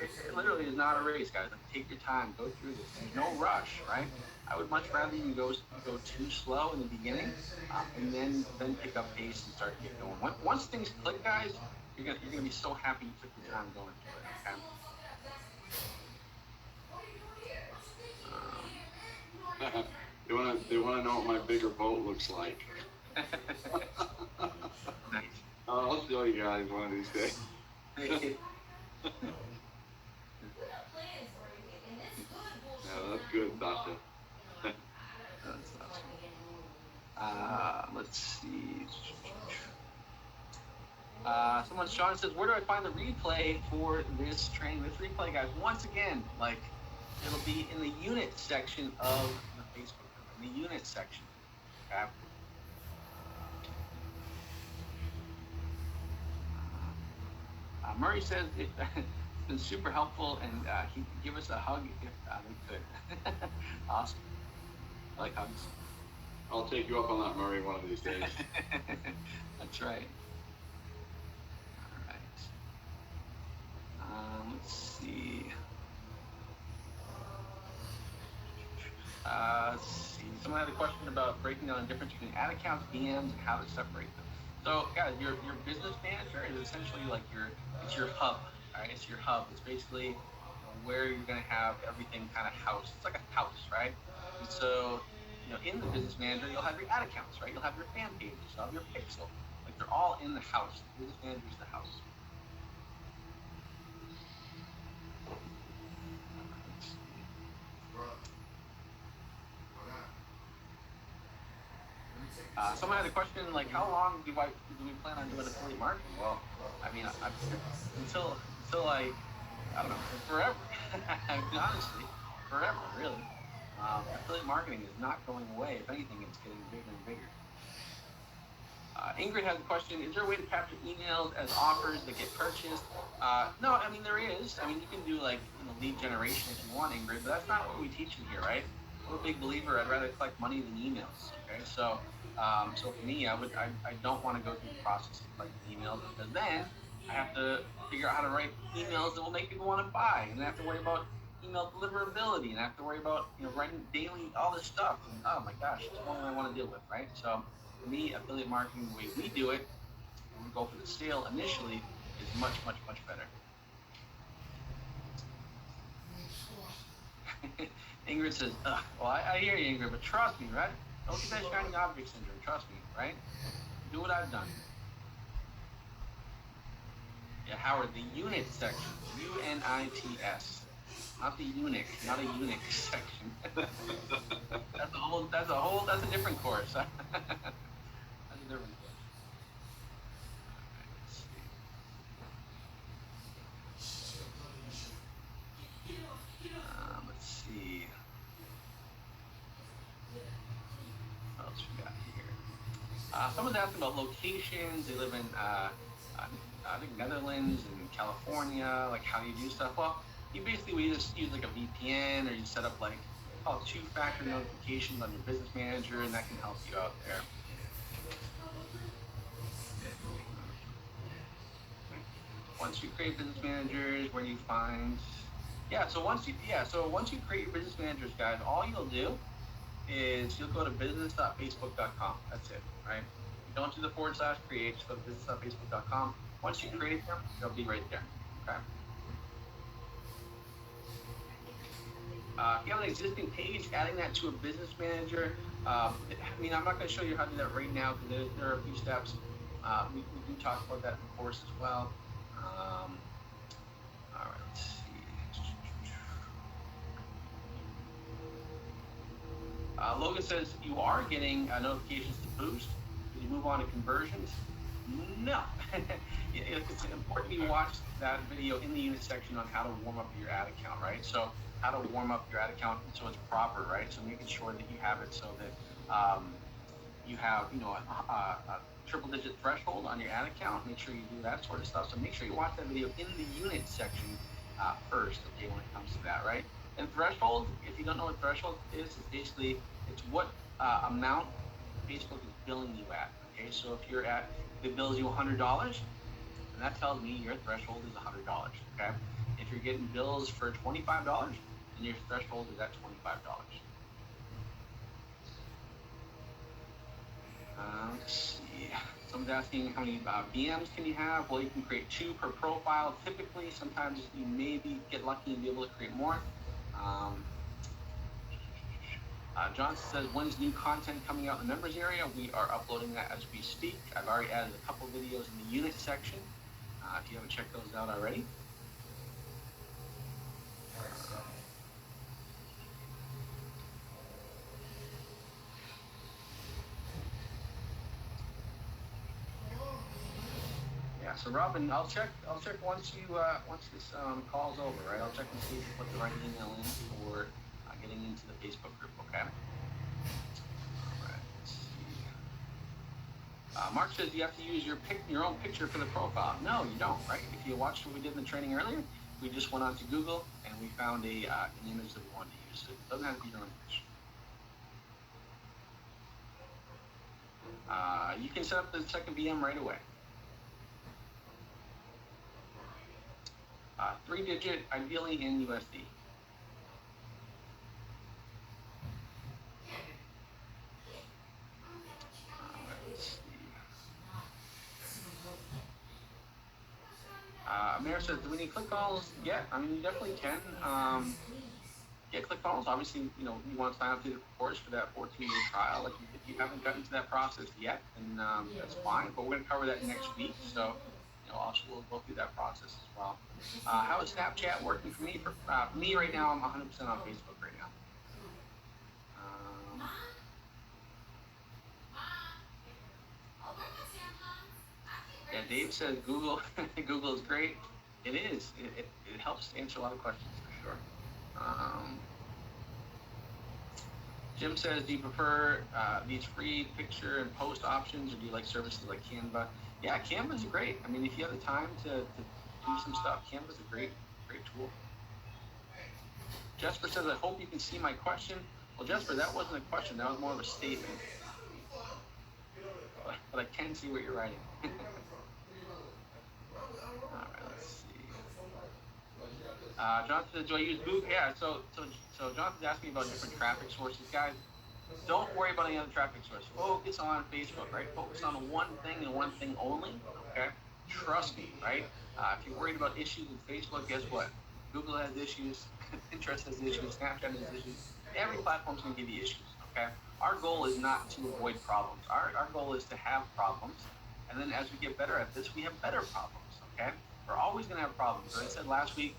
it literally is not a race, guys. Like, take your time. Go through this. There's no rush, right? I would much rather you go too slow in the beginning, and then pick up pace and start to get going. Once things click, guys, you're gonna be so happy you took your time going through it. Okay. They wanna know what my bigger boat looks like. Nice. I'll show you guys one of these days. Yeah, that's good, Sasha. That's awesome. Let's see. Sean says, where do I find the replay for this training? This replay, guys, once again, like, it'll be in the unit section of the Facebook group, in the unit section. Okay. Murray says it's been super helpful, and he could give us a hug if we could. Awesome. I like hugs. I'll take you up on that, Murray, one of these days. That's right. All right. Let's see. Let's see. Someone had a question about breaking down the difference between ad accounts, DMs, and how to separate them. So, guys, your business manager is essentially like it's your hub. All right, it's your hub. It's basically where you're going to have everything kind of housed. It's like a house, right? And so, in the business manager, you'll have your ad accounts, right? You'll have your fan pages, you'll have your pixel. Like, they're all in the house. The business manager is the house. Someone had a question like, how long do we plan on doing affiliate marketing? Well, I mean, until I don't know, forever. I mean, honestly, forever, really. Affiliate marketing is not going away. If anything, it's getting bigger and bigger. Ingrid has a question: is there a way to capture emails as offers that get purchased? No, I mean there is. I mean you can do like lead generation if you want, Ingrid, but that's not what we teach in here, right? I'm a big believer. I'd rather collect money than emails. Okay, so for me, I don't want to go through the process of collecting emails because then I have to figure out how to write emails that will make people want to buy, and I have to worry about email deliverability, and I have to worry about writing daily all this stuff. And, oh my gosh, it's more than I want to deal with, right? So for me, affiliate marketing, the way we do it, when we go for the sale initially, is much, much, much better. Ingrid says, well, I hear you, Ingrid, but trust me, right? Don't get that shiny object syndrome. Trust me, right? Do what I've done. Yeah, Howard, the unit section. UNITS. Not the eunuch, not a eunuch section. That's a different course. That's a different course. Let's see. What else we got here? Someone's asking about locations. They live in, I think, Netherlands and California. Like, how do you do stuff? Well, we just use like a VPN, or you set up like two-factor notifications on your business manager, and that can help you out there. Once you create business managers, where do you find? Yeah. So once you create your business managers, guys, all you'll do is you'll go to business.facebook.com. That's it, right? You don't do the /create. Just go to business.facebook.com. Once you create them, they'll be right there. Okay. If you have an existing page, adding that to a business manager. I mean, I'm not going to show you how to do that right now because there are a few steps. We do talk about that in the course as well. All right, let's see. Logan says you are getting notifications to boost. Did you move on to conversions? No. It's important you watch that video in the unit section on how to warm up your ad account, right? So how to warm up your ad account so it's proper, right? So making sure that you have it so that you have, a triple-digit threshold on your ad account. Make sure you do that sort of stuff. So make sure you watch that video in the unit section first, okay, when it comes to that, right? And threshold, if you don't know what threshold is, it's basically what amount Facebook is billing you at. Okay, so if it bills you $100, and that tells me your threshold is $100. Okay, if you're getting bills for $25, then your threshold is at $25. Let's see. Someone's asking how many VMs can you have? Well, you can create 2 per profile. Typically, sometimes you maybe get lucky and be able to create more. Johnson says, when's new content coming out in the members area? We are uploading that as we speak. I've already added a couple videos in the unit section. If you haven't checked those out already. Yeah, so Robin, I'll check once this call's over, right? I'll check and see if you put the right email in for getting into the Facebook group, okay? All right, let's see. Mark says you have to use your own picture for the profile. No, you don't, right? If you watched what we did in the training earlier, we just went on to Google and we found an image that we wanted to use. So it doesn't have to be your own picture. You can set up the second VM right away. 3-digit, ideally in USD. Mayor says, do we need ClickFunnels? Yeah, I mean, you definitely can. ClickFunnels, obviously, you want to sign up to the course for that 14-day trial. If you haven't gotten to that process yet, then that's fine. But we're going to cover that next week. So, also we'll go through that process as well. How is Snapchat working for me? For me right now, I'm 100% on Facebook right now. Yeah, Dave says Google is great. It is. It helps answer a lot of questions for sure. Jim says, do you prefer these free picture and post options, or do you like services like Canva? Yeah, Canva's great. I mean, if you have the time to do some stuff, Canva's a great tool. Jesper says, I hope you can see my question. Well, Jesper, that wasn't a question. That was more of a statement. But I can see what you're writing. All right, let's see. Jonathan says, do I use Google? Yeah, so Jonathan's asking about different traffic sources. Guys, don't worry about any other traffic source. Focus on Facebook, right? Focus on one thing and one thing only, okay? Trust me, right? If you're worried about issues with Facebook, guess what? Google has issues, Pinterest has issues, Snapchat has issues. Every platform's going to give you issues, okay? Our goal is not to avoid problems. Our goal is to have problems, and then as we get better at this, we have better problems, okay? We're always going to have problems. As I said last week,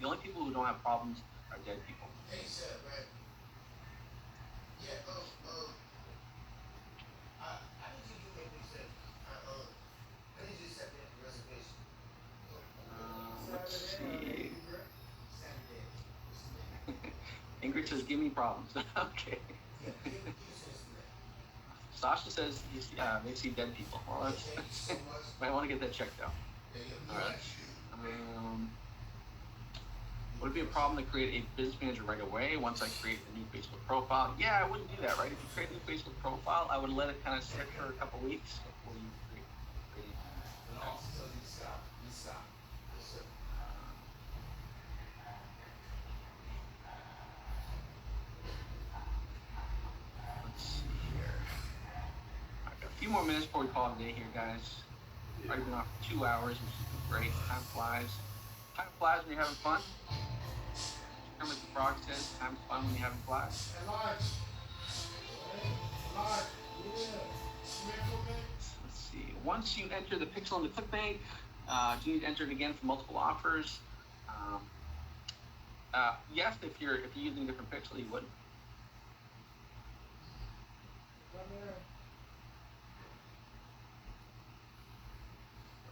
the only people who don't have problems are dead people. Let's see. Ingrid says, give me problems. Okay. Sasha says they see dead people. Well, might want to get that checked out. All right. Would it be a problem to create a business manager right away once I create the new Facebook profile? Yeah, I wouldn't do that, right? If you create a new Facebook profile, I would let it kind of sit for a couple weeks before you create it. more minutes before we call it a day here, guys. Already been off for 2 hours, which is great. Time flies. Time flies when you're having fun. Kermit the Frog says, time's fun when you're having fun. Let's see. Once you enter the pixel into ClickBank, you need to enter it again for multiple offers. Yes, if you're using a different pixel, you would.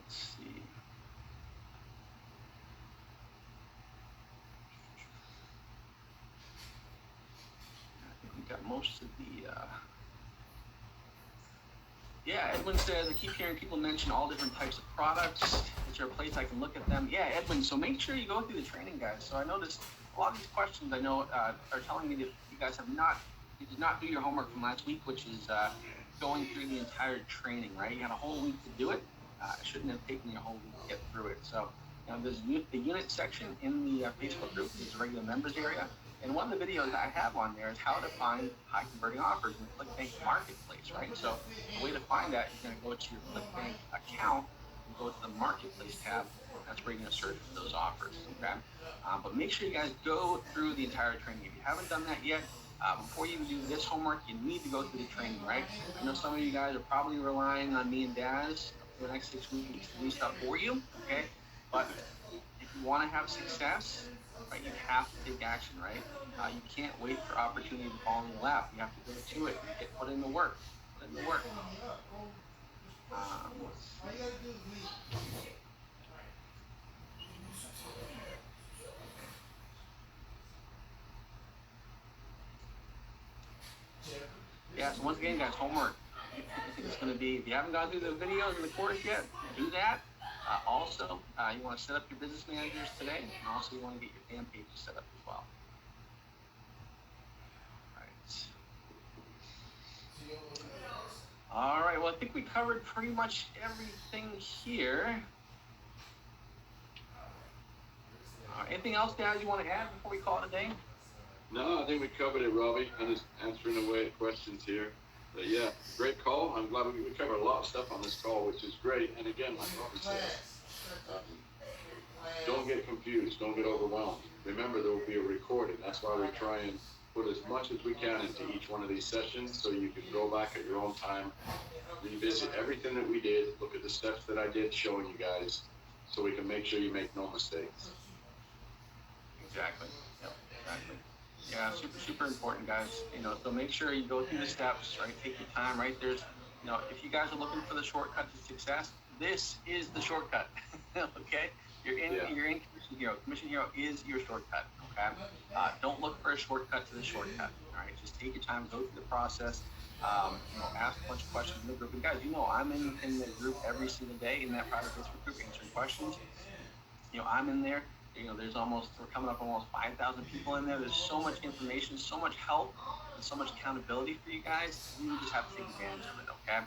Let's see. I think we got most of the. Yeah, Edwin says, I keep hearing people mention all different types of products. Is there a place I can look at them? Yeah, Edwin, so make sure you go through the training, guys. So I noticed a lot of these questions I know are telling me that you guys you did not do your homework from last week, which is going through the entire training, right? You had a whole week to do it. It shouldn't have taken you a whole week to get through it. So, there's the unit section in the Facebook group. There's a regular members area. And one of the videos I have on there is how to find high converting offers in the ClickBank marketplace, right? So the way to find that, you're going to go to your ClickBank account and go to the marketplace tab. That's where you're going to search for those offers, okay? But make sure you guys go through the entire training. If you haven't done that yet, before you do this homework, you need to go through the training, right? I know some of you guys are probably relying on me and Daz for the next 6 weeks to do stuff for you, okay? But if you want to have success, right, you have to take action, right? You can't wait for opportunity to fall in your lap. You have to go to it. Put in the work. Put in the work. Yeah, so once again, guys, homework. It's going to be, if you haven't gone through the videos in the course yet, do that. Also, you want to set up your business managers today, and also you want to get your fan pages set up as well. All right, well, I think we covered pretty much everything here. Anything else, Dad, you want to add before we call it a day? No, I think we covered it, Robbie. I'm just answering away questions here. But yeah, great call. I'm glad we covered a lot of stuff on this call, which is great. And again, like Robbie said, don't get confused. Don't get overwhelmed. Remember, there will be a recording. That's why we try and put as much as we can into each one of these sessions so you can go back at your own time, revisit everything that we did, look at the steps that I did showing you guys so we can make sure you make no mistakes. Exactly. Yep, exactly. Yeah, super important, guys. So make sure you go through the steps, right? Take your time, right? There's, if you guys are looking for the shortcut to success, this is the shortcut. Okay? You're in Commission Hero. Commission Hero is your shortcut. Okay? Don't look for a shortcut to the shortcut. All right? Just take your time, go through the process. Ask a bunch of questions in the group. And guys, I'm in the group every single day in that private Facebook group answering questions. I'm in there. We're coming up almost 5,000 people in there. There's so much information, so much help, and so much accountability for you guys. You just have to take advantage of it, okay?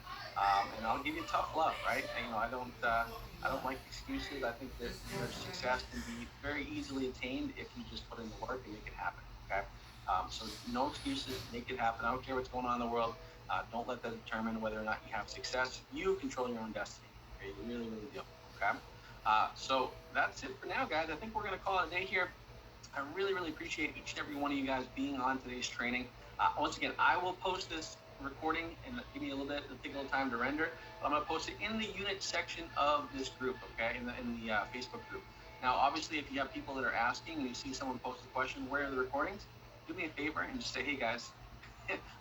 And I'll give you tough love, right? I don't like excuses. I think that your success can be very easily attained if you just put in the work and make it happen, okay? So no excuses, make it happen. I don't care what's going on in the world. Don't let that determine whether or not you have success. You control your own destiny, okay? You really, really do, okay? So that's it for now, guys. I think we're going to call it a day here. I really, really appreciate each and every one of you guys being on today's training. Once again, I will post this recording and give me it'll take a little time to render, but I'm going to post it in the unit section of this group, okay, in the Facebook group. Now, obviously, if you have people that are asking and you see someone post a question, where are the recordings? Do me a favor and just say, hey, guys,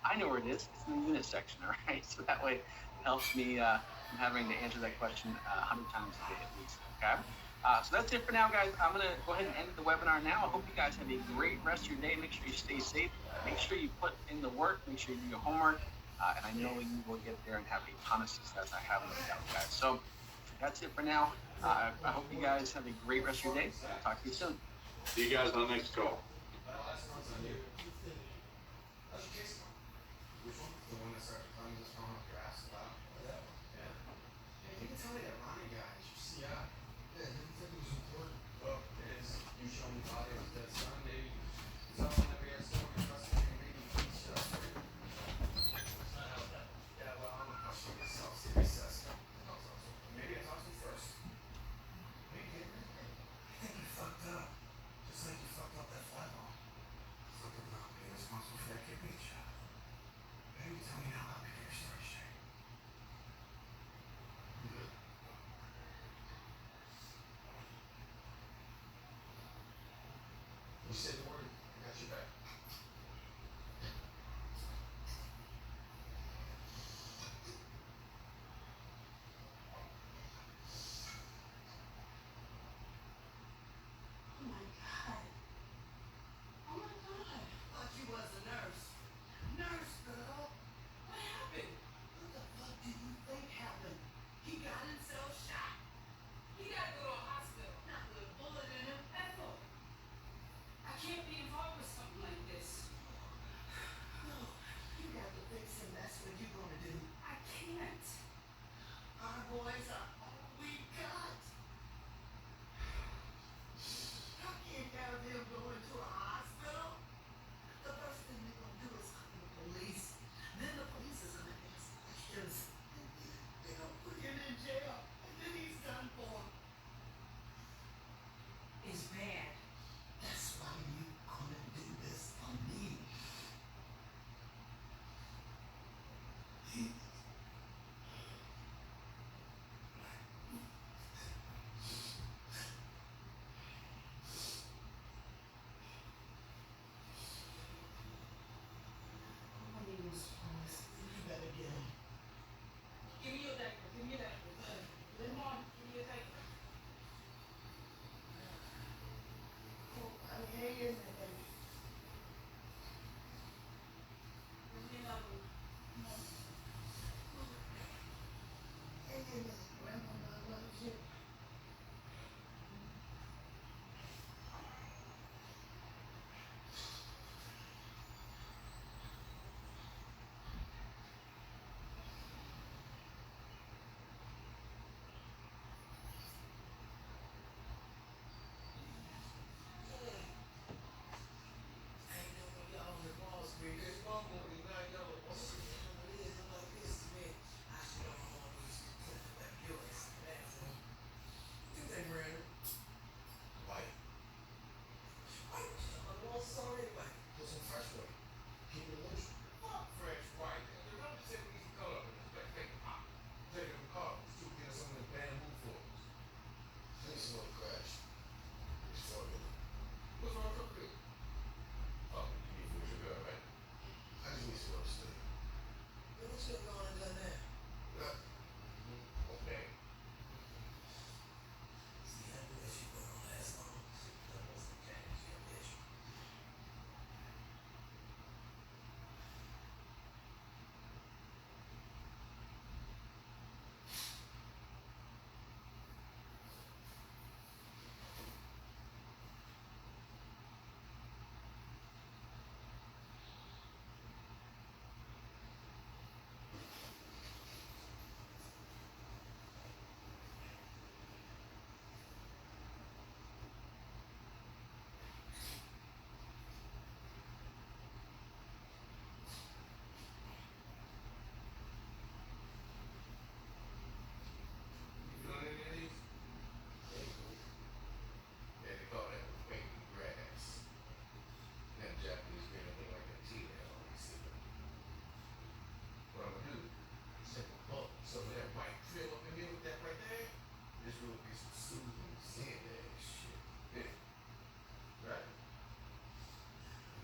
I know where it is. It's in the unit section, all right? So that way it helps me from having to answer that question 100 times a day at least, okay? So that's it for now, guys. I'm going to go ahead and end the webinar now. I hope you guys have a great rest of your day. Make sure you stay safe. Make sure you put in the work. Make sure you do your homework. And I know you will get there and have a ton of success. I have no doubt, guys. So that's it for now. I hope you guys have a great rest of your day. Talk to you soon. See you guys on the next call.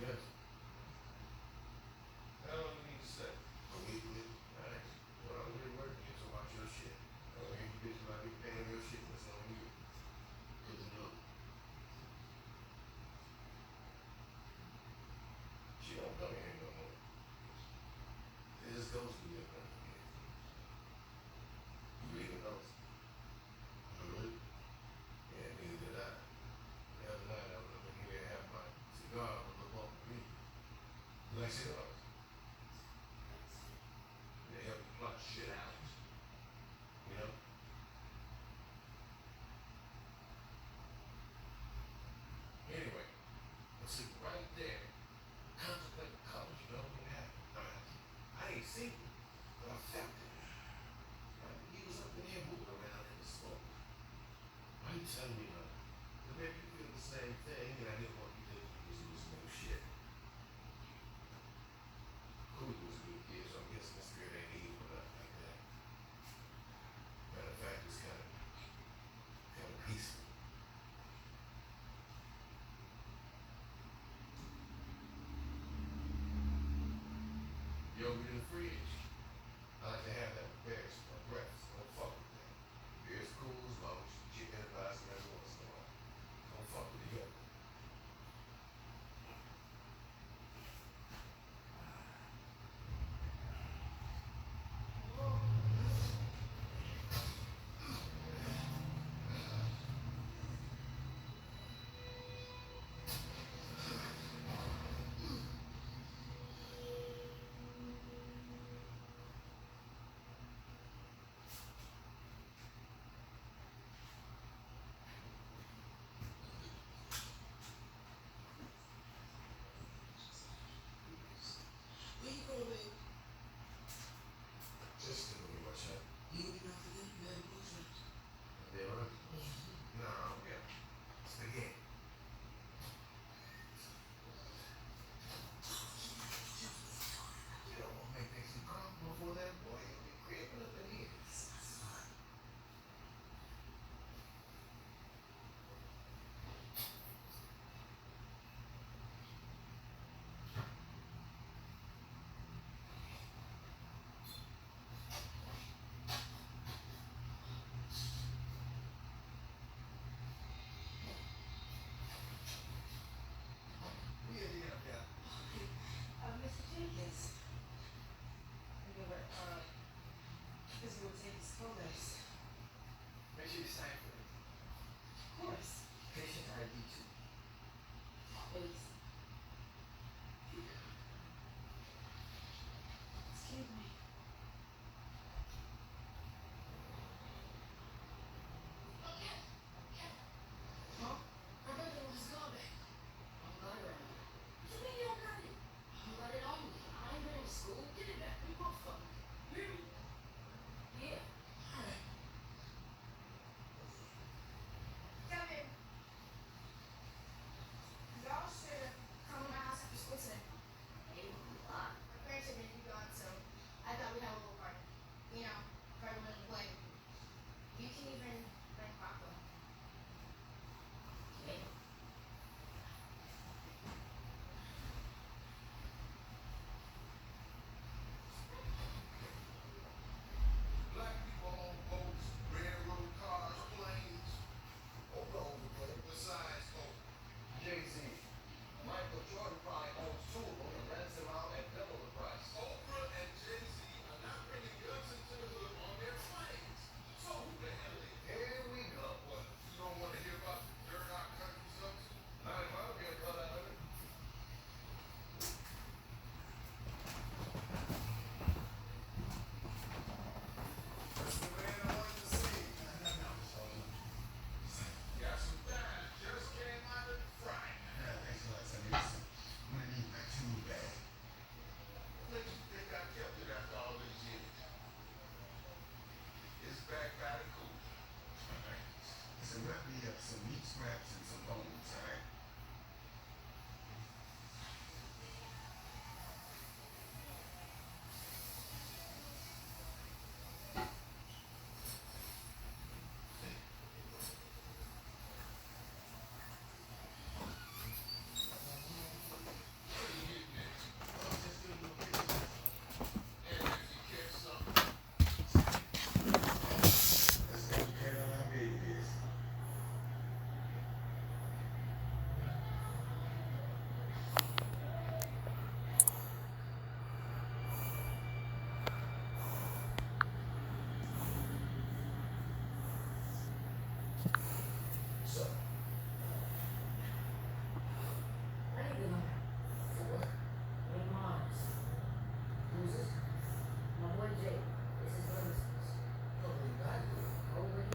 Yes. I don't need to say. A weekly, alright. Well, I'm really working here, so watch your shit. Alright, you bitches might be paying your shit, that's on you. Good to know. She don't come here no more. It just goes to you, man. You even know. Mm-hmm. Yeah, neither did I. The other night I was up in here and had my cigar with a little bump of me. Like I said,